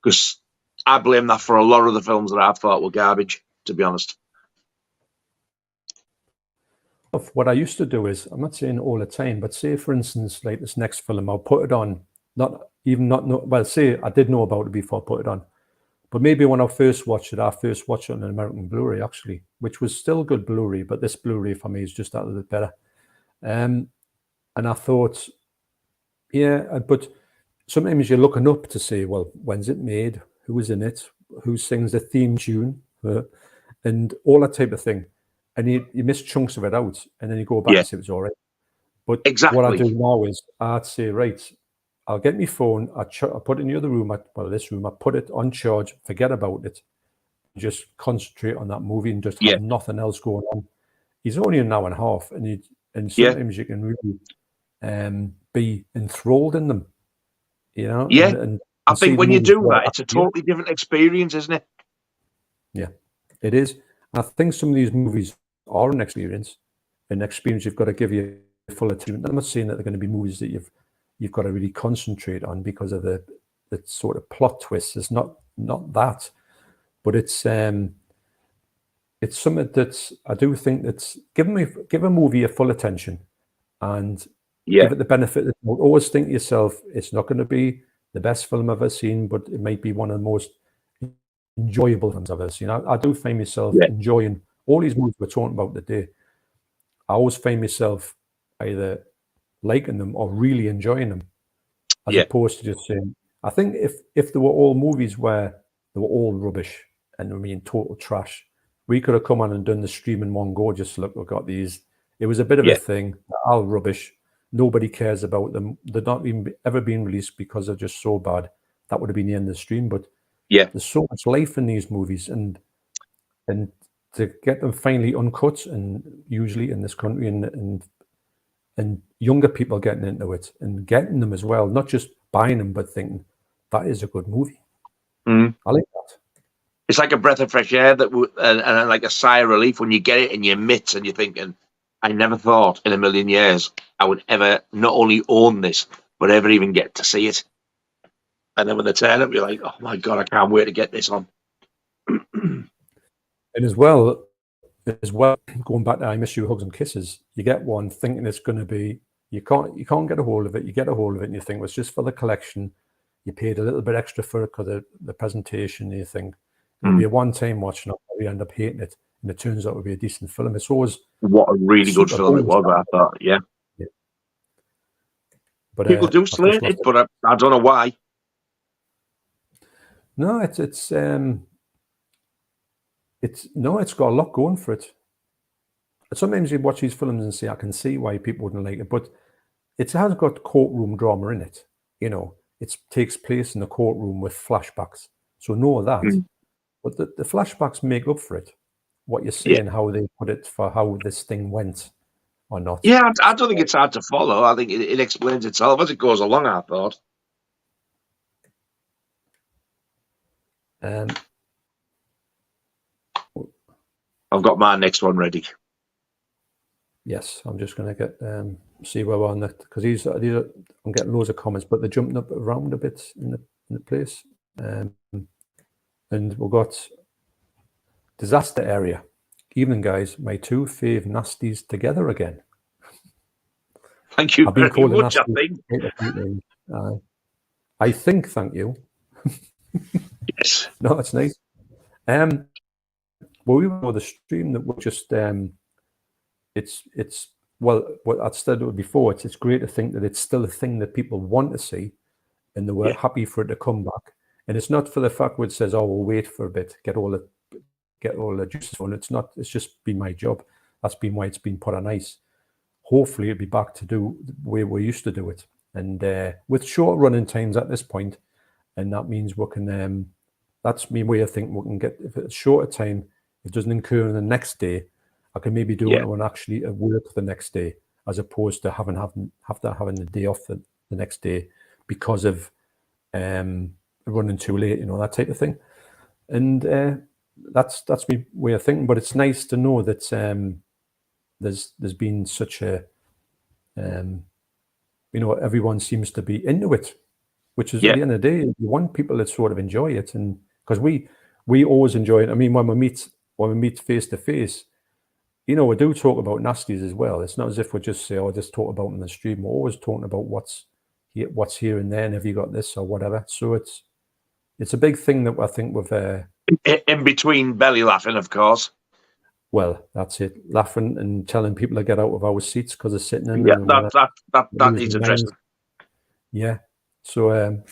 Because I blame that for a lot of the films that I thought were garbage, to be honest. What I used to do is, I'm not saying all the time, but say, for instance, like this next film, I'll put it on, say I did know about it before I put it on. But maybe when I first watched it on an American Blu-ray, actually, which was still good Blu-ray, but this Blu-ray for me is just that little bit better. And I thought, but sometimes you're looking up to say, well, when's it made? who's in it, who sings the theme tune, and all that type of thing. And you miss chunks of it out, and then you go back and say it was all right. But what I do now is I'd say, right, I'll get my phone, I put it in the other room, this room, I put it on charge, forget about it, just concentrate on that movie and just have nothing else going on. He's only an hour and a half, and sometimes you can really be enthralled in them, you know? Yeah. And I think when you do that, it's a totally different experience, isn't it? Yeah, it is. I think some of these movies are an experience you've got to give you full attention. I'm not saying that they're going to be movies that you've got to really concentrate on because of the sort of plot twist. It's not that, but it's something that's, I do think that's give a movie a full attention and give it the benefit. Always think to yourself, it's not going to be the best film I've ever seen, but it might be one of the most enjoyable films I've ever seen. I do find myself enjoying all these movies we're talking about today. I always find myself either liking them or really enjoying them, as opposed to just saying. I think if they were all movies where they were all rubbish and I mean total trash, we could have come on and done the stream in one go. Just look, we've got these. It was a bit of a thing. They're all rubbish. Nobody cares about them. They're not even ever been released because they're just so bad. That would have been the end of the stream. But there's so much life in these movies, and to get them finally uncut, and usually in this country, and younger people getting into it and getting them as well, not just buying them, but thinking that is a good movie. I like that. It's like a breath of fresh air and like a sigh of relief when you get it in your mitts and you're thinking, I never thought in a million years I would ever not only own this, but ever even get to see it. And then when they turn up, you're like, oh my God, I can't wait to get this on. And as well, going back to I Miss You, Hugs and Kisses, you get one thinking it's going to be, you can't get a hold of it. You get a hold of it and you think, well, it's just for the collection. You paid a little bit extra for it because of the presentation. And you think it'll be a one-time watch, and you end up hating it. And it turns out to be a decent film. It's always what a really good film it was. I thought, But people do slate it, but I don't know why. No, it's got a lot going for it. Sometimes you watch these films and say, I can see why people wouldn't like it, but it has got courtroom drama in it. You know, it takes place in the courtroom with flashbacks. So know that. But the flashbacks make up for it. What you're saying, how they put it for how this thing went or not. Yeah, I don't think it's hard to follow. I think it explains itself as it goes along, I thought. I've got my next one ready. Yes, I'm just going to get see where we're on that, because these are I'm getting loads of comments, but they're jumping up around a bit in the place. And we've got disaster area. Evening, guys. My two fave nasties together again. Thank you very much. I think. Thank you. Yes. No, it's nice. Well, we were the stream that was just it's what I'd said before. It's great to think that it's still a thing that people want to see, and they were happy for it to come back. And it's not for the fact where it says, "Oh, we'll wait for a bit, get all the juices on." It's not. It's just been my job. That's been why it's been put on ice. Hopefully, it'll be back to do the way we used to do it, and with short running times at this point, and that means we can. That's my way of thinking. We can get, if it's shorter time, it doesn't incur the next day. I can maybe do it when actually at work the next day, as opposed to having the day off the next day because of running too late, that type of thing. And that's my way of thinking. But it's nice to know that there's been such a everyone seems to be into it, which is at the end of the day, you want people to sort of enjoy it, and because we always enjoy it. I mean, when we meet face to face, we do talk about nasties as well. It's not as if we just say, "Oh, just talk about it in the stream." We're always talking about what's here and there, and have you got this or whatever. So it's a big thing that I think we've in between belly laughing, of course. Well, that's it. Laughing and telling people to get out of our seats because they're sitting in. Yeah, that needs addressing. Yeah. So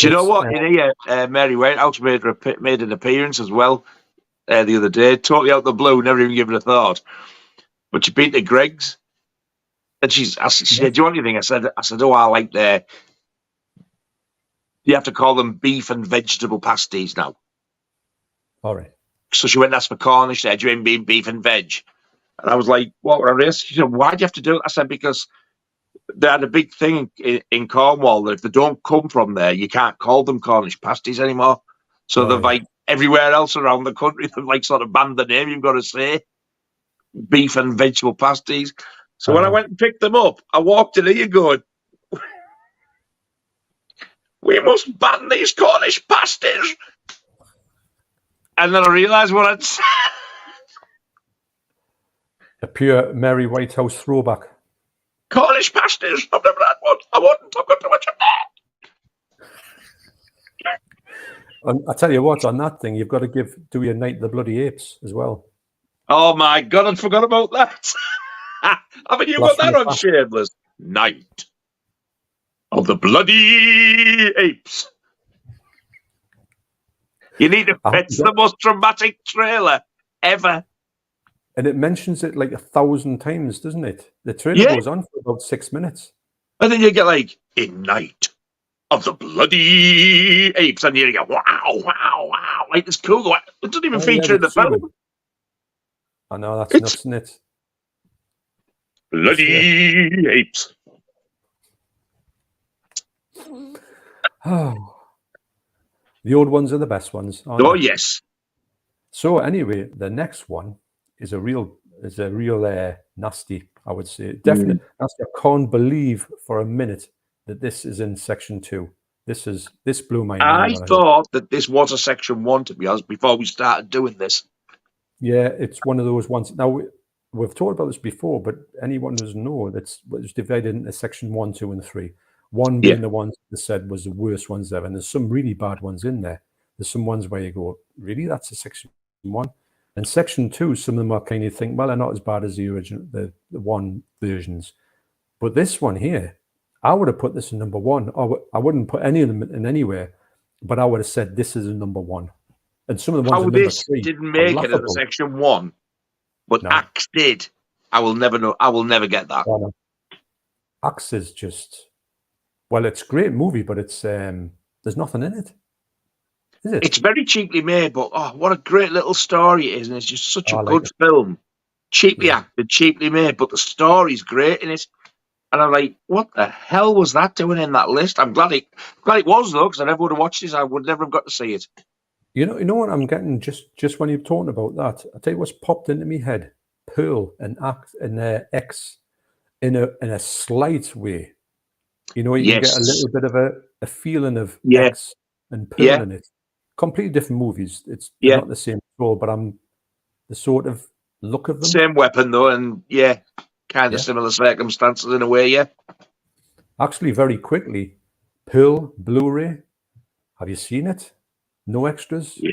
Do you know what? In here, Mary Whitehouse made an appearance as well the other day, totally out of the blue, never even given a thought. But she been to Greg's, and she said, "Do you want anything?" I said, "Oh, I like their. You have to call them beef and vegetable pasties now." All right. So she went and asked for Cornish there. Do you mean beef and veg? And I was like, "What were I?" She said, "Why do you have to do it?" I said, "Because they had a big thing in Cornwall that if they don't come from there, you can't call them Cornish pasties anymore. So they've like everywhere else around the country, they've like sort of banned the name. You've got to say beef and vegetable pasties." So when I went and picked them up, I walked in here going, "We must ban these Cornish pasties." And then I realised what I'd said. A pure Mary Whitehouse throwback. Cornish pasties. I've never had one. I wouldn't. I've got too much of that. And I tell you what, on that thing, you've got to do your Night of the Bloody Apes as well. Oh my God, I forgot about that. Haven't you got that on Shameless? Night of the Bloody Apes. You need to. It's the most dramatic trailer ever. And it mentions it like 1,000 times, doesn't it? The trailer goes on for about 6 minutes. And then you get like, in Night of the Bloody Apes. And you go, wow, wow, wow. Like, it's cool. It doesn't even feature in the film. I know, that's nuts, isn't it? Bloody Apes. Oh. The old ones are the best ones. Oh, yes. So anyway, the next one is a real nasty, I would say. Definitely nasty. I can't believe for a minute that this is in section 2. This blew my mind. I thought that this was a section 1, to be honest, before we started doing this. Yeah, it's one of those ones. Now, we've talked about this before, but anyone who doesn't know, it's divided into section 1, 2, and 3. 1 being the ones that said was the worst ones ever. And there's some really bad ones in there. There's some ones where you go, really? That's a section 1? And section 2, some of them are kind of think, well, they're not as bad as the original, the 1 versions. But this one here, I would have put this in number 1. I wouldn't put any of them in anywhere, but I would have said this is a number 1. And some of the ones in number 3 didn't make it in section 1, but Axe did. I will never know. I will never get that. Axe is just, well, it's a great movie, but it's there's nothing in it. Is it? It's very cheaply made, but what a great little story it is, and it's just such a good film. Cheaply acted, cheaply made, but the story's great in it. And I'm like, what the hell was that doing in that list? I'm glad it was though, because I never would have watched this. I would never have got to see it. You know what I'm getting just when you're talking about that. I tell you what's popped into my head: Pearl and Act and X in a slight way. You know, you can get a little bit of a feeling of X and Pearl in it. Completely different movies. It's not the same role, but I'm the sort of look of them. Same weapon though, and kind of similar circumstances in a way. Yeah. Actually, very quickly, Pearl Blu-ray. Have you seen it? No extras. Yeah.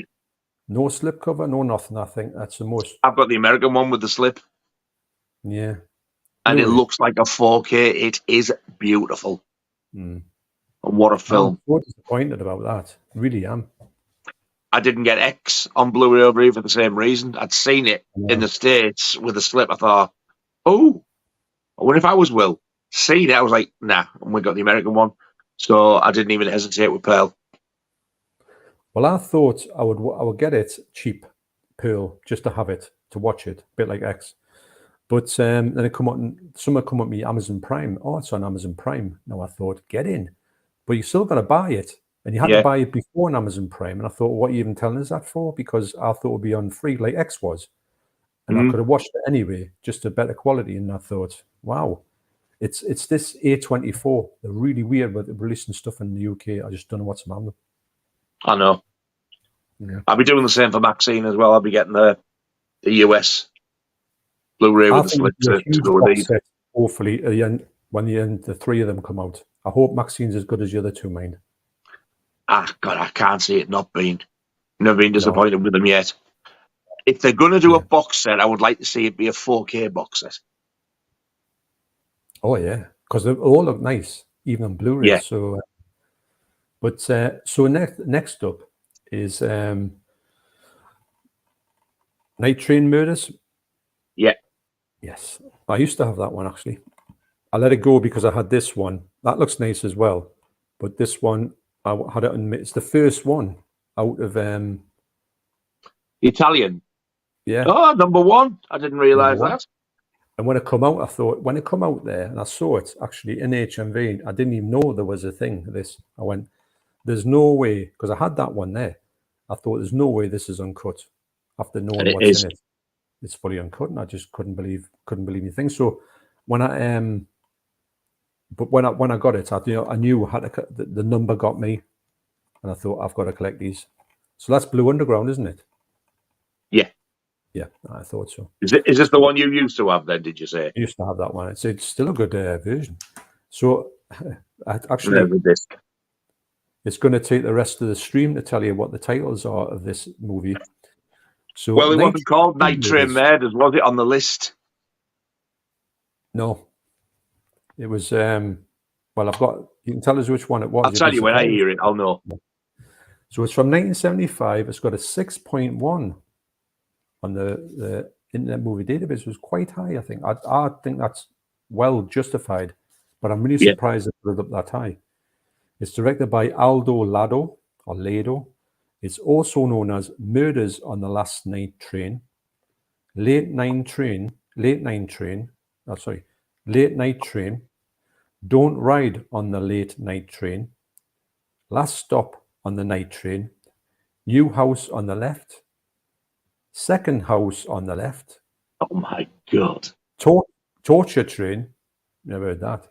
No slipcover. No nothing. I think that's the most. I've got the American one with the slip. Yeah. And it looks like a 4K. It is beautiful. And what a film. I'm so disappointed about that. Really am. I didn't get X on Blu-ray over here for the same reason. I'd seen it in the States with a slip. I thought, oh, I wonder if I was Will. Seen it, I was like, nah, and we got the American one. So I didn't even hesitate with Pearl. Well, I thought I would get it cheap, Pearl, just to have it, to watch it, a bit like X. But then it someone come at me, Amazon Prime. Oh, it's on Amazon Prime. Now I thought, get in. But you still got to buy it. And you had to buy it before on Amazon Prime. And I thought, what are you even telling us that for? Because I thought it would be on free like X was. And I could have watched it anyway, just a better quality. And I thought, wow, it's this A24. They're really weird with releasing stuff in the UK. I just don't know what's wrong with them. I know. Yeah. I'll be doing the same for Maxine as well. I'll be getting the US Blu-ray with the slip to go with these. Hopefully, at the end, when the 3 of them come out. I hope Maxine's as good as the other 2, mind. God, I can't see it not being. Never been disappointed with them yet. If they're going to do a box set, I would like to see it be a 4K box set. Oh, yeah. Because they all look nice, even on Blu-ray. So, But so next up is Night Train Murders. Yeah. Yes, I used to have that one actually. I let it go because I had this one. That looks nice as well. But this one, I had it on. It's the first one out of Italian. yeah. Oh, number one. I didn't realise that. And when it come out, I thought, when it come out there, and I saw it actually in HMV, I didn't even know there was a thing, this. I went, there's no way, because I had that one there. I thought, there's no way this is uncut. After knowing what's in it, it's fully uncut, and I just couldn't believe anything. So when I but when I got it, I knew I had the number got me, and I thought, I've got to collect these. So that's Blue Underground, isn't it? Yeah. Yeah, I thought so. Is this the one you used to have then, did you say? I used to have that one. It's still a good version. So actually, it's going to take the rest of the stream to tell you what the titles are of this movie. So, well, it wasn't called Night Train Murders, was it, on the list? No. It was, well, I've got, you can tell us which one it was. I'll tell you when I hear it, I'll know. So it's from 1975. It's got a 6.1 on the Internet Movie Database. It was quite high, I think. I think that's well justified, but I'm really surprised it put it up that high. It's directed by Aldo Lado, or Lado. It's also known as Murders on the Last Night Train, Late Night Train, Don't Ride on the Late Night Train, Last Stop on the Night Train, New House on the Left, Second House on the Left. Oh my God. Torture Train. Never heard that.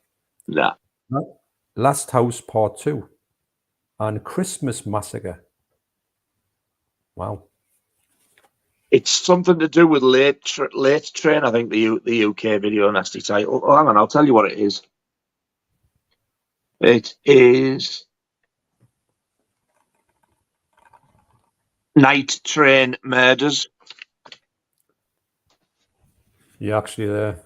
Nah. Last House Part 2. And Christmas Massacre. Wow. It's something to do with late train, I think, the UK video nasty title. Oh, hang on, I'll tell you what it is. It is Night Train Murders. You're actually there.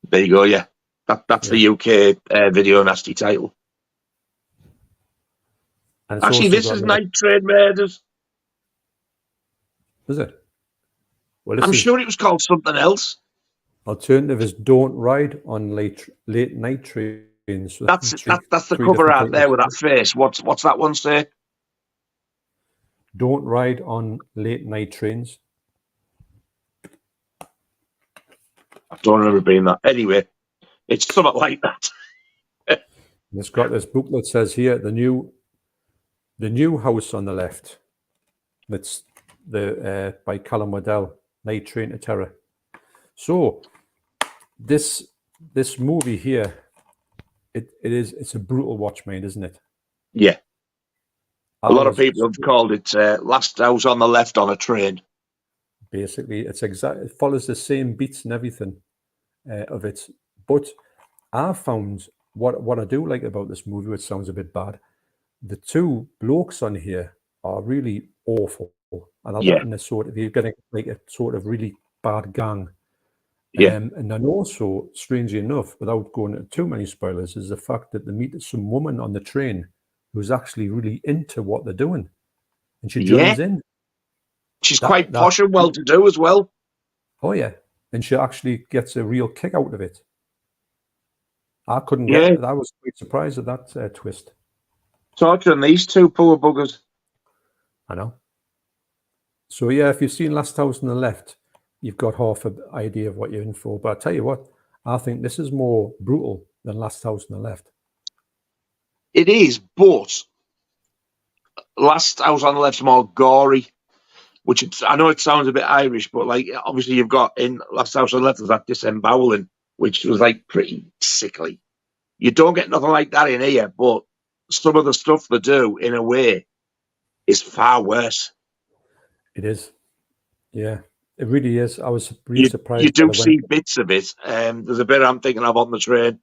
There you go, yeah. That's the UK video nasty title. Actually, this is Night Train Murders. Is it? Well, I'm sure it was called something else. Alternative is Don't Ride on Late Night Trains. So that's the cover art there with that face. What's that one say? Don't Ride on Late Night Trains. I don't remember being that. Anyway, it's something like that. It's got this booklet says here, the new house on the left. That's by Callum Waddell, Night Train to Terror. So this movie here, it's a brutal watch, mate, isn't it? Yeah. A lot of people have called it Last House on the Left on a Train. Basically, it follows the same beats and everything of it. But I found what I do like about this movie, which sounds a bit bad, the two blokes on here are really awful. And I in a sort of, you're getting like a sort of really bad gang. Yeah. And then also, strangely enough, without going into too many spoilers, is the fact that they meet some woman on the train who's actually really into what they're doing. And she joins in. She's quite posh and well-to-do as well. Oh, yeah. And she actually gets a real kick out of it. I couldn't get it. I was quite surprised at that twist. Torturing these two poor buggers. I know. So, yeah, if you've seen Last House on the Left, you've got half an idea of what you're in for. But I'll tell you what, I think this is more brutal than Last House on the Left. It is, but Last House on the Left's more gory. Which I know it sounds a bit Irish, but like obviously you've got in Last House on the Left there's that disemboweling, which was like pretty sickly. You don't get nothing like that in here, but some of the stuff they do in a way is far worse. It is, yeah, it really is. I was really surprised. You do see bits of it. There's a bit I'm thinking of on the train.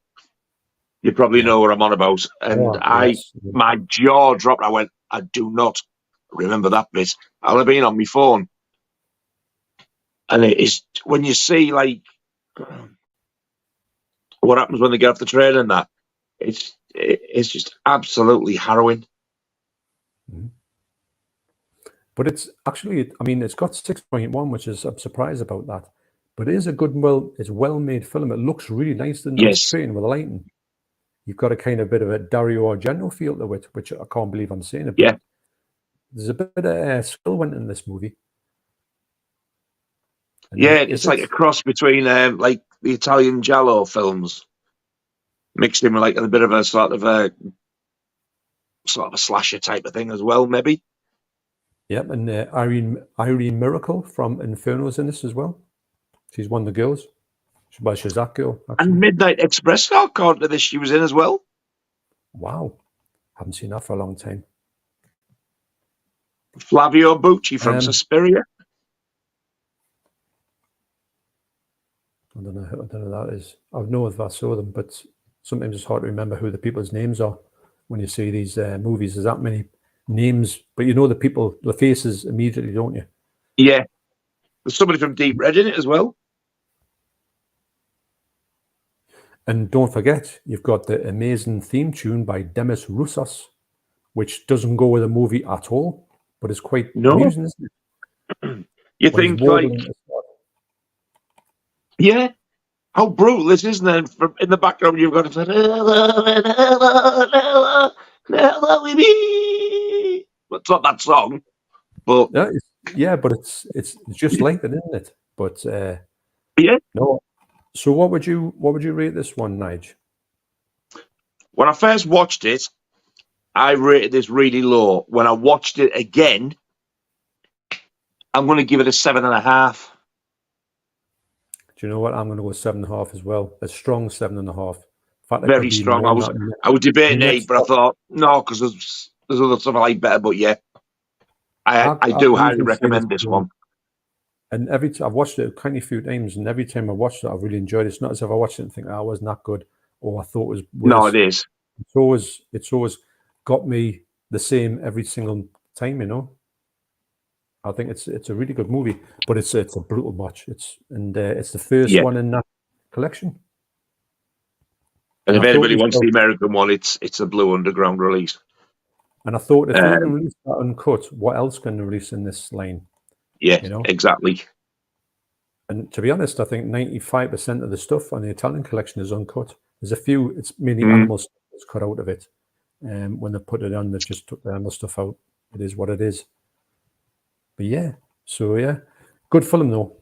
You probably know what I'm on about, and my jaw dropped. I went, I do not remember that bit. I'll have been on my phone. And it is when you see like what happens when they get off the train and that, it's just absolutely harrowing. Mm-hmm. But it's actually, I mean, it's got 6.1, which is, I'm surprised about that. But it is a good, it's well-made film. It looks really nice in those train with the lighting. You've got a kind of bit of a Dario Argento feel to it, which I can't believe I'm saying it. But there's a bit of skill went in this movie. And it's like a cross between like the Italian Giallo films, mixed in with like a bit of a sort of a slasher type of thing as well, maybe. Yep, and Irene Miracle from Inferno's in this as well. She's one of the girls. She's that girl. Actually. And Midnight Express, according to this, she was in as well. Wow, haven't seen that for a long time. Flavio Bucci from Suspiria. I don't know who that is. I know if I saw them, but sometimes it's hard to remember who the people's names are when you see these movies. There's that many names, but you know the people, the faces immediately, don't you? Yeah. There's somebody from Deep Red in it as well. And don't forget, you've got the amazing theme tune by Demis Roussos, which doesn't go with the movie at all, but it's quite amusing, isn't it? You think like... Yeah. How brutal this is, isn't it? From in the background, you've got to say, it's not that song, but but it's just like that, isn't it? But yeah. No. So what would you rate this one, Nige? When I first watched it, I rated this really low. When I watched it again, I'm going to give it a 7.5. Do you know what? I'm going to go 7.5 as well. A strong 7.5. Very strong. I was debating 8, but I thought no, because there's other stuff I like better. But yeah, I do highly recommend this one. And I've watched it quite a few times, and every time I watched it, I've really enjoyed it. It's not as if I watched it and think, "Oh, it wasn't that good," or I thought it was worse. No, it is. It's always got me the same every single time. You know, I think it's a really good movie, but it's a brutal watch. It's the first one in that collection. And if anybody wants the American one, it's a Blue Underground release. And I thought if they can release that uncut, what else can they release in this line? Yeah, exactly. And to be honest, I think 95% of the stuff on the Italian collection is uncut. There's a few, it's mainly animal stuff that's cut out of it. When they put it on, they just took the animal stuff out. It is what it is. But yeah, good film though.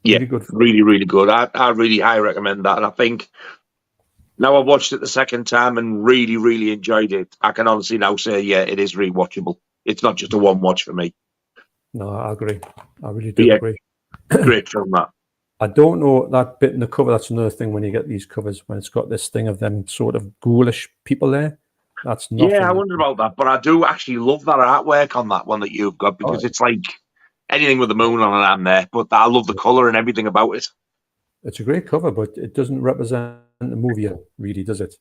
Yeah, really good film. Really, really good. I really highly recommend that. And I think now I've watched it the second time and really, really enjoyed it. I can honestly now say, yeah, it is rewatchable. It's not just a one watch for me. No, I agree. I really do agree. Great film, that. I don't know that bit in the cover. That's another thing when you get these covers, when it's got this thing of them sort of ghoulish people there. That's nothing. Yeah, I wonder about that. But I do actually love that artwork on that one that you've got, because it's like anything with the moon on it and there. But I love the colour and everything about it. It's a great cover, but it doesn't represent the movie really, does it?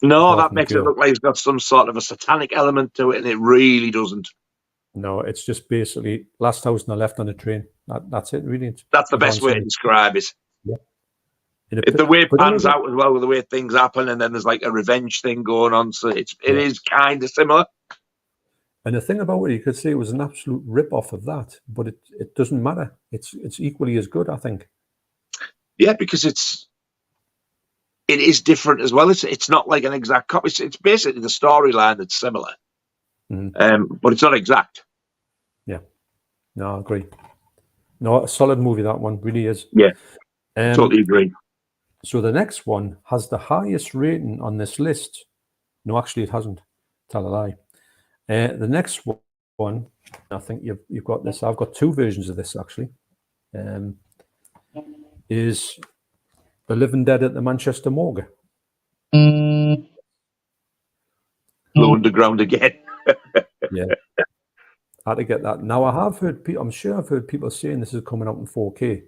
No, that makes it look like it's got some sort of a satanic element to it, and it really doesn't. No, it's just basically last house on the left on the train. That's it, really. That's the best way to describe it. Yeah. If the way it pans out as well, with the way things happen, and then there's like a revenge thing going on, so it is kind of similar. And the thing about it, you could say it was an absolute rip-off of that, but it doesn't matter. It's equally as good, I think. Yeah, because it is different as well. It's not like an exact copy. It's basically the storyline that's similar, but it's not exact. Yeah, no, I agree. No, a solid movie, that one really is. Yeah, totally agree. So the next one has the highest rating on this list. No, actually, it hasn't. Tell a lie. The next one, I think you've got this. I've got two versions of this actually. Is The Living Dead at the Manchester Morgue. Blue Underground again. Yeah. I had to get that. Now, I have heard people, I'm sure I've heard people saying this is coming out in 4K.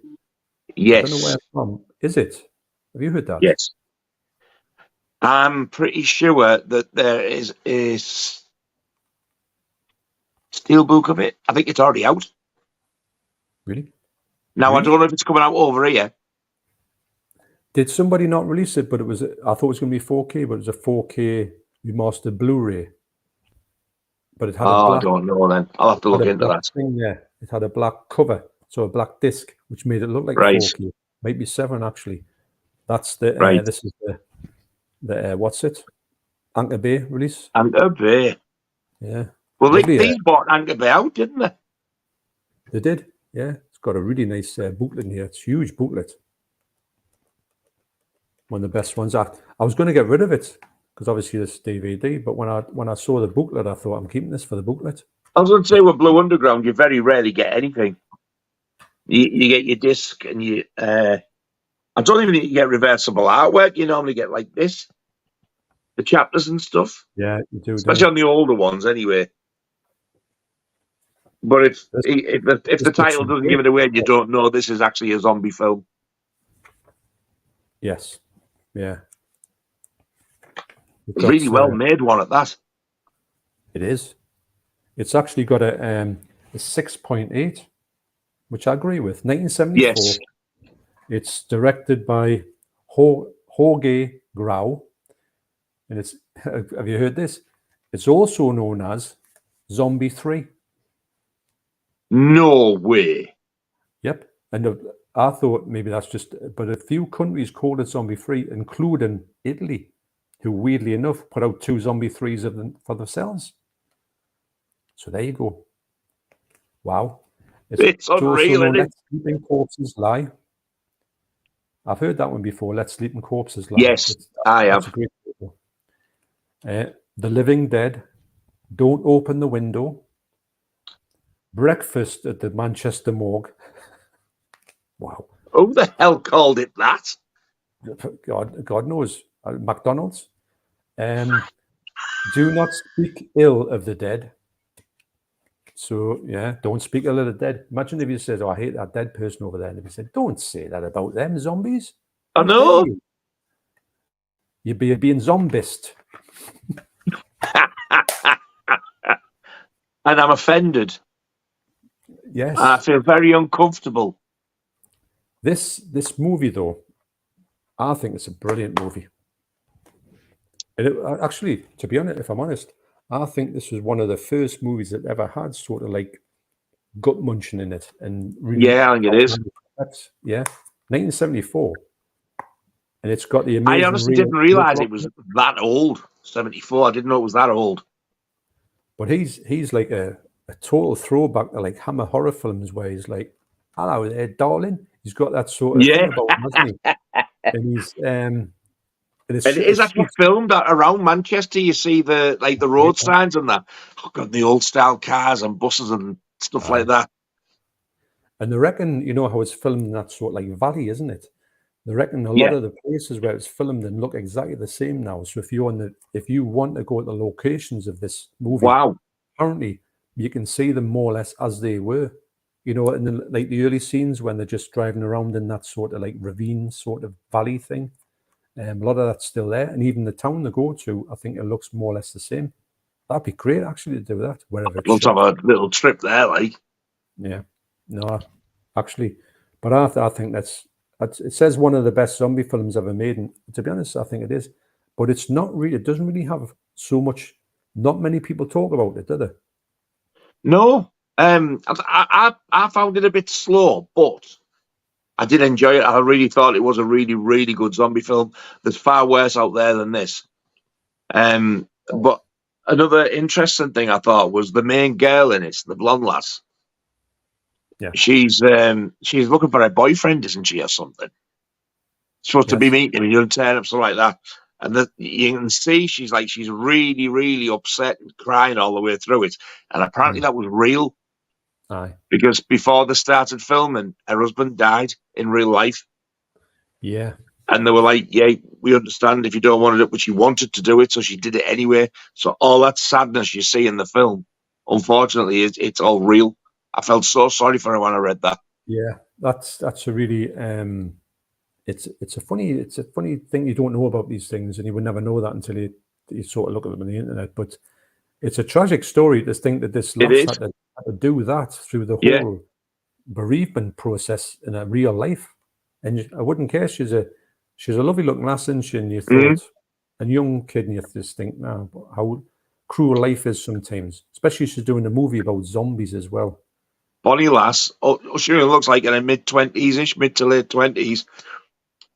Yes. I don't know where it's from. Is it? Have you heard that? Yes. I'm pretty sure that there is a steelbook of it. I think it's already out. Really? Now, I don't know if it's coming out over here. Did somebody not release it? But it was. I thought it was going to be 4K, but it was a 4K remastered Blu-ray. But it had a black. I don't know. Then I'll have to look into that. Thing there. It had a black cover, so a black disc, which made it look like 4K. Might be 7 actually. That's the. This is the what's it? Anchor Bay release. Anchor Bay. Yeah. Well, these bought Anchor Bay out, didn't they? They did. Yeah. It's got a really nice booklet in here. It's a huge booklet. One of the best ones. I was going to get rid of it because obviously it's DVD. But when I saw the booklet, I thought I'm keeping this for the booklet. I was going to say with Blue Underground, you very rarely get anything. You get your disc, and you. I don't even think you get reversible artwork. You normally get like this, the chapters and stuff. Yeah, you do. Especially on the older ones, anyway. But if the title doesn't give it away and you don't know, this is actually a zombie film. Yes. Yeah. Really well made one at that. It is. It's actually got a 6.8, which I agree with. 1974. Yes. It's directed by Rockgod Grau, and it's. Have you heard this? It's also known as Zombie 3. No way. Yep. And I thought maybe that's just, but a few countries called it Zombie 3, including Italy, who weirdly enough put out 2 Zombie 3s for themselves. So there you go. Wow. It's unreal, isn't it? Let Sleeping Corpses Lie. I've heard that one before. Let Sleeping Corpses Lie. Yes, I have. A great title. The Living Dead. Don't Open the Window. Breakfast at the Manchester Morgue. Wow. Who the hell called it that? God knows. McDonald's. Do not speak ill of the dead. So, yeah, don't speak ill of the dead. Imagine if you said, I hate that dead person over there. And if you said, don't say that about them, zombies. I know. You'd be being zombist. And I'm offended. Yes. I feel very uncomfortable. This movie, though, I think it's a brilliant movie. Actually, to be honest, if I'm honest, I think this was one of the first movies that ever had sort of like gut munching in it. And really, yeah, I think it is. Yeah, 1974. And it's got the amazing... I honestly didn't realise it was that old. 74, I didn't know it was that old. But he's like a total throwback to like Hammer horror films where he's like, hello there, darling. He's got that sort of thing about him, hasn't he? And he's... and it is actually filmed around Manchester. You see the road signs and that. Oh God, the old style cars and buses and stuff like that. And they reckon, you know how it's filmed in that sort of like valley, isn't it? They reckon a lot of the places where it's filmed and look exactly the same now. So if you want to go to the locations of this movie, apparently you can see them more or less as they were. You know, in the early scenes when they're just driving around in that sort of like ravine sort of valley thing. A lot of that's still there, and even the town they go to, I think it looks more or less the same. That'd be great, actually, to do that. Wherever let's have a little trip there, like. Yeah, no, actually, but I think that's it says one of the best zombie films ever made, and to be honest, I think it is. But it's not really. It doesn't really have so much. Not many people talk about it, do they? No, I found it a bit slow, but I did enjoy it. I really thought it was a really, really good zombie film. There's far worse out there than this. But another interesting thing I thought was the main girl in it, the blonde lass. Yeah, she's looking for a boyfriend, isn't she, or something? Supposed to be meeting him, and you'll turn up something like that. And you can see she's really, really upset and crying all the way through it. And apparently that was real. Aye. Because before they started filming, her husband died in real life. Yeah. And they were like, yeah, we understand if you don't want to do it, but she wanted to do it, so she did it anyway. So all that sadness you see in the film, unfortunately, it's all real. I felt so sorry for her when I read that. Yeah, that's a really it's a funny thing. You don't know about these things, and you would never know that until you sort of look at them on the internet. But it's a tragic story to think that this lass had to do that through the whole bereavement process in a real life. And I wouldn't care. She's She's a lovely looking lass, isn't she? And you thought, a young kid, and you just think, now how cruel life is sometimes. Especially she's doing a movie about zombies as well. Bonnie lass. Oh, she looks like in her mid-20s-ish, mid to late 20s.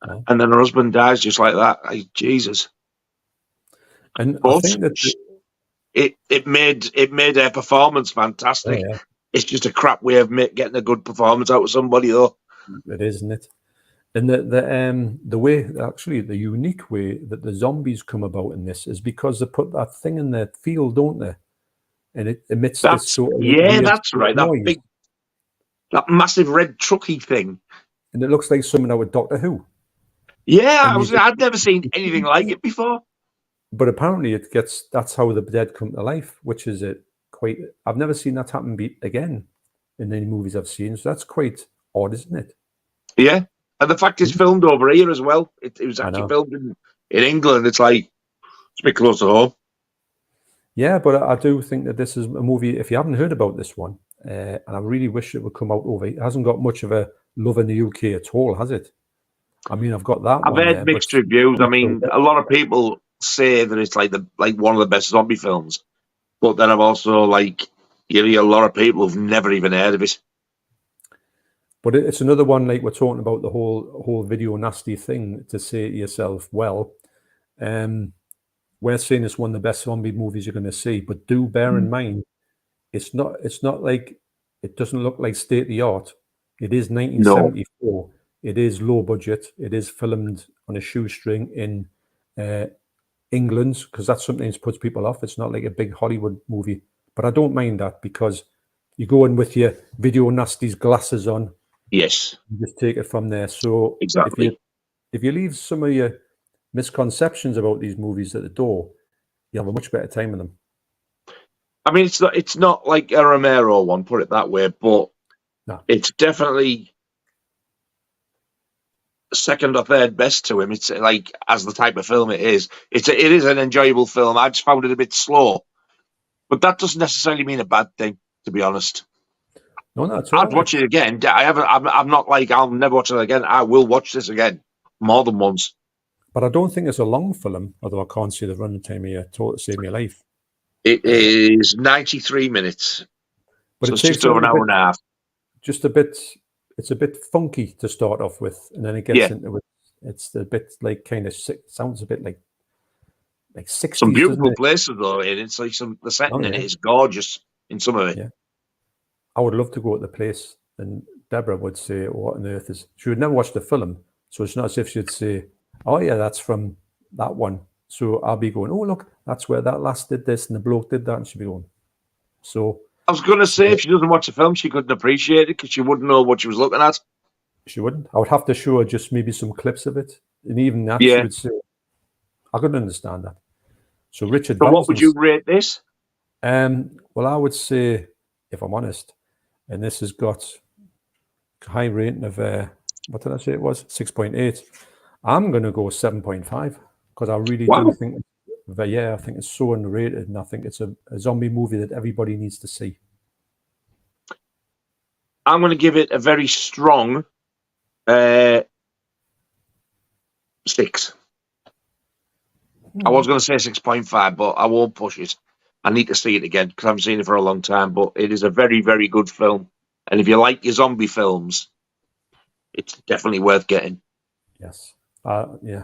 And then her husband dies just like that. Like, Jesus. And but I think that it made her performance fantastic. Oh, yeah. It's just a crap way of getting a good performance out of somebody, though. It is, isn't it? And the way, actually, the unique way that the zombies come about in this is because they put that thing in their field, don't they? And it emits this sort of that's right. Noise. That massive red trucky thing. And it looks like something out of Doctor Who. Yeah, I'd never seen anything like it before. But apparently that's how the dead come to life, which is I've never seen that happen again in any movies I've seen. So that's quite odd, isn't it? Yeah. And the fact it's filmed over here as well. It was actually filmed in England. It's like, it's a bit close to home. Yeah, but I do think that this is a movie, if you haven't heard about this one, and I really wish it would come out over. It hasn't got much of a love in the UK at all, has it? I mean, I've got that I've heard mixed reviews. I mean, a lot of people say that it's like one of the best zombie films. But then I've also you hear a lot of people who've never even heard of it. But it's another one, like we're talking about the whole video nasty thing, to say to yourself, well, we're saying it's one of the best zombie movies you're going to see, but do bear in mind, it's not like, it doesn't look like state of the art. It is 1974. No. It is low budget. It is filmed on a shoestring in England, because that sometimes puts people off. It's not like a big Hollywood movie, but I don't mind that, because you go in with your video nasties glasses on. Yes. You just take it from there. So exactly, if you leave some of your misconceptions about these movies at the door, you'll have a much better time with them. I mean, it's not like a Romero one, put it that way, but it's definitely second or third best to him. It's like, as the type of film it is. It is an enjoyable film. I just found it a bit slow, but that doesn't necessarily mean a bad thing, to be honest. No, that's I'd watch it again. I'm not like I'll never watch it again. I will watch this again more than once. But I don't think it's a long film, although I can't see the running time here to save my life. It is 93 minutes. But so it's just over an hour and a half. Just a bit, it's a bit funky to start off with, and then it gets into it. It's a bit like kind of sounds a bit like 60s. Some beautiful places though. It's like the setting in it is gorgeous in some of it. Yeah. I would love to go to the place, and Deborah would say, what on earth is... She would never watch the film, so it's not as if she'd say, oh yeah, that's from that one. So I'll be going, oh look, that's where that lass did this and the bloke did that, and she'd be going. So I was going to say, if she doesn't watch the film, she couldn't appreciate it because she wouldn't know what she was looking at. She wouldn't. I would have to show her just maybe some clips of it, and even that she would say, I couldn't understand that. So Richard, so what would you rate this? Well, I would say, if I'm honest, and this has got a high rating of what did I say it was? 6.8. I'm going to go 7.5 because I really do think, I think it's so underrated, and I think it's a zombie movie that everybody needs to see. I'm going to give it a very strong 6. I was going to say 6.5, but I won't push it. I need to see it again because I haven't seen it for a long time, but it is a very, very good film. And if you like your zombie films, it's definitely worth getting. Yes. Yeah,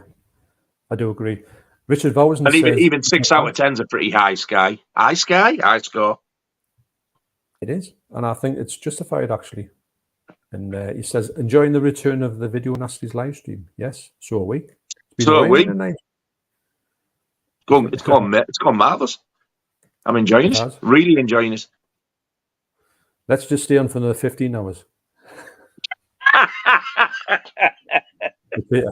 I do agree. Richard Vowson and says... even 6 out of 10 is a pretty high score. It is. And I think it's justified, actually. And he says, enjoying the return of the Video Nasties live stream. Yes, so are we. So are we. It's gone marvellous. I'm enjoying it. Really enjoying it. Let's just stay on for another 15 hours. I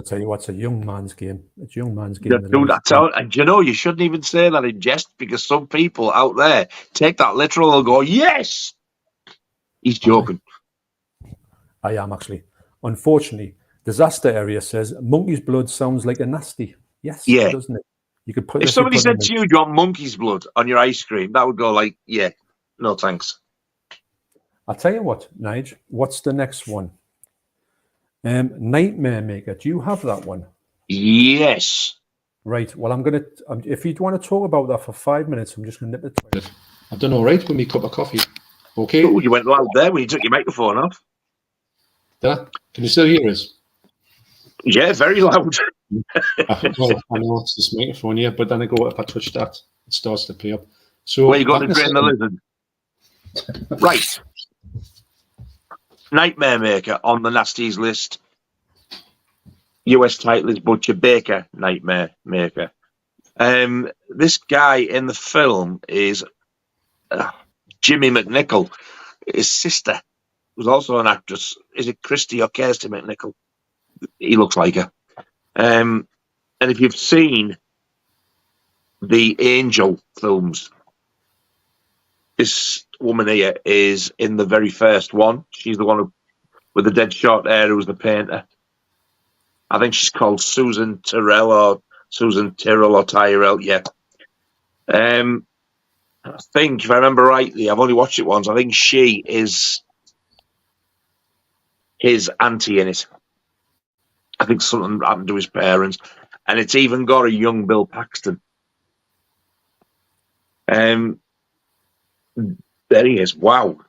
tell you what, it's a young man's game. It's a young man's game. And you shouldn't even say that in jest, because some people out there take that literal and go, yes! He's joking. I am, actually. Unfortunately, Disaster Area says, monkey's blood sounds like a nasty. Yes, doesn't it? You could put. If somebody said to you, "Do you want monkey's blood on your ice cream?" that would go like, "Yeah, no thanks." I'll tell you what, Nigel. What's the next one? Nightmare Maker. Do you have that one? Yes. Right. Well, if you want to talk about that for 5 minutes, I'm just going to nip the toilet. I've done all right with my cup of coffee. Okay. Oh, you went loud there when you took your microphone off. Can you still hear us? Yeah, very loud. Well, I know it's this microphone, yeah, but then if I touch that, it starts to play up. So Where you got to drain the lizard? Right. Nightmare Maker on the Nasties list. US title is Butcher Baker Nightmare Maker. This guy in the film is Jimmy McNichol. His sister was also an actress. Is it Christy or Kirsty McNichol? He looks like her. And if you've seen the Angel films, this woman here is in the very first one. She's the one with the dead short hair who was the painter. I think she's called Susan Tyrrell or Tyrell. Yeah. I think, if I remember rightly, I've only watched it once. I think she is his auntie in it. I think something happened to his parents, and it's even got a young Bill Paxton. There he is. Wow.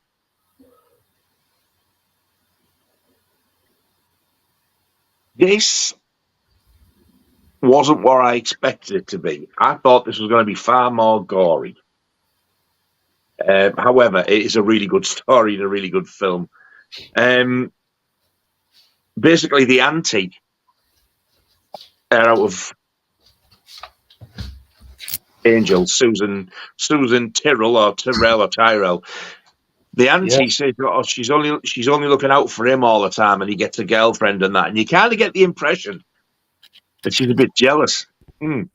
This wasn't what I expected it to be. I thought this was going to be far more gory. However, it is a really good story and a really good film. Basically, the auntie out of Angel, Susan Tyrrell or Tyrell. The auntie says, "Oh, she's only looking out for him all the time, and he gets a girlfriend and that." And you kind of get the impression that she's a bit jealous. And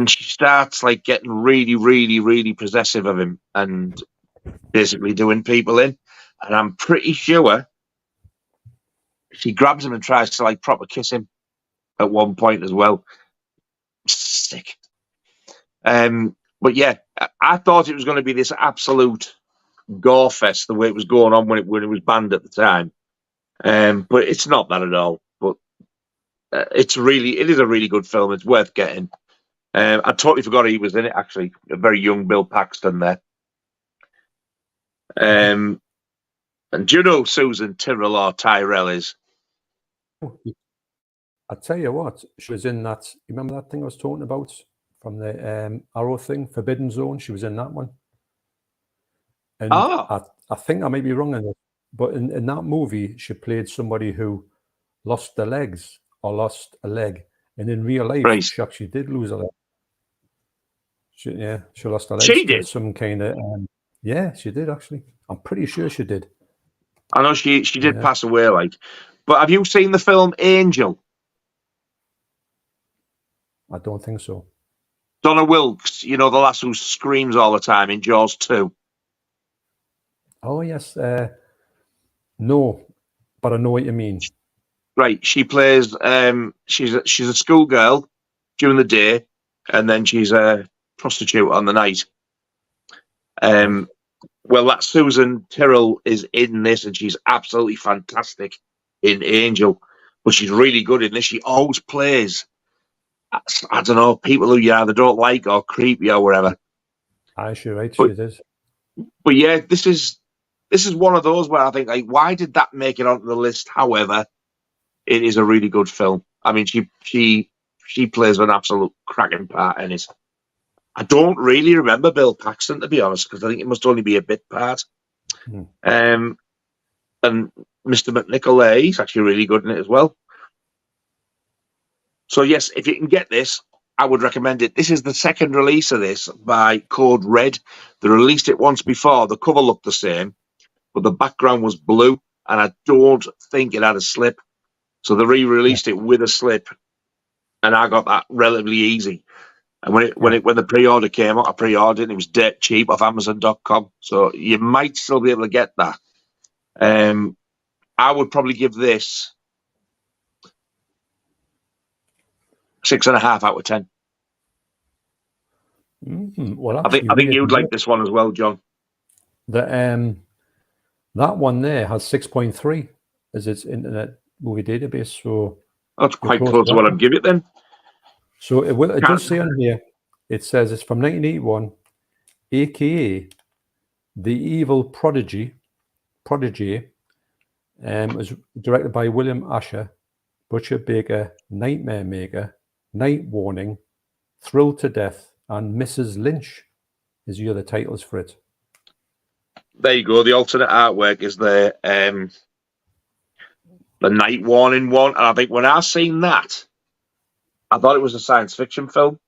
she starts like getting really, really, really possessive of him and basically doing people in. And I'm pretty sure she grabs him and tries to like proper kiss him at one point as well. Sick. But yeah, I thought it was going to be this absolute gore fest the way it was going on when it was banned at the time. But it's not that at all. But it is a really good film. It's worth getting. I totally forgot he was in it, actually. A very young Bill Paxton there. And do you know who Susan Tyrrell or Tyrell is? I tell you what, she was in that. You remember that thing I was talking about from the Arrow thing, Forbidden Zone? She was in that one. And I think I may be wrong in it, but in that movie, she played somebody who lost their legs or lost a leg. And in real life, she actually did lose a leg. She lost her legs. She did? Some kind of... yeah, she did, actually. I'm pretty sure she did. I know she did pass away, like. But have you seen the film Angel? I don't think so. Donna Wilkes, you know, the lass who screams all the time in Jaws 2. Oh, yes. No, but I know what you mean. Right. She plays, she's a schoolgirl during the day, and then she's a prostitute on the night. Well, that Susan Tyrrell is in this, and she's absolutely fantastic in Angel. But she's really good in this. She always plays, I don't know, people who you either don't like or creepy or whatever. You're right, she is. But yeah, this is one of those where I think, like, why did that make it onto the list? However, it is a really good film. I mean, she plays an absolute cracking part in it. I don't really remember Bill Paxton, to be honest, because I think it must only be a bit part. And Mr. McNichol there, he's actually really good in it as well. So yes, if you can get this, I would recommend it. This is the second release of this by Code Red. They released it once before. The cover looked the same, but the background was blue, and I don't think it had a slip. So they re-released it with a slip, and I got that relatively easy. And when the pre-order came out, I pre-ordered it, and it was dirt cheap off Amazon.com. So you might still be able to get that. I would probably give this 6.5 out of 10. Well, I think you'd like this one as well, John. That one there has 6.3 as its Internet Movie Database. So That's quite close to what I'd give it then. So it does say on here, it says it's from 1981, aka The Evil Prodigy, was directed by William Asher, Butcher Baker, Nightmare Maker, Night Warning, Thrilled to Death, and Mrs. Lynch is the other titles for it. There you go. The alternate artwork is the Night Warning one, and I think when I seen that, I thought it was a science fiction film.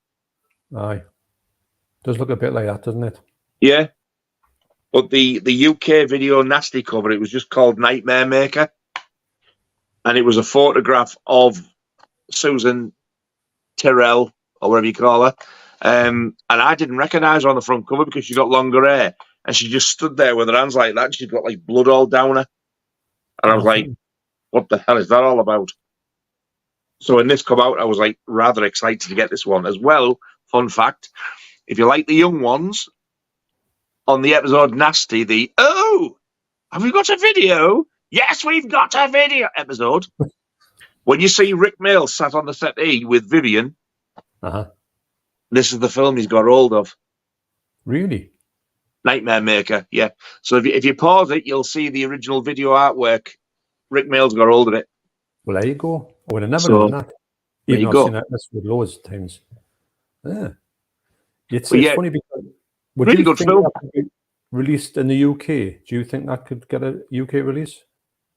Aye, does look a bit like that, doesn't it? Yeah, but the UK video nasty cover, it was just called Nightmare Maker, and it was a photograph of Susan Tyrrell, or whatever you call her, and I didn't recognise her on the front cover because she got longer hair, and she just stood there with her hands like that, and she's got like blood all down her, and I was like, what the hell is that all about? So when this come out, I was like rather excited to get this one as well. Fun fact, if you like the young ones, on the episode Nasty, have we got a video? Yes, we've got a video episode. When you see Rick Mail sat on the settee with Vivian, this is the film he's got hold of. Really? Nightmare Maker, yeah. So if you pause it, you'll see the original video artwork. Rick Mail's got hold of it. Well, there you go. I would have never known that. Even though I've seen that with loads of times. Yeah. It's funny because really good film. Released in the UK. Do you think that could get a UK release?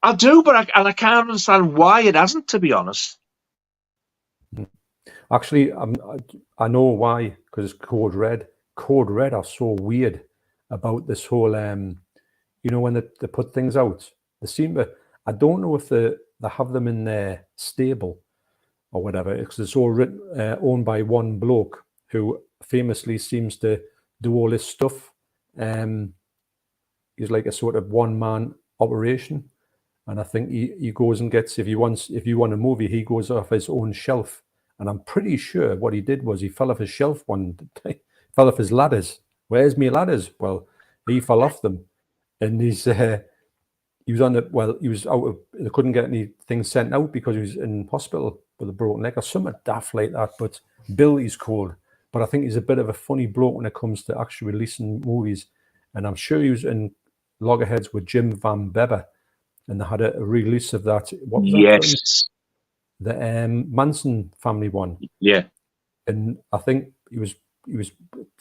I do, but I can't understand why it hasn't, to be honest. Actually, I know why, because it's Code Red. Code Red are so weird about this whole, when they put things out, they seem to, I don't know if they have them in their stable or whatever, because it's all owned by one bloke who famously seems to do all this stuff. He's like a sort of one-man operation, and I think he goes and gets, if you want a movie, he goes off his own shelf. And I'm pretty sure what he did was he fell off his shelf fell off his ladders. Where's my ladders? Well, he fell off them, and he was out of, they couldn't get anything sent out because he was in hospital with a broken leg or something daft like that. But Bill, he's called. But I think he's a bit of a funny bloke when it comes to actually releasing movies. And I'm sure he was in Loggerheads with Jim Van Bebber, and they had a release of that. What was that? Yes. The Manson family one. Yeah. And I think he was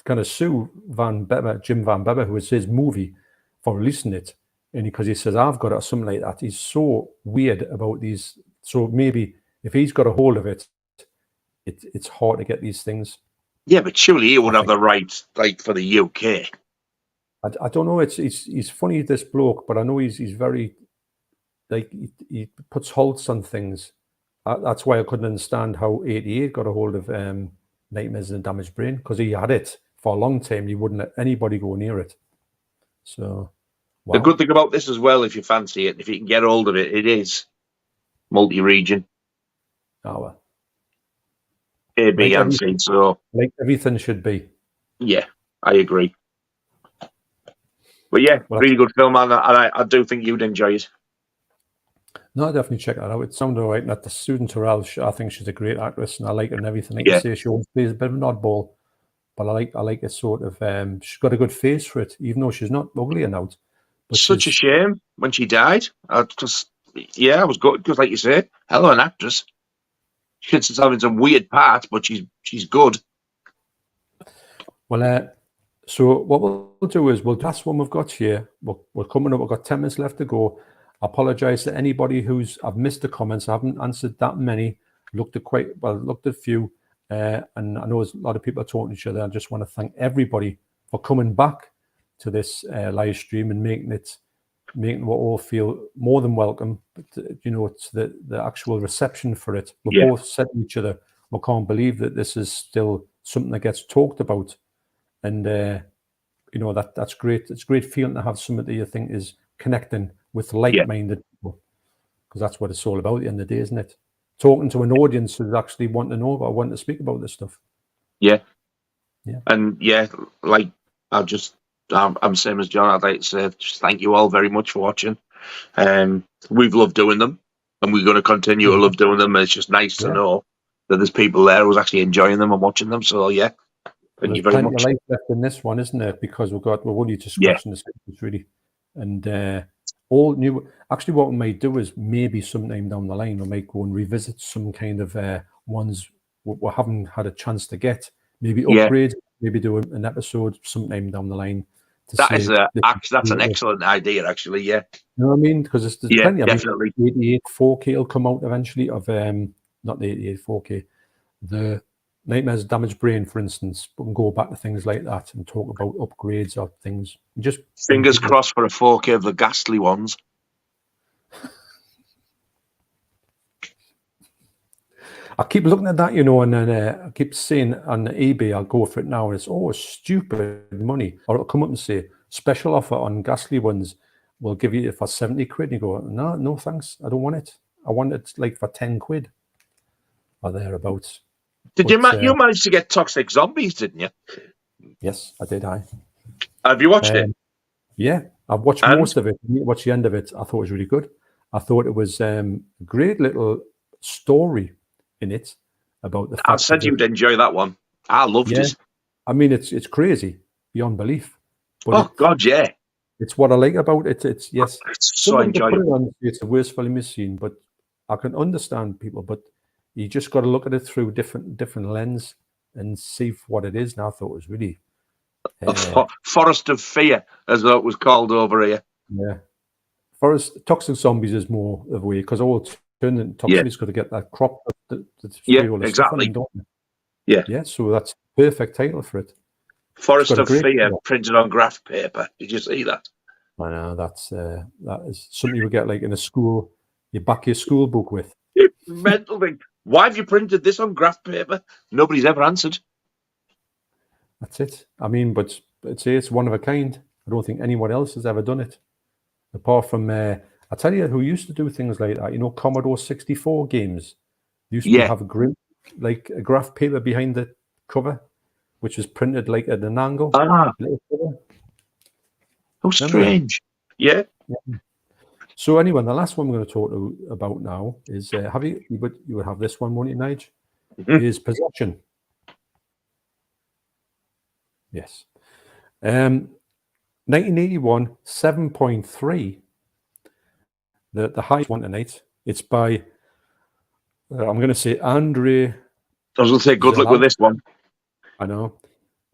kind of sue Jim Van Bebber, who was his movie, for releasing it. And because he says, I've got it, or something like that. He's so weird about these. So maybe if he's got a hold of it, it's hard to get these things. Yeah, but surely he would have the rights, like, for the UK. I don't know. He's funny, this bloke, but I know he's very, like, he puts halts on things. That's why I couldn't understand how 88 got a hold of Nightmares and Damaged Brain, because he had it for a long time. You wouldn't let anybody go near it. So, wow. The good thing about this as well, if you fancy it, if you can get hold of it, it is multi-region. Oh, well. A, B, and C. So, like everything should be. Yeah, I agree. But yeah, really good film, and I do think you'd enjoy it. No, I'll definitely check that out. It sounded all right. And that the Susan Tyrrell, I think she's a great actress, and I like her and everything. Like you say, she always plays a bit of an oddball, but I like it sort of. She's got a good face for it, even though she's not ugly enough. But such a shame when she died. I was good because, like you say, hell of an actress. She's having some weird parts, but she's good. Well, so what we'll do is last one we've got here. We're coming up. We've got 10 minutes left to go. I apologize to anybody I've missed the comments. I haven't answered that many. Looked at a few, and I know a lot of people are talking to each other. I just want to thank everybody for coming back to this live stream and making we all feel more than welcome. But it's the actual reception for it. We both said to each other, we can't believe that this is still something that gets talked about, and that's great. It's a great feeling to have something that you think is connecting with like-minded people, because that's what it's all about at the end of the day, isn't it? Talking to an audience who's actually wanting to know about, wanting to speak about this stuff. Yeah. And like I'm same as John. I'd like to say just thank you all very much for watching. We've loved doing them. and we're going to continue to love doing them. It's just nice to know that there's people there who's actually enjoying them and watching them. So yeah, thank you very much. There's plenty of life left in this one, isn't there? Because we're only just scratching the surface, really. And all new. Actually, what we might do is maybe sometime down the line we might go and revisit some kind of ones we haven't had a chance to get. Maybe upgrade. Maybe do an episode sometime down the line. That's an excellent idea, actually. Yeah. You know what I mean? Because there's plenty. Definitely. I mean, 88 4K will come out eventually of not the 88 4K, the Nightmares Damaged Brain, for instance. We can go back to things like that and talk about upgrades or things. Just fingers crossed for a 4K of the ghastly ones. I keep looking at that, you know, and then I keep seeing on eBay, I'll go for it now, and it's stupid money. Or it'll come up and say, special offer on ghastly ones, we'll give you it for 70 quid. And you go, no thanks, I don't want it. I want it like for 10 quid or thereabouts. Did you manage to get Toxic Zombies, didn't you? Yes, I did. Have you watched it? Yeah, I've watched most of it. I didn't watch the end of it. I thought it was really good. I thought it was a great little story in it about the fact I said you'd enjoy that one. I loved it. I mean, it's crazy beyond belief. But God, yeah. It's what I like about it. It's it's so enjoyable. It's the worst film you've seen, but I can understand people. But you just got to look at it through different lens and see what it is. And I thought it was really Forest of Fear, as it was called over here. Yeah, Toxic Zombies is more of a way because all turning toxic is going to get that crop. Exactly. Yeah, so that's perfect title for it. Forest of Fear printed on graph paper. Did you see that? I know that is something you would get like in a school. You back your school book with. Mental thing. Why have you printed this on graph paper? Nobody's ever answered. That's it. I mean, but it's one of a kind. I don't think anyone else has ever done it, apart from I tell you who used to do things like that. You know, Commodore 64 games used to have a graph paper behind the cover, which is printed like at an angle. How strange. Yeah. So anyway, the last one we're going to talk about now is you would have this one, won't you, Nige? Is Possession. Yes. 1981, 7.3. The highest one tonight. It's by I'm going to say Andre. I was going to say good luck with this one. I know,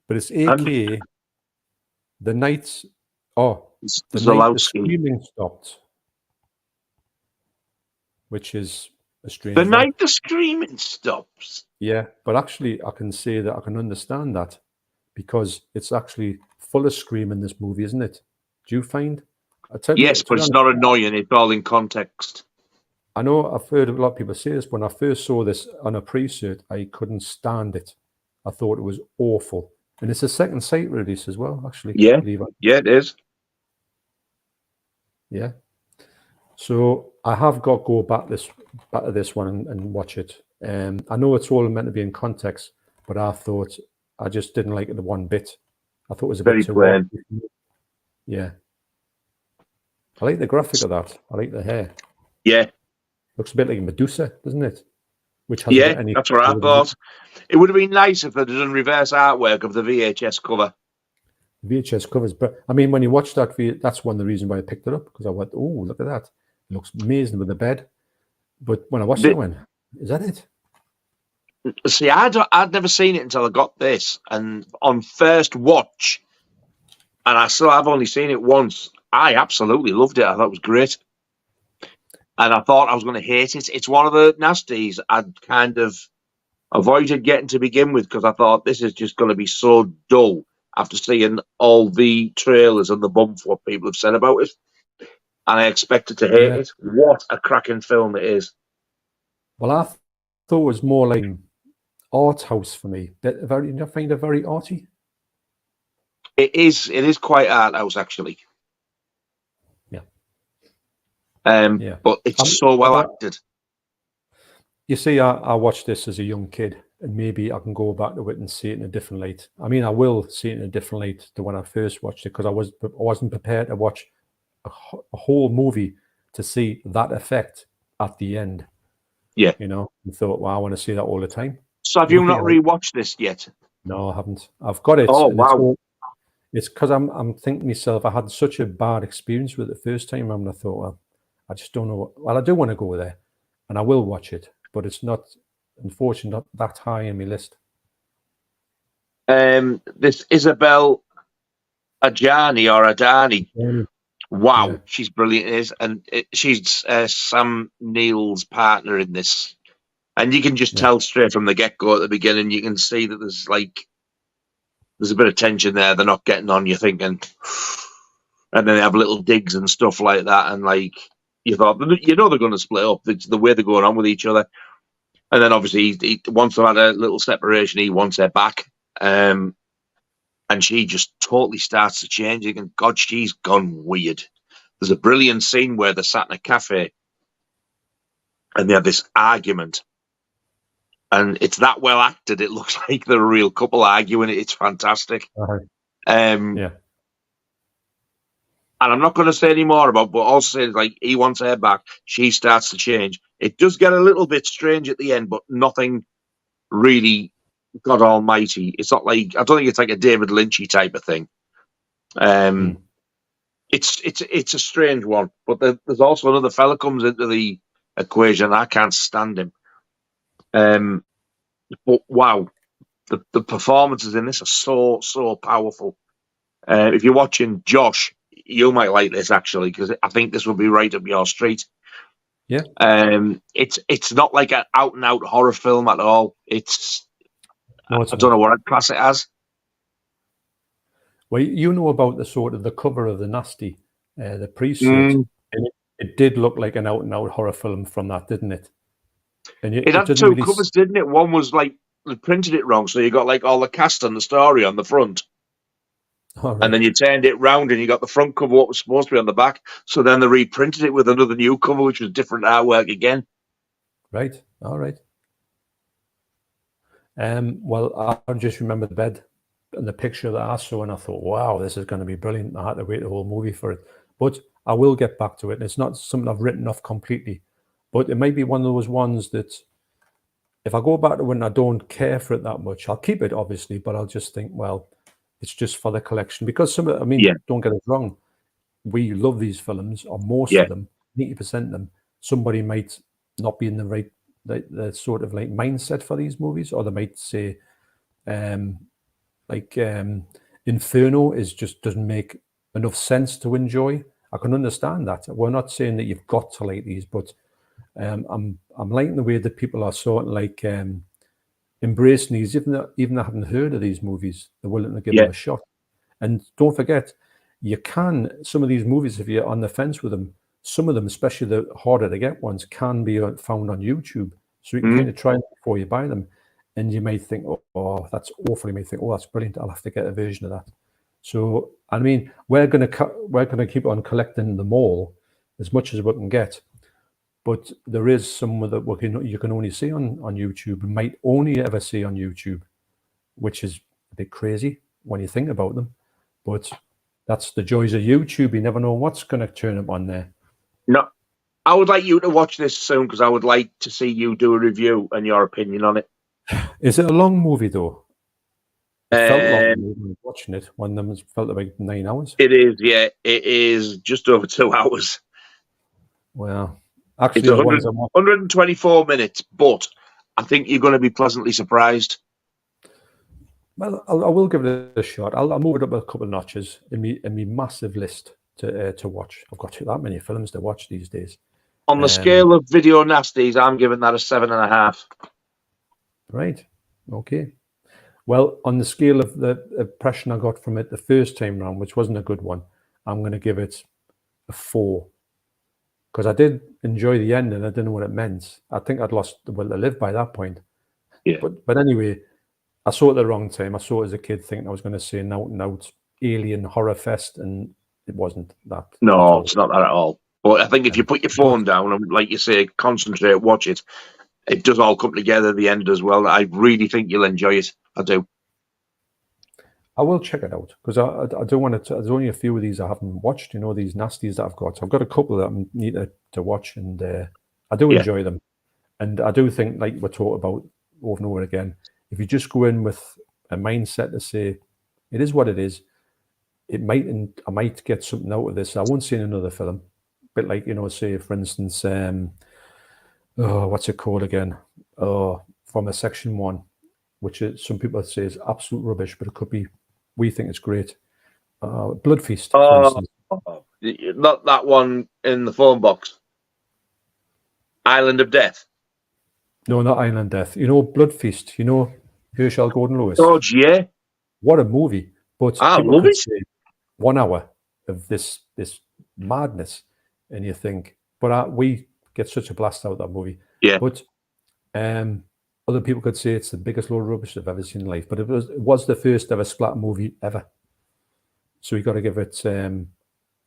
but it's AK. The night. The night the screaming stopped, which is a strange. The night the screaming stops. Yeah, but actually, I can say that I can understand that because it's actually full of scream in this movie, isn't it? Do you find? Yes, but it's not annoying. It's all in context. I know I've heard a lot of people say this. When I first saw this on a pre-cert, I couldn't stand it. I thought it was awful. And it's a second sight release as well, actually. Yeah, it is. Yeah. So I have got to go back to this one and watch it. I know it's all meant to be in context, but I just didn't like it the one bit. I thought it was a bit too plain. Yeah. I like the graphic of that. I like the hair. Yeah. Looks a bit like Medusa, doesn't it? Which hasn't that's what I thought. It would have been nice if they'd done reverse artwork of the VHS cover. VHS covers, but I mean, when you watch that, that's one of the reasons why I picked it up, because I went, oh, look at that. It looks amazing with the bed. But when I watched it, I went, is that it? See, I'd never seen it until I got this. And on first watch, and I've only seen it once, I absolutely loved it. I thought it was great. And I thought I was going to hate it. It's one of the nasties I'd kind of avoided getting to begin with because I thought this is just going to be so dull after seeing all the trailers and the bump what people have said about it. And I expected to hate it. What a cracking film it is. Well, I thought it was more like art house for me. Do you find it very arty? It is quite art house, actually. But it's so well acted. You see, I watched this as a young kid, and maybe I can go back to it and see it in a different light. I mean, I will see it in a different light to when I first watched it, because I wasn't prepared to watch a whole movie to see that effect at the end. Yeah. You know, and thought, well, I want to see that all the time. So have you not rewatched this yet? No, I haven't. I've got it. Oh, and wow. It's because I'm thinking myself, I had such a bad experience with it the first time, and I thought, well, I just don't know. Well, I do want to go there, and I will watch it, but it's not, unfortunately, not that high in my list. This Isabel Adani. Wow, Yeah. she's brilliant, and she's Sam Neill's partner in this. And you can just tell straight from the get-go at the beginning, you can see that there's a bit of tension there. They're not getting on, you're thinking. And then they have little digs and stuff like that. And like, you thought, you know, they're going to split up. It's the way they're going on with each other. And then obviously, once they've had a little separation, he wants her back. And she just totally starts to change. And God, she's gone weird. There's a brilliant scene where they're sat in a cafe and they have this argument. And it's that well acted, it looks like they're a real couple arguing. It's fantastic. Yeah. And I'm not going to say any more about, but also say, like, he wants her back. She starts to change. It does get a little bit strange at the end, but nothing really God almighty. It's not like, I don't think it's like a David Lynchy type of thing. It's a strange one, but there's also another fella comes into the equation. I can't stand him. But wow, the performances in this are so powerful. If you're watching Josh, you might like this actually, because I think this will be right up your street. Yeah. It's not like an out and out horror film at all. I don't know what I'd class it as. Well, you know about the sort of the cover of the Nasty, the pre-suit. And it did look like an out and out horror film from that, didn't it? And it had two covers, didn't it? One was like they printed it wrong, so you got like all the cast and the story on the front. Right. And then you turned it round and you got the front cover, what was supposed to be on the back. So then they reprinted it with another new cover, which was different artwork again. Right. All right. Well, I just remember the bed and the picture that I saw, and I thought, wow, this is going to be brilliant. I had to wait the whole movie for it. But I will get back to it. It's not something I've written off completely. But it may be one of those ones that if I go back to when I don't care for it that much, I'll keep it, obviously, but I'll just think, well, it's just for the collection. Because don't get us wrong, we love these films, or most of them, 80% of them. Somebody might not be in the right, the sort of like mindset for these movies, or they might say, Inferno just doesn't make enough sense to enjoy. I can understand that. We're not saying that you've got to like these, but I'm liking the way that people are sort of like embracing these, even I haven't heard of these movies. They're willing to give them a shot. And don't forget, you can, some of these movies, if you're on the fence with them, some of them, especially the harder to get ones, can be found on YouTube. So you can kind of try them before you buy them. And you may think, oh, that's awful. You may think, oh, that's brilliant. I'll have to get a version of that. So, I mean, we're going to keep on collecting them all as much as we can get. But there is some that you can only see on YouTube, and might only ever see on YouTube, which is a bit crazy when you think about them. But that's the joys of YouTube. You never know what's going to turn up on there. No, I would like you to watch this soon, because I would like to see you do a review and your opinion on it. Is it a long movie, though? It felt long when watching it. One of them felt about 9 hours. It is, yeah. It is just over 2 hours. Well, actually, it's 124 minutes, but I think you're going to be pleasantly surprised. Well, I will give it a shot. I'll move it up a couple of notches in my massive list to watch. I've got that many films to watch these days. On the scale of Video Nasties, I'm giving that a 7.5. Right. Okay. Well, on the scale of the impression I got from it the first time round, which wasn't a good one, I'm going to give it a 4. Because I did enjoy the end, and I didn't know what it meant. I think I'd lost the will to live by that point. Yeah. But anyway, I saw it at the wrong time. I saw it as a kid thinking I was going to say an out-and-out alien horror fest, and it wasn't that. No, it's not that at all. But I think if you put your phone down and, like you say, concentrate, watch it, it does all come together at the end as well. I really think you'll enjoy it. I do. I will check it out, because I don't want to. There's only a few of these I haven't watched. You know, these Nasties that I've got. I've got a couple that I need to watch, and I do enjoy them. And I do think, like we're talking about over and over again, if you just go in with a mindset to say, it is what it is, I might get something out of this. I won't see in another film. But like, say, for instance, what's it called again? From a Section 1, which some people say is absolute rubbish, but it could be, we think it's great. Blood Feast, for instance. Not that one in the phone box. Island of Death. No, not Island Death. Blood Feast. Herschel Gordon Lewis. Oh, yeah. What a movie. But people love could it. say 1 hour of this madness, and you think, but we get such a blast out of that movie. Yeah. But other people could say it's the biggest load of rubbish they've ever seen in life. But it was the first ever splatter movie ever. So you got to give it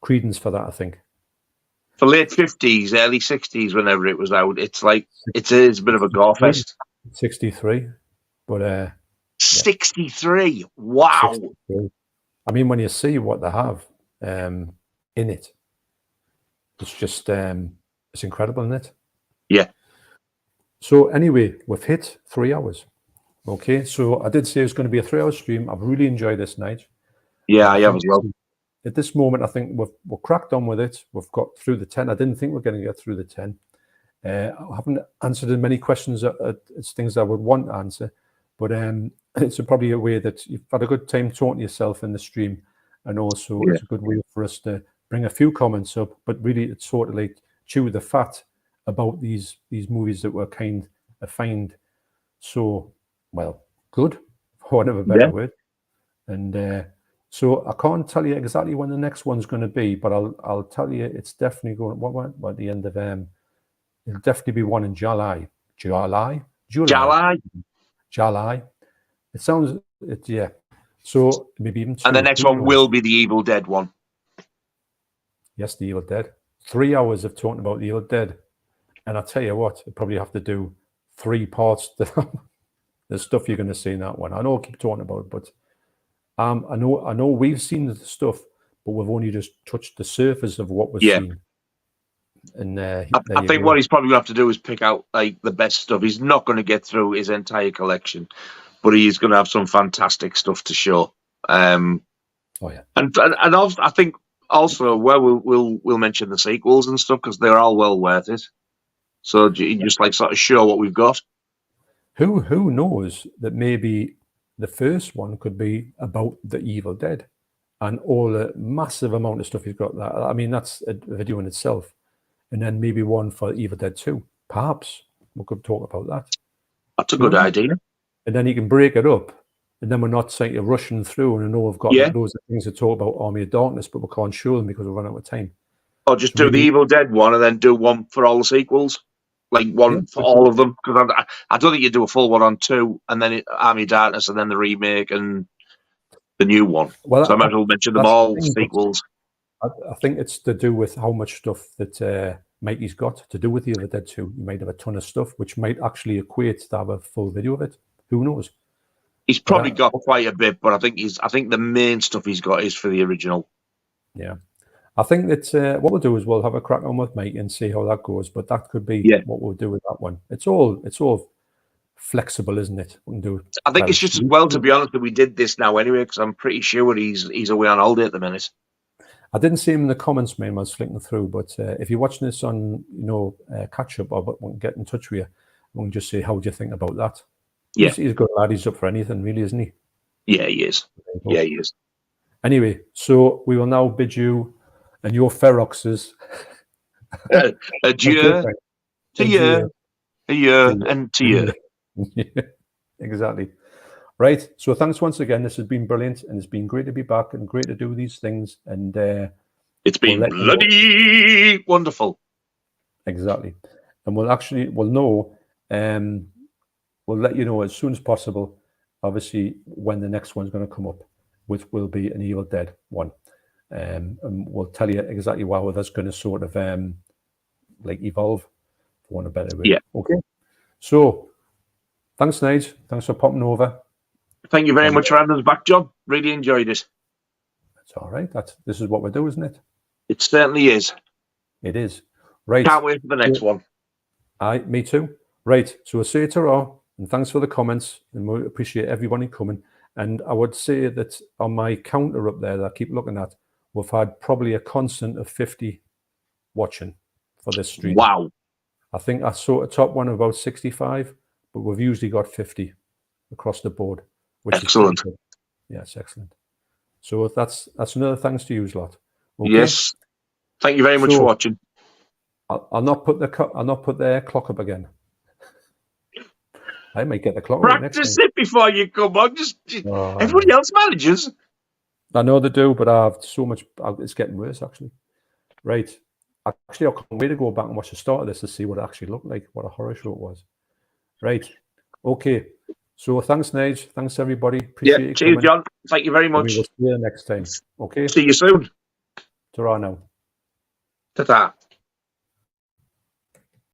credence for that, I think. For late 50s, early 60s, whenever it was out, it's like, it's a bit of a gore fest. 63. But 63. Wow. 63. I mean, when you see what they have in it, it's just, it's incredible, isn't it? Yeah. So anyway, we've hit 3 hours. Okay, so I did say it was going to be a 3-hour stream. I've really enjoyed this night. Yeah, I have as well. At this moment, I think we've cracked on with it. We've got through the 10. I didn't think we we're going to get through the 10. I haven't answered as many questions as things I would want to answer, but it's probably a way that you've had a good time talking to yourself in the stream, and also it's a good way for us to bring a few comments up, but really it's sort of like chew the fat about these movies that were kind of find so, well, good, for whatever better word. And so I can't tell you exactly when the next one's going to be, but I'll tell you it's definitely going. What at the end of it'll definitely be one in July. July. It sounds yeah. So maybe even 2. And the next one will be the Evil Dead one. Yes, the Evil Dead. 3 hours of talking about the Evil Dead, and I tell you what, I'll probably have to do 3 parts. The stuff you're going to see in that one. I know I keep talking about it, but. I know we've seen the stuff, but we've only just touched the surface of what we've seen. And I think what he's probably going to have to do is pick out like the best stuff. He's not going to get through his entire collection, but he's going to have some fantastic stuff to show. And I think also we'll mention the sequels and stuff because they're all well worth it. So just like sort of show what we've got. Who knows that maybe the first one could be about the Evil Dead and all the massive amount of stuff he's got. That I mean, that's a video in itself. And then maybe one for Evil Dead 2. Perhaps we could talk about that. That's a good idea. And then you can break it up. And then we're not saying you're rushing through. And I know we've got loads of things to talk about Army of Darkness, but we can't show them because we've run out of time. Or just do the Evil Dead one and then do one for all the sequels. Like one for all of them, because I don't think you do a full one on 2 and then Army of Darkness and then the remake and the new one. Well, so I might as well mention them all sequels. I think it's to do with how much stuff that Mikey's got to do with the Evil Dead 2. He might have a ton of stuff, which might actually equate to have a full video of it. Who knows? He's probably got quite a bit, but I think the main stuff he's got is for the original. Yeah. I think that what we'll do is we'll have a crack on with Mike and see how that goes. But that could be what we'll do with that one. It's all flexible, isn't it? We can do. I think it's just as well, to be honest, that we did this now anyway, because I'm pretty sure he's away on holiday at the minute. I didn't see him in the comments, man. I was flicking through, but if you're watching this on, catch up, or we can get in touch with you, we can just say, how do you think about that? Yeah, he's a good lad. He's up for anything, really, isn't he? Yeah, he is. Yeah, he is. Anyway, so we will now bid you and your feroxes adieu to you, and to you. Yeah, exactly. Right. So thanks once again. This has been brilliant, and it's been great to be back and great to do these things. And it's been bloody wonderful. Exactly. And we'll know. We'll let you know as soon as possible. Obviously, when the next one's going to come up, which will be an Evil Dead one. And we'll tell you exactly how that's going to sort of evolve, for want of a better word. Yeah. Okay. So, thanks, Nige. Thanks for popping over. Thank you very much for having us back, John. Really enjoyed it. That's all right. This is what we do, isn't it? It certainly is. It is. Right. Can't wait for the next one. Aye, me too. Right, so I say ta-ra, and thanks for the comments, and we appreciate everybody coming. And I would say that on my counter up there that I keep looking at, we've had probably a constant of 50 watching for this stream. Wow. I think I saw a top one of about 65, but we've usually got 50 across the board, which excellent. is pretty good. Yeah, it's excellent. So that's another thanks to you, lot. Okay? Yes. Thank you very much for watching. I'll not put the clock up again. I might get the clock Practice next time. it before you come on. Everybody else manages. I know they do, but I have so much. It's getting worse, actually. Right. Actually, I can't wait to go back and watch the start of this to see what it actually looked like, what a horror show it was. Right. Okay. So thanks, Nige. Thanks, everybody. Appreciate you cheers, coming. John. Thank you very much. We will see you next time. Okay. See you soon. Ta-ra now. Ta-ta.